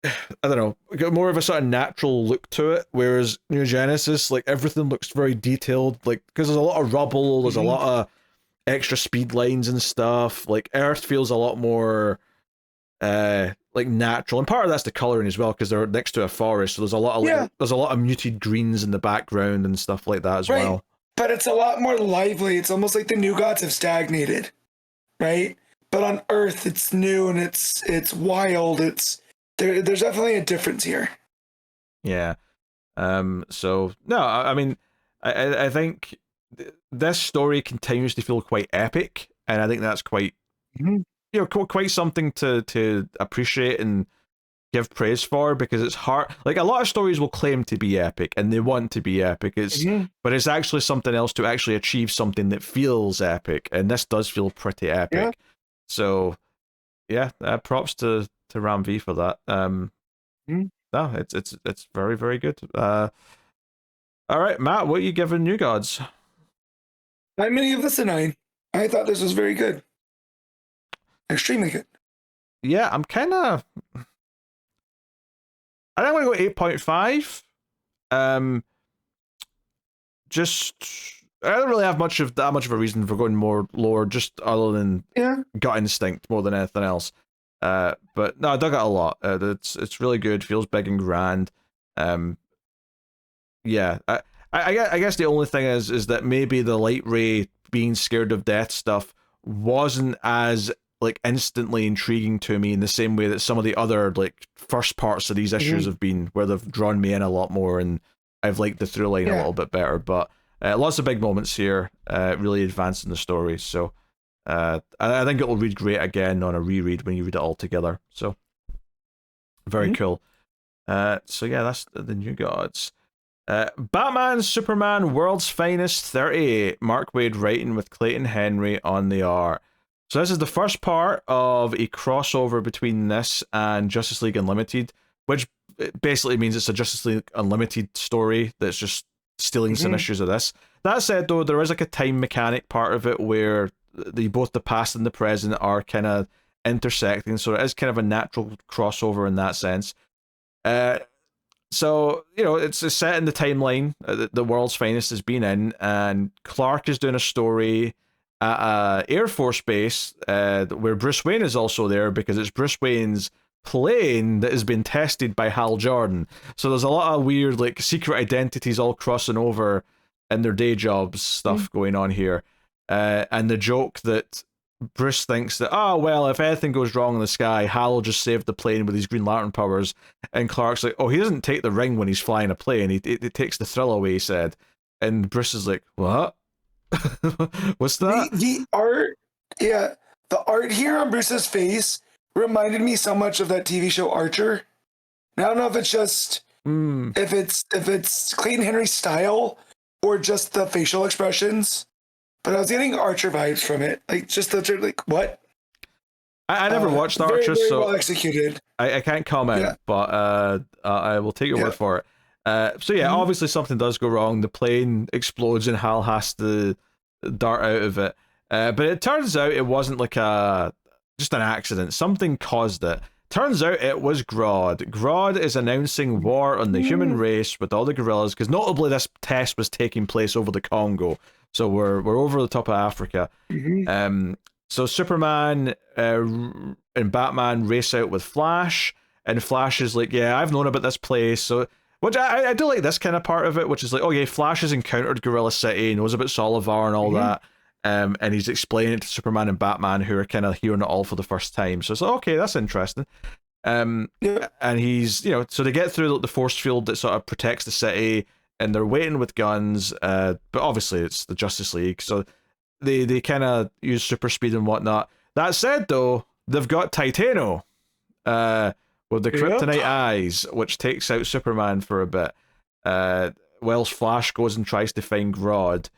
I don't know, got more of a sort of natural look to it, whereas New Genesis, like everything looks very detailed, like because there's a lot of rubble, there's a lot of extra speed lines and stuff. Like Earth feels a lot more like natural, and part of that's the coloring as well because they're next to a forest, so there's a lot of muted greens in the background and stuff like that as well. But it's a lot more lively. It's almost like the new gods have stagnated, right? But on Earth, it's new and it's wild. There's definitely a difference here. Yeah. So no, I mean, I think this story continues to feel quite epic, and I think that's quite quite something to appreciate and give praise for, because it's hard. Like, a lot of stories will claim to be epic and they want to be epic, but it's actually something else to actually achieve something that feels epic, and this does feel pretty epic. Yeah. So yeah, props to Ram V for that. No, it's very, very good. All right, Matt, what are you giving New Gods? I'm gonna give this a 9. I thought this was very good, extremely good. Yeah, I'm kind of. I think I'm gonna go 8.5. Just I don't really have that much of a reason for going more lower, just other than gut instinct more than anything else. But no, I dug it a lot. It's really good. Feels big and grand. Yeah. I guess the only thing is that maybe the light ray being scared of death stuff wasn't as like instantly intriguing to me in the same way that some of the other like first parts of these issues have been, where they've drawn me in a lot more and I've liked the through line a little bit better. But lots of big moments here, really advancing the story. So I think it will read great again on a reread when you read it all together. So very cool. So yeah, that's the New Gods. Batman, Superman, World's Finest 38. Mark Waid writing with Clayton Henry on the art. So this is the first part of a crossover between this and Justice League Unlimited, which basically means it's a Justice League Unlimited story that's just stealing some issues of this. That said, though, there is like a time mechanic part of it where both the past and the present are kind of intersecting, so it is kind of a natural crossover in that sense. So, you know, it's set in the timeline that the World's Finest has been in, and Clark is doing a story at a Air Force base where Bruce Wayne is also there, because it's Bruce Wayne's plane that has been tested by Hal Jordan. So there's a lot of weird, like, secret identities all crossing over in their day jobs stuff going on here. And the joke that Bruce thinks that, oh, well, if anything goes wrong in the sky, Hal will just save the plane with his Green Lantern powers. And Clark's like, oh, he doesn't take the ring when he's flying a plane. He takes the thrill away, he said. And Bruce is like, what? What's that? The art, the art here on Bruce's face reminded me so much of that TV show Archer. And I don't know if it's just if it's Clayton Henry's style or just the facial expressions, but I was getting Archer vibes from it. Like, just the like, what? I never watched Archer, very so well executed. I can't comment, but I will take your word for it. So yeah, obviously something does go wrong. The plane explodes and Hal has to dart out of it. But it turns out it wasn't like just an accident. Something caused it. Turns out it was Grodd. Grodd is announcing war on the human race with all the gorillas, because notably this test was taking place over the Congo. So we're over the top of Africa. So Superman and Batman race out with Flash, and Flash is like, yeah, I've known about this place. So, which I do like this kind of part of it, which is like, okay, Flash has encountered Gorilla City, knows about Solivar and all that, and he's explaining it to Superman and Batman, who are kind of hearing it all for the first time. So it's like, okay, that's interesting. And he's, you know, so they get through the force field that sort of protects the city, and they're waiting with guns, but obviously it's the Justice League, so they kind of use super speed and whatnot. That said, though, they've got Titano with the kryptonite eyes, which takes out Superman for a bit, whilst Flash goes and tries to find Grodd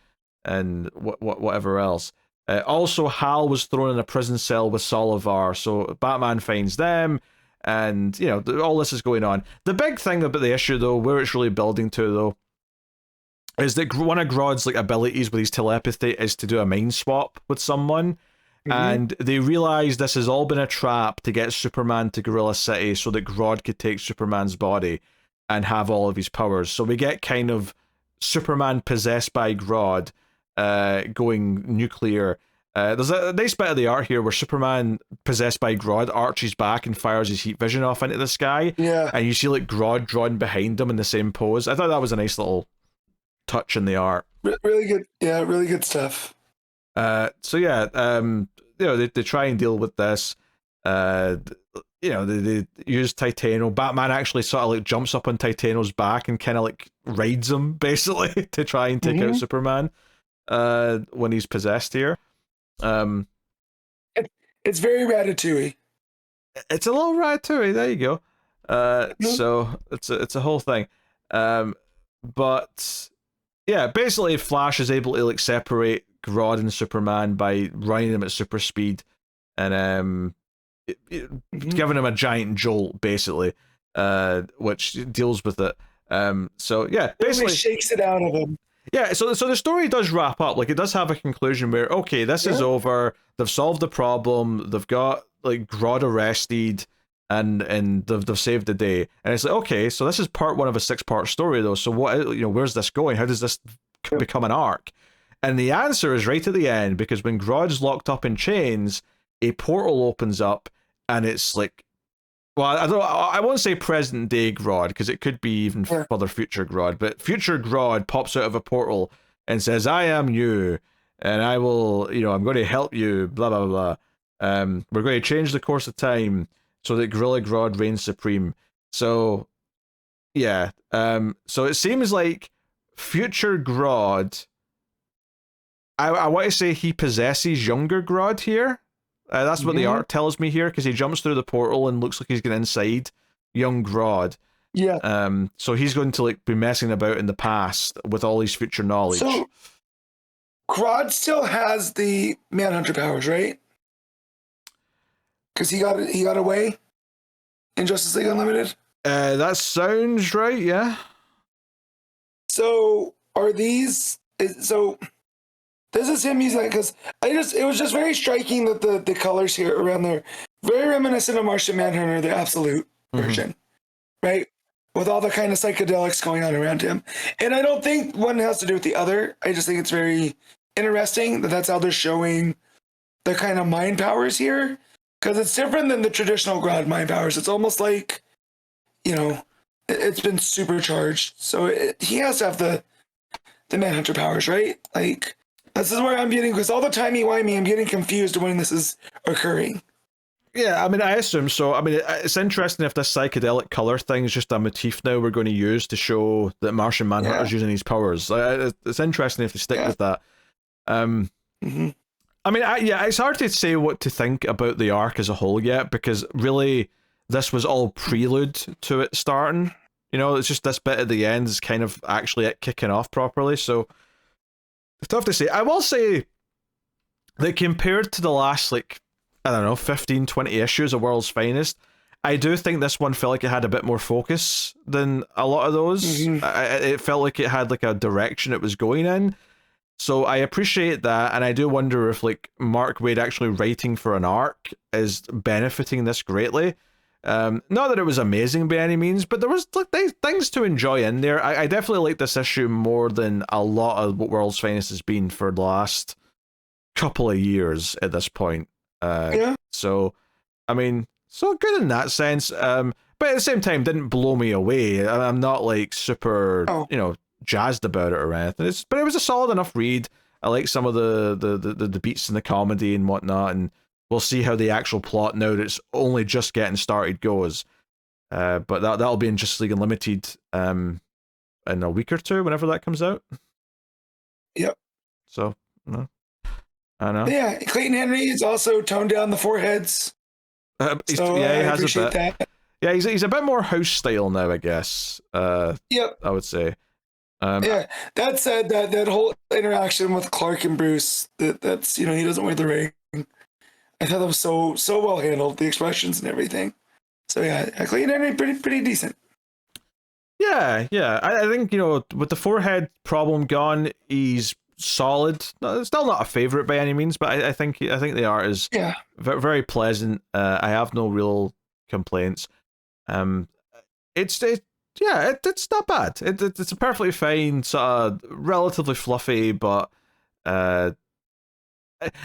and whatever else. Also, Hal was thrown in a prison cell with Solivar, so Batman finds them, and, you know, all this is going on. The big thing about the issue, though, where it's really building to, though, is that one of Grodd's like abilities with his telepathy is to do a mind swap with someone, and they realize this has all been a trap to get Superman to Gorilla City so that Grodd could take Superman's body and have all of his powers. So we get kind of Superman possessed by Grodd going nuclear. There's a nice bit of the art here where Superman possessed by Grodd arches back and fires his heat vision off into the sky, and you see like Grodd drawn behind him in the same pose. I thought that was a nice little touch in the art. Really good, really good stuff. So yeah, you know, they try and deal with this. You know, they use Titano. Batman actually sort of like jumps up on Titano's back and kind of like rides him basically to try and take out Superman when he's possessed here. It's very Ratatouille. It's a little Ratatouille. There you go. So it's a whole thing. But yeah, basically Flash is able to like separate Grodd and Superman by running them at super speed and giving him a giant jolt, basically, which deals with it. So yeah, basically shakes it out of him. Yeah, so the story does wrap up. Like, it does have a conclusion where, okay, this is over. They've solved the problem. They've got like Grodd arrested, and they've saved the day. And it's like, okay, so this is part one of a 6-part story, though. So what, where's this going? How does this become an arc? And the answer is right at the end, because when Grodd's locked up in chains, a portal opens up, and it's like, well, I won't say present day Grodd, because it could be even further future Grodd, but future Grodd pops out of a portal and says, I am you, and I will, I'm going to help you, blah, blah, blah. We're going to change the course of time so that Gorilla Grodd reigns supreme. So, yeah. So it seems like future Grodd, I want to say he possesses younger Grodd here. That's what the art tells me here, because he jumps through the portal and looks like he's going inside young Grodd. Yeah. So he's going to like be messing about in the past with all his future knowledge. So Grodd still has the Manhunter powers, right? Because he got away in Justice League Unlimited. That sounds right. Yeah. So are these? So this is him using it, because it was just very striking that the colors here around there very reminiscent of Martian Manhunter, the Absolute version, right? With all the kind of psychedelics going on around him. And I don't think one has to do with the other. I just think it's very interesting that that's how they're showing the kind of mind powers here, because it's different than the traditional Grodd mind powers. It's almost like, it's been supercharged. So he has to have the Manhunter powers, right? Like, this is where I'm getting, because all the timey-wimey, I'm getting confused when this is occurring. Yeah, I mean, I assume so. I mean, it's interesting if this psychedelic color thing is just a motif now we're going to use to show that Martian Manhunter's using his powers. It's interesting if they stick with that. I mean, it's hard to say what to think about the arc as a whole yet, because really, this was all prelude to it starting. It's just this bit at the end is kind of actually it kicking off properly, so it's tough to say. I will say that compared to the last, 15, 20 issues of World's Finest, I do think this one felt like it had a bit more focus than a lot of those. It felt like it had a direction it was going in. So I appreciate that, and I do wonder if Mark Waid actually writing for an arc is benefiting this greatly. Not that it was amazing by any means, but there was things to enjoy in there. I definitely like this issue more than a lot of what World's Finest has been for the last couple of years at this point. So, I mean, so good in that sense. But at the same time, didn't blow me away. I'm not super, jazzed about it or anything. But it was a solid enough read. I like some of the beats and the comedy and whatnot, and we'll see how the actual plot, now that it's only just getting started, goes. But that'll be in Justice League Unlimited in a week or two, whenever that comes out. Yep. So, I know. Yeah, Clayton Henry has also toned down the foreheads. He has appreciate a bit. That. Yeah, he's a bit more house style now, I guess. Yep. I would say. That said, that whole interaction with Clark and Bruce, that's he doesn't wear the ring. I thought that was so well handled, the expressions and everything. So yeah, Clayton Henry pretty decent. Yeah. I think with the forehead problem gone, he's solid. Still not a favorite by any means, but I think the art is very pleasant. I have no real complaints. It's not bad. It's a perfectly fine, sort of relatively fluffy, but I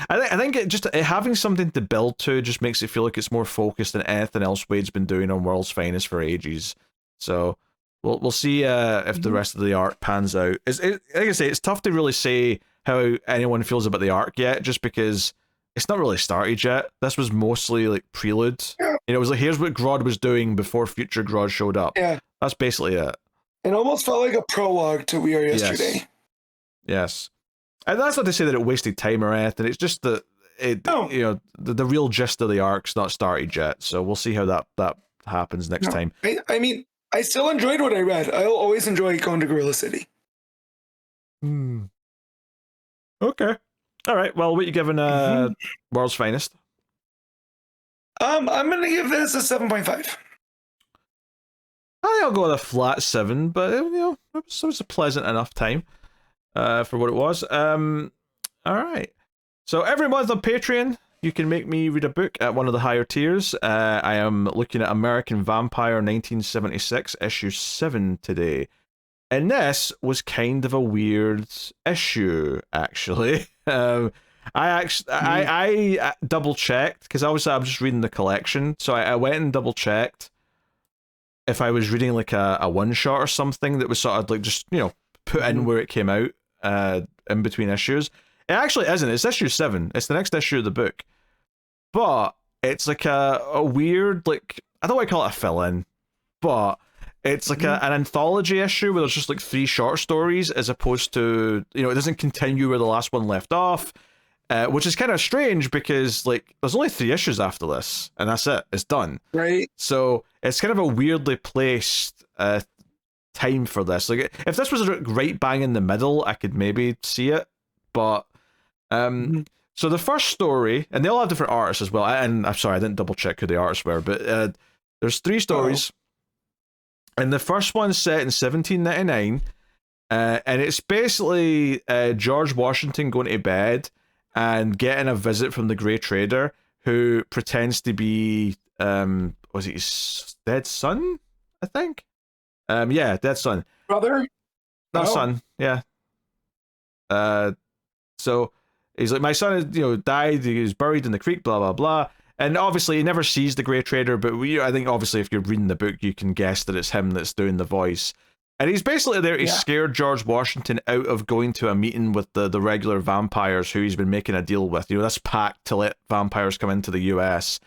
think having something to build to just makes it feel like it's more focused than anything else Waid's been doing on World's Finest for ages. So we'll see if the rest of the arc pans out. Like I say, it's tough to really say how anyone feels about the arc yet, just because it's not really started yet. This was mostly prelude. It was here's what Grodd was doing before future Grodd showed up. Yeah, that's basically it. It almost felt like a prologue to We Are Yesterday. Yes. And that's not to say that it wasted time or anything. It's just that the real gist of the arc's not started yet. So we'll see how that happens next time. I mean, I still enjoyed what I read. I'll always enjoy going to Gorilla City. Okay. All right. Well, what are you giving World's Finest? I'm gonna give this a 7.5. I think I'll go with a flat 7, but it was a pleasant enough time for what it was. All right. So every month on Patreon, you can make me read a book at one of the higher tiers. I am looking at American Vampire 1976 issue 7 today. And this was kind of a weird issue, actually. I double checked because obviously I'm just reading the collection, so I went and double checked if I was reading like a one shot or something that was sort of like just put in where it came out in between issues. It actually isn't. It's issue 7. It's the next issue of the book, but it's like a weird, like, I don't want to call it a fill-in, but it's like an anthology issue where there's just like 3 short stories as opposed to, it doesn't continue where the last one left off, which is kind of strange because like there's only 3 issues after this and that's it. It's done. Right. So it's kind of a weirdly placed time for this. Like if this was right bang in the middle, I could maybe see it, but so the first story, and they all have different artists as well. And I'm sorry, I didn't double check who the artists were, but there's 3 stories. And the first one's set in 1799, and it's basically George Washington going to bed and getting a visit from the Grey Trader, who pretends to be, was it his dead son, I think? Yeah, dead son. Brother? Not son, yeah. So he's like, my son is, died, he was buried in the creek, blah, blah, blah. And obviously, he never sees the Grey Trader, but I think obviously if you're reading the book, you can guess that it's him that's doing the voice. And he's basically there to scare George Washington out of going to a meeting with the regular vampires who he's been making a deal with. This pact to let vampires come into the US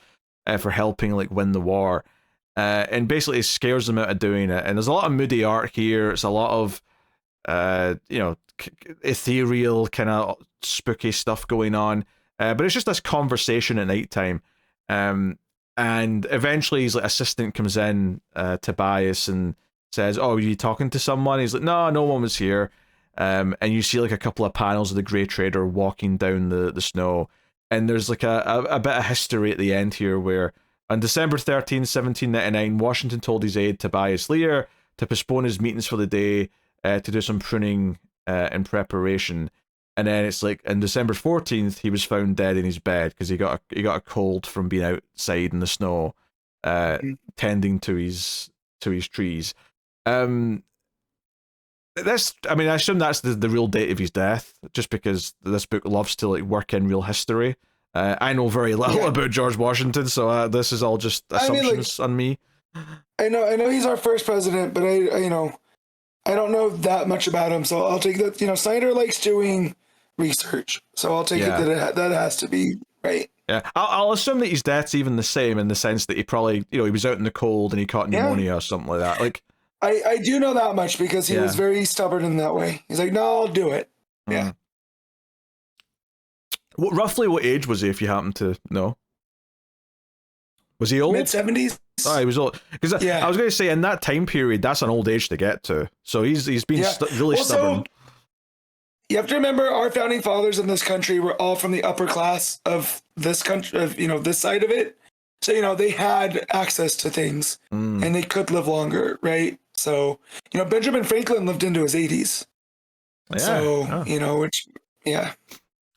for helping like win the war. And basically, it scares them out of doing it. And there's a lot of moody art here. It's a lot of, ethereal kind of spooky stuff going on. But it's just this conversation at nighttime. And eventually his like assistant comes in, Tobias, and says, "Oh, are you talking to someone?" He's like, "No one was here." And you see like a couple of panels of the Grey Trader walking down the snow. And there's like a bit of history at the end here where on December 13th, 1799, Washington told his aide Tobias Lear to postpone his meetings for the day to do some pruning in preparation. And then it's like on December 14th, he was found dead in his bed because he got a cold from being outside in the snow, tending to his trees. I assume that's the real date of his death, just because this book loves to like work in real history. I know very little about George Washington, so this is all just assumptions on me. I know he's our first president, but I don't know that much about him, so I'll take that. Snyder likes doing research, so I'll take it that has to be right. Yeah, I'll assume that his death's even the same in the sense that he probably, he was out in the cold and he caught pneumonia or something like that. Like, I do know that much because he was very stubborn in that way. He's like, no, I'll do it. Yeah. Roughly what age was he, if you happen to know? Was he old? Mid-70s. Oh, he was old. Because I was going to say, in that time period, that's an old age to get to. So he's been really stubborn. So, you have to remember, our founding fathers in this country were all from the upper class of this country, of this side of it. So they had access to things, and they could live longer, right? So Benjamin Franklin lived into his 80s. Yeah. So which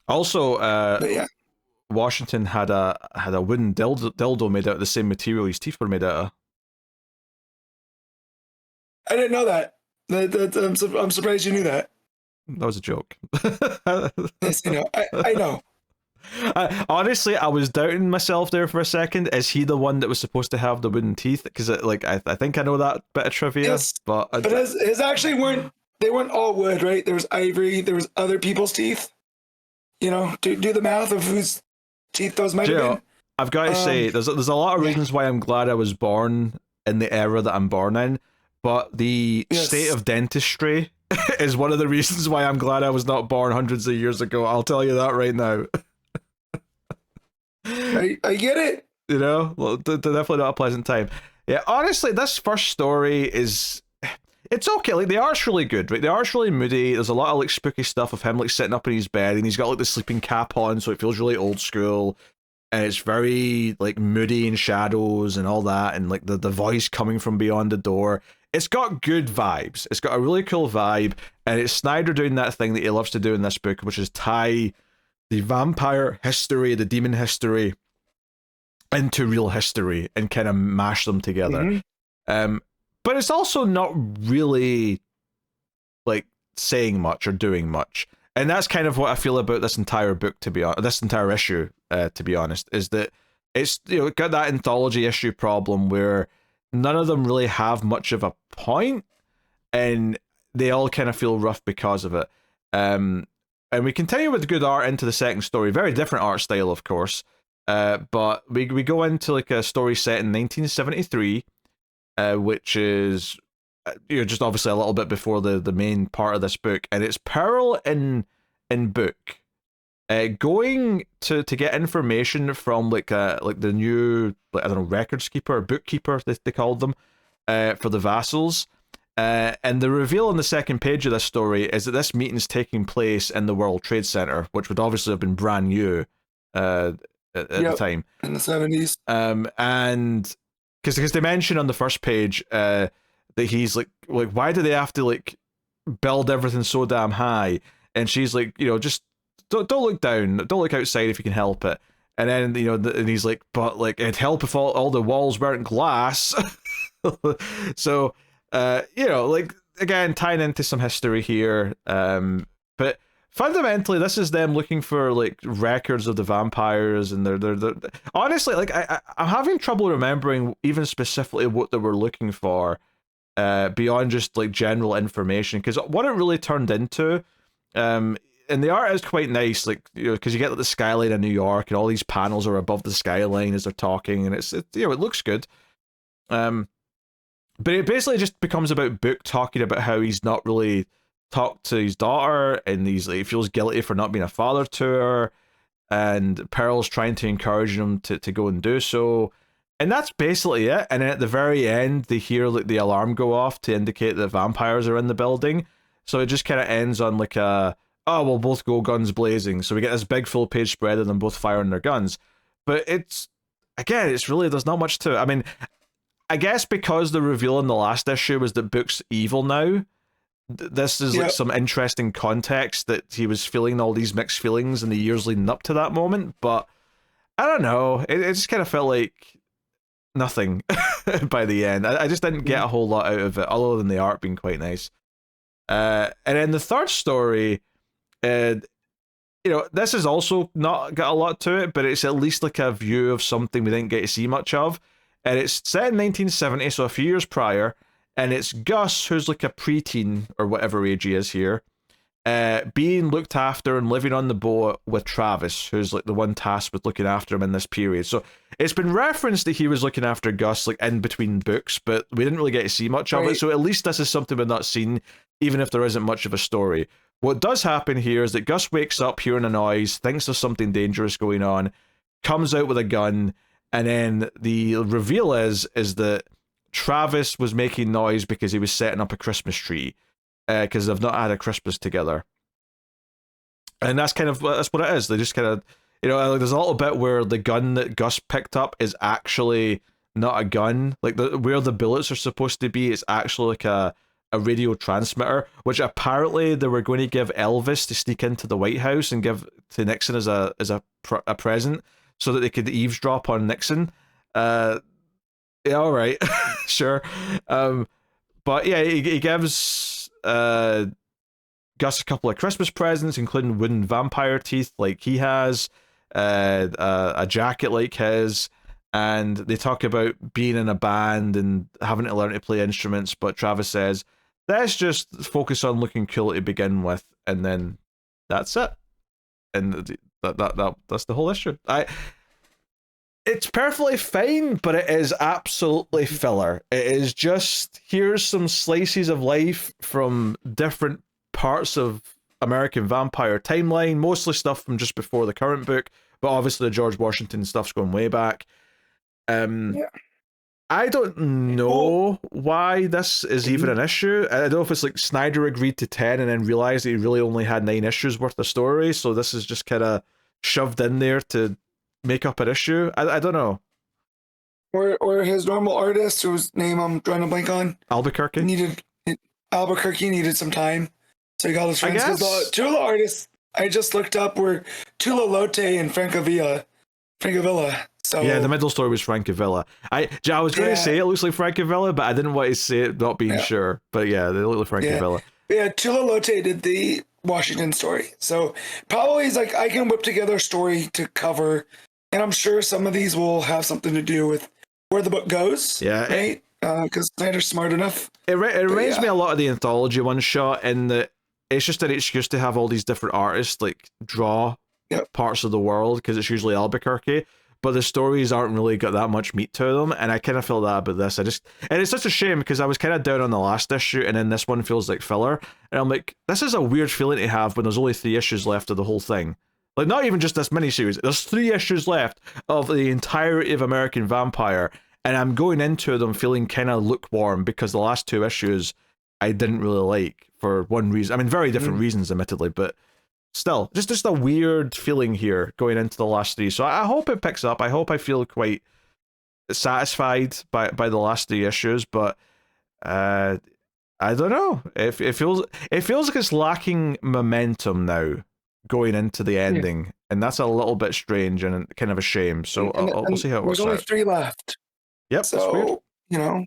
Also, Washington had a wooden dildo made out of the same material his teeth were made out of. I didn't know that. I'm surprised you knew that. That was a joke. Yes, I know. Honestly, I was doubting myself there for a second. Is he the one that was supposed to have the wooden teeth? Because I think I know that bit of trivia. Yes, but his actually weren't all wood, right? There was ivory. There was other people's teeth. Do the math of whose teeth those might have been. I've got to say, there's a lot of reasons why I'm glad I was born in the era that I'm born in, but the state of dentistry is one of the reasons why I'm glad I was not born hundreds of years ago. I'll tell you that right now. I get it. Well, definitely not a pleasant time. Yeah, honestly, this first story is... It's okay, like, the art's really good, right? The art's really moody, there's a lot of, like, spooky stuff of him, like, sitting up in his bed, and he's got, like, the sleeping cap on, so it feels really old school, and it's very, like, moody and shadows and all that, and, like, the voice coming from beyond the door. It's got good vibes. It's got a really cool vibe, and it's Snyder doing that thing that he loves to do in this book, which is tie the vampire history, the demon history, into real history and kind of mash them together. But it's also not really like saying much or doing much, and that's kind of what I feel about this entire book. To be honest, this entire issue, to be honest, is that it's got that anthology issue problem where none of them really have much of a point, and they all kind of feel rough because of it. And we continue with good art into the second story. Very different art style, of course. But we go into like a story set in 1973, which is just obviously a little bit before the main part of this book, and it's Pearl in book, going to get information from like the new, like, I don't know, records keeper or bookkeeper they called them, for the vassals. And the reveal on the second page of this story is that this meeting's taking place in the World Trade Center, which would obviously have been brand new at the time, in the 70s. And because they mention on the first page that he's like why do they have to like build everything so damn high? And she's like, just don't look down, don't look outside if you can help it. And then and he's like, but like it'd help if all the walls weren't glass. So like, again, tying into some history here, but fundamentally this is them looking for like records of the vampires, and they're honestly, like, I'm having trouble remembering even specifically what they were looking for, beyond just like general information, because what it really turned into, and the art is quite nice, like, because you get like the skyline of New York and all these panels are above the skyline as they're talking, and it looks good. But it basically just becomes about Book talking about how he's not really talked to his daughter, and he feels guilty for not being a father to her, and Pearl's trying to encourage him to go and do so. And that's basically it. And then at the very end, they hear like the alarm go off to indicate that vampires are in the building. So it just kind of ends on like we'll both go guns blazing. So we get this big full page spread of them both firing their guns. But it's really, there's not much to it. I mean, I guess because the reveal in the last issue was that Book's evil now, this is like some interesting context that he was feeling all these mixed feelings in the years leading up to that moment. But I don't know, it just kind of felt like nothing by the end. I just didn't get a whole lot out of it, other than the art being quite nice. And then the third story, this is also not got a lot to it, but it's at least like a view of something we didn't get to see much of. And it's set in 1970, so a few years prior, and it's Gus, who's like a preteen, or whatever age he is here, being looked after and living on the boat with Travis, who's like the one tasked with looking after him in this period. So it's been referenced that he was looking after Gus like in between books, but we didn't really get to see much of it, so at least this is something we've not seen, even if there isn't much of a story. What does happen here is that Gus wakes up hearing a noise, thinks there's something dangerous going on, comes out with a gun, and then the reveal is that Travis was making noise because he was setting up a Christmas tree, because they've not had a Christmas together. And that's what it is. They just kind of, there's a little bit where the gun that Gus picked up is actually not a gun. Like where the bullets are supposed to be, it's actually like a radio transmitter, which apparently they were going to give Elvis to sneak into the White House and give to Nixon as a present, so that they could eavesdrop on Nixon. Yeah, all right, sure. But yeah, he gives Gus a couple of Christmas presents, including wooden vampire teeth like he has, a jacket like his, and they talk about being in a band and having to learn to play instruments, but Travis says, let's just focus on looking cool to begin with, and then that's it. And that's the whole issue. It's perfectly fine, but it is absolutely filler. It is just, here's some slices of life from different parts of American Vampire timeline, mostly stuff from just before the current book, but obviously the George Washington stuff's going way back. I don't know why this is even an issue. I don't know if it's like Snyder agreed to 10 and then realized that he really only had 9 issues worth of story, so this is just kind of shoved in there to make up an issue. I don't know. Or his normal artist, whose name I'm drawing a blank on, Albuquerque needed some time, so he got his friends. I Because guess. two of the artists I just looked up were Tula Lote and Francavilla. So Yeah, the middle story was Francavilla. I was going to say it looks like Francavilla, but I didn't want to say it not being sure. But yeah, they look like Francavilla. Yeah, Tula Lote did the Washington story. So probably he's like, I can whip together a story to cover, and I'm sure some of these will have something to do with where the book goes. Yeah. Right? Because Snyder's smart enough. It reminds me a lot of the anthology one shot in that it's just an excuse to have all these different artists like draw parts of the world, because it's usually Albuquerque, but the stories aren't really got that much meat to them, and I kind of feel that about this. And it's such a shame, because I was kind of down on the last issue, and then this one feels like filler, and I'm like, this is a weird feeling to have when there's only 3 issues left of the whole thing. Like, not even just this miniseries, there's 3 issues left of the entirety of American Vampire, and I'm going into them feeling kind of lukewarm, because the last 2 issues I didn't really like for one reason. I mean, very different reasons, admittedly, but still, just a weird feeling here going into the last 3. So I hope it picks up. I hope I feel quite satisfied by the last 3 issues, but I don't know. It feels like it's lacking momentum now going into the ending, and that's a little bit strange and kind of a shame. So we'll see how it works out. There's only 3 left. Yep. So yeah.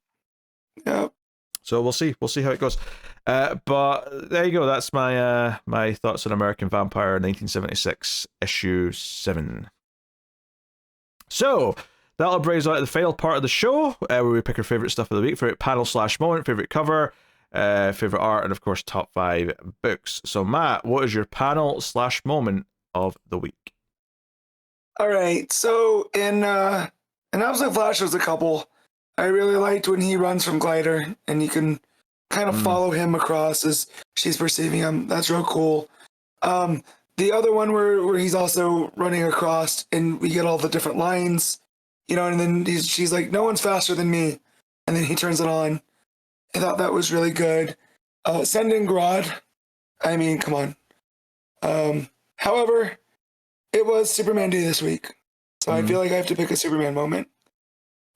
So we'll see how it goes. But there you go. That's my my thoughts on American Vampire 1976 issue 7. So that'll bring us out to the final part of the show, where we pick our favorite stuff of the week, favorite panel / moment, favorite cover, favorite art, and of course top 5 books. So Matt, what is your panel / moment of the week? All right. So in Absolute Flash, there's a couple. I really liked when he runs from Glider, and you can kind of follow him across as she's perceiving him. That's real cool. The other one where he's also running across, and we get all the different lines, and then she's like, "No one's faster than me," and then he turns it on. I thought that was really good. Send in Grodd. I mean, come on. However, it was Superman Day this week, so I feel like I have to pick a Superman moment.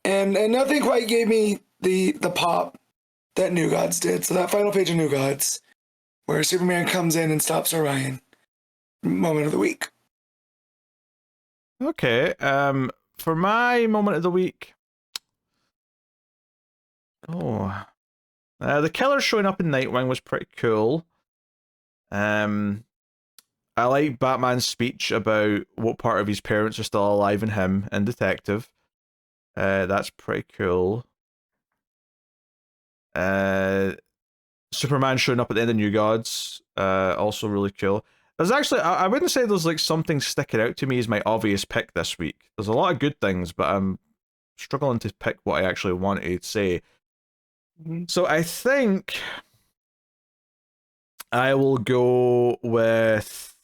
And nothing quite gave me the pop that New Gods did. So that final page of New Gods, where Superman comes in and stops Orion. Moment of the week. Okay. For my moment of the week, the killer showing up in Nightwing was pretty cool. I like Batman's speech about what part of his parents are still alive in him and Detective. That's pretty cool. Superman showing up at the end of New Gods, also really cool. There's actually, I wouldn't say there's like something sticking out to me as my obvious pick this week. There's a lot of good things, but I'm struggling to pick what I actually wanted to say. So I think I will go with...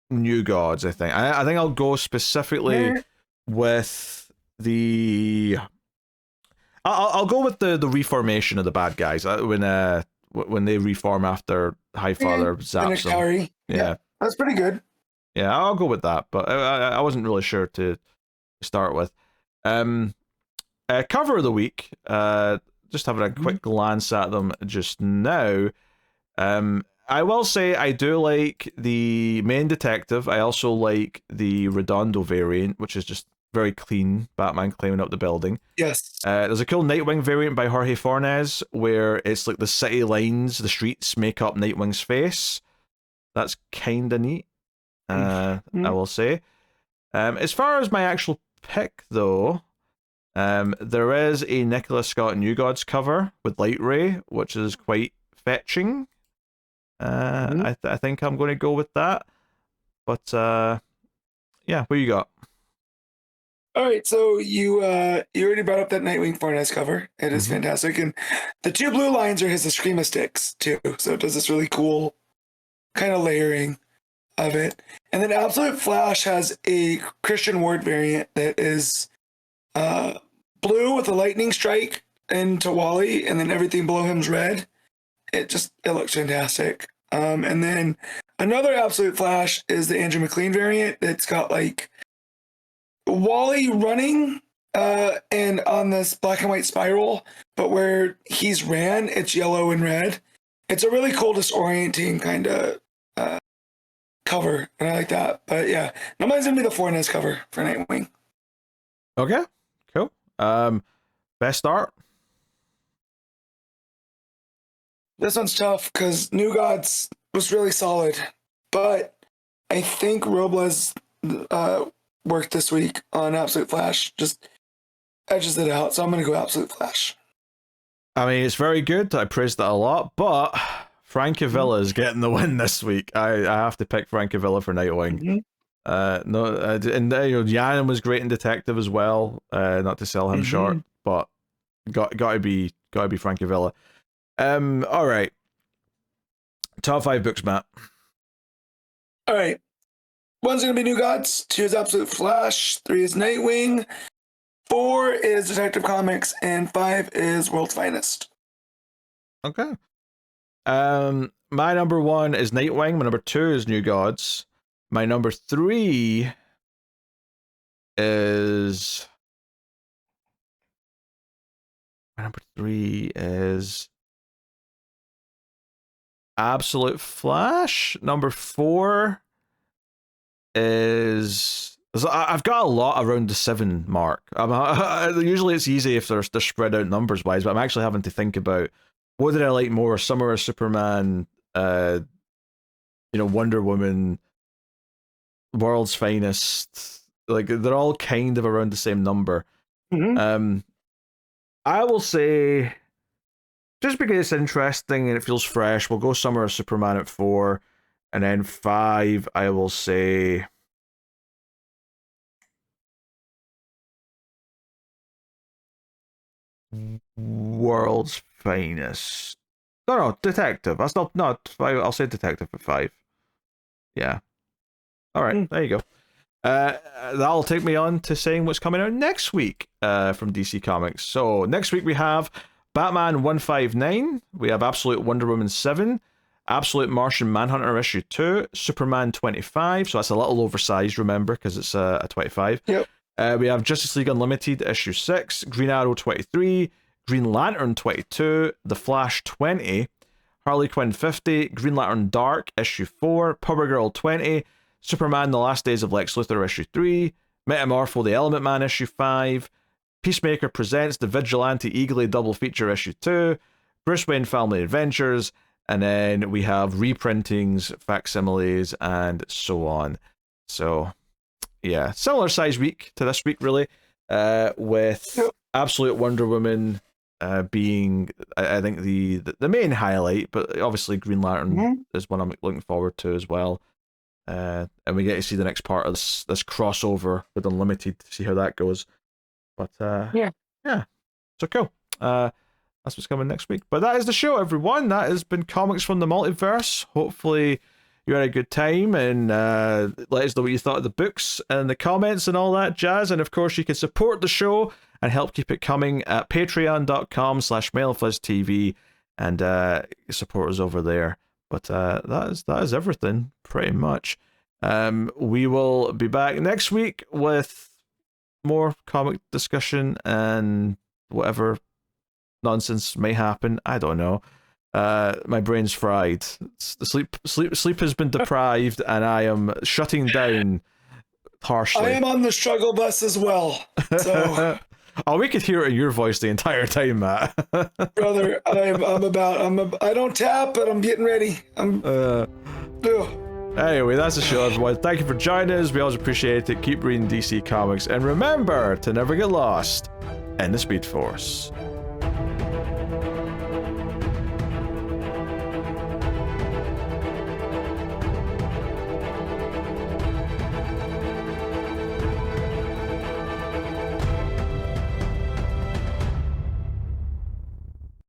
New Gods, I think. I think I'll go specifically with the... I'll go with the reformation of the bad guys when they reform after Highfather zaps them. Yeah, that's pretty good. Yeah, I'll go with that, but I wasn't really sure to start with. Cover of the week. Just having a quick glance at them just now. I will say I do like the main Detective. I also like the Redondo variant, which is just very clean Batman climbing up the building. Yes. There's a cool Nightwing variant by Jorge Fornes where it's like the city lines, the streets make up Nightwing's face. That's kind of neat, I will say. As far as my actual pick, though, there is a Nicholas Scott New Gods cover with Light Ray, which is quite fetching. I think I'm going to go with that. But yeah, what you got? All right, so you already brought up that Nightwing Fornes cover. It is fantastic, and the 2 blue lines are his Eskrima sticks too. So it does this really cool kind of layering. of it. And then Absolute Flash has a Christian Ward variant that is blue with a lightning strike into Wally, and then everything below him's red. It looks fantastic. And then another Absolute Flash is the Andrew MacLean variant that's got like Wally running and on this black and white spiral, but where he's ran, it's yellow and red. It's a really cool disorienting kind of cover, and I like that. But yeah, no, mine's gonna be the Fornes cover for Nightwing. Okay, cool. Best art? This one's tough because New Gods was really solid, but I think Robles worked this week on Absolute Flash just edges it out, so I'm gonna go Absolute Flash. I mean, it's very good. I praised that a lot, but Francavilla is getting the win this week. I have to pick Francavilla for Nightwing. Janin was great in Detective as well. Not to sell him short, but gotta be Francavilla. All right. Top 5 books, Matt. All right. 1's gonna be New Gods. 2 is Absolute Flash. 3 is Nightwing. 4 is Detective Comics, and 5 is World's Finest. Okay. My number 1 is Nightwing. My number 2 is New Gods. My number 3 is Absolute Flash. Number 4 is... I've got a lot around the 7 mark. Usually it's easy if they're spread out numbers wise, but I'm actually having to think about what did I like more: Summer of Superman, Wonder Woman, World's Finest. Like, they're all kind of around the same number. I will say, just because it's interesting and it feels fresh, we'll go Summer of Superman at 4, and then 5, I will say World's Finest. No, Detective. I'll say Detective at 5. Yeah. All right, there you go. That'll take me on to saying what's coming out next week from DC Comics. So next week we have Batman 159. We have Absolute Wonder Woman 7. Absolute Martian Manhunter issue 2. Superman 25. So that's a little oversized, remember, because it's a 25. Yep. We have Justice League Unlimited issue 6, Green Arrow 23, Green Lantern 22, The Flash 20, Harley Quinn 50, Green Lantern Dark issue 4, Power Girl 20, Superman The Last Days of Lex Luthor issue 3, Metamorpho the Element Man issue 5, Peacemaker Presents The Vigilante Eagly double feature issue 2, Bruce Wayne Family Adventures, and then we have reprintings, facsimiles, and so on. So yeah, similar size week to this week, really, with Absolute Wonder Woman being, I think, the main highlight, but obviously Green Lantern is one I'm looking forward to as well. And we get to see the next part of this crossover with Unlimited to see how that goes. But yeah, so cool. That's what's coming next week. But that is the show, everyone. That has been Comics from the Multiverse. Hopefully you had a good time, and let us know what you thought of the books and the comments and all that jazz. And of course, you can support the show and help keep it coming at patreon.com/MailFuzzTV and support us over there. But that is everything, pretty much. We will be back next week with more comic discussion and whatever nonsense may happen. I don't know. My brain's fried. Sleep has been deprived, and I am shutting down harshly. I am on the struggle bus as well. So oh, we could hear it in your voice the entire time, Matt. Brother, I don't tap, but I'm getting ready. Anyway, that's the show, everyone. Thank you for joining us. We always appreciate it. Keep reading DC Comics, and remember to never get lost in the Speed Force.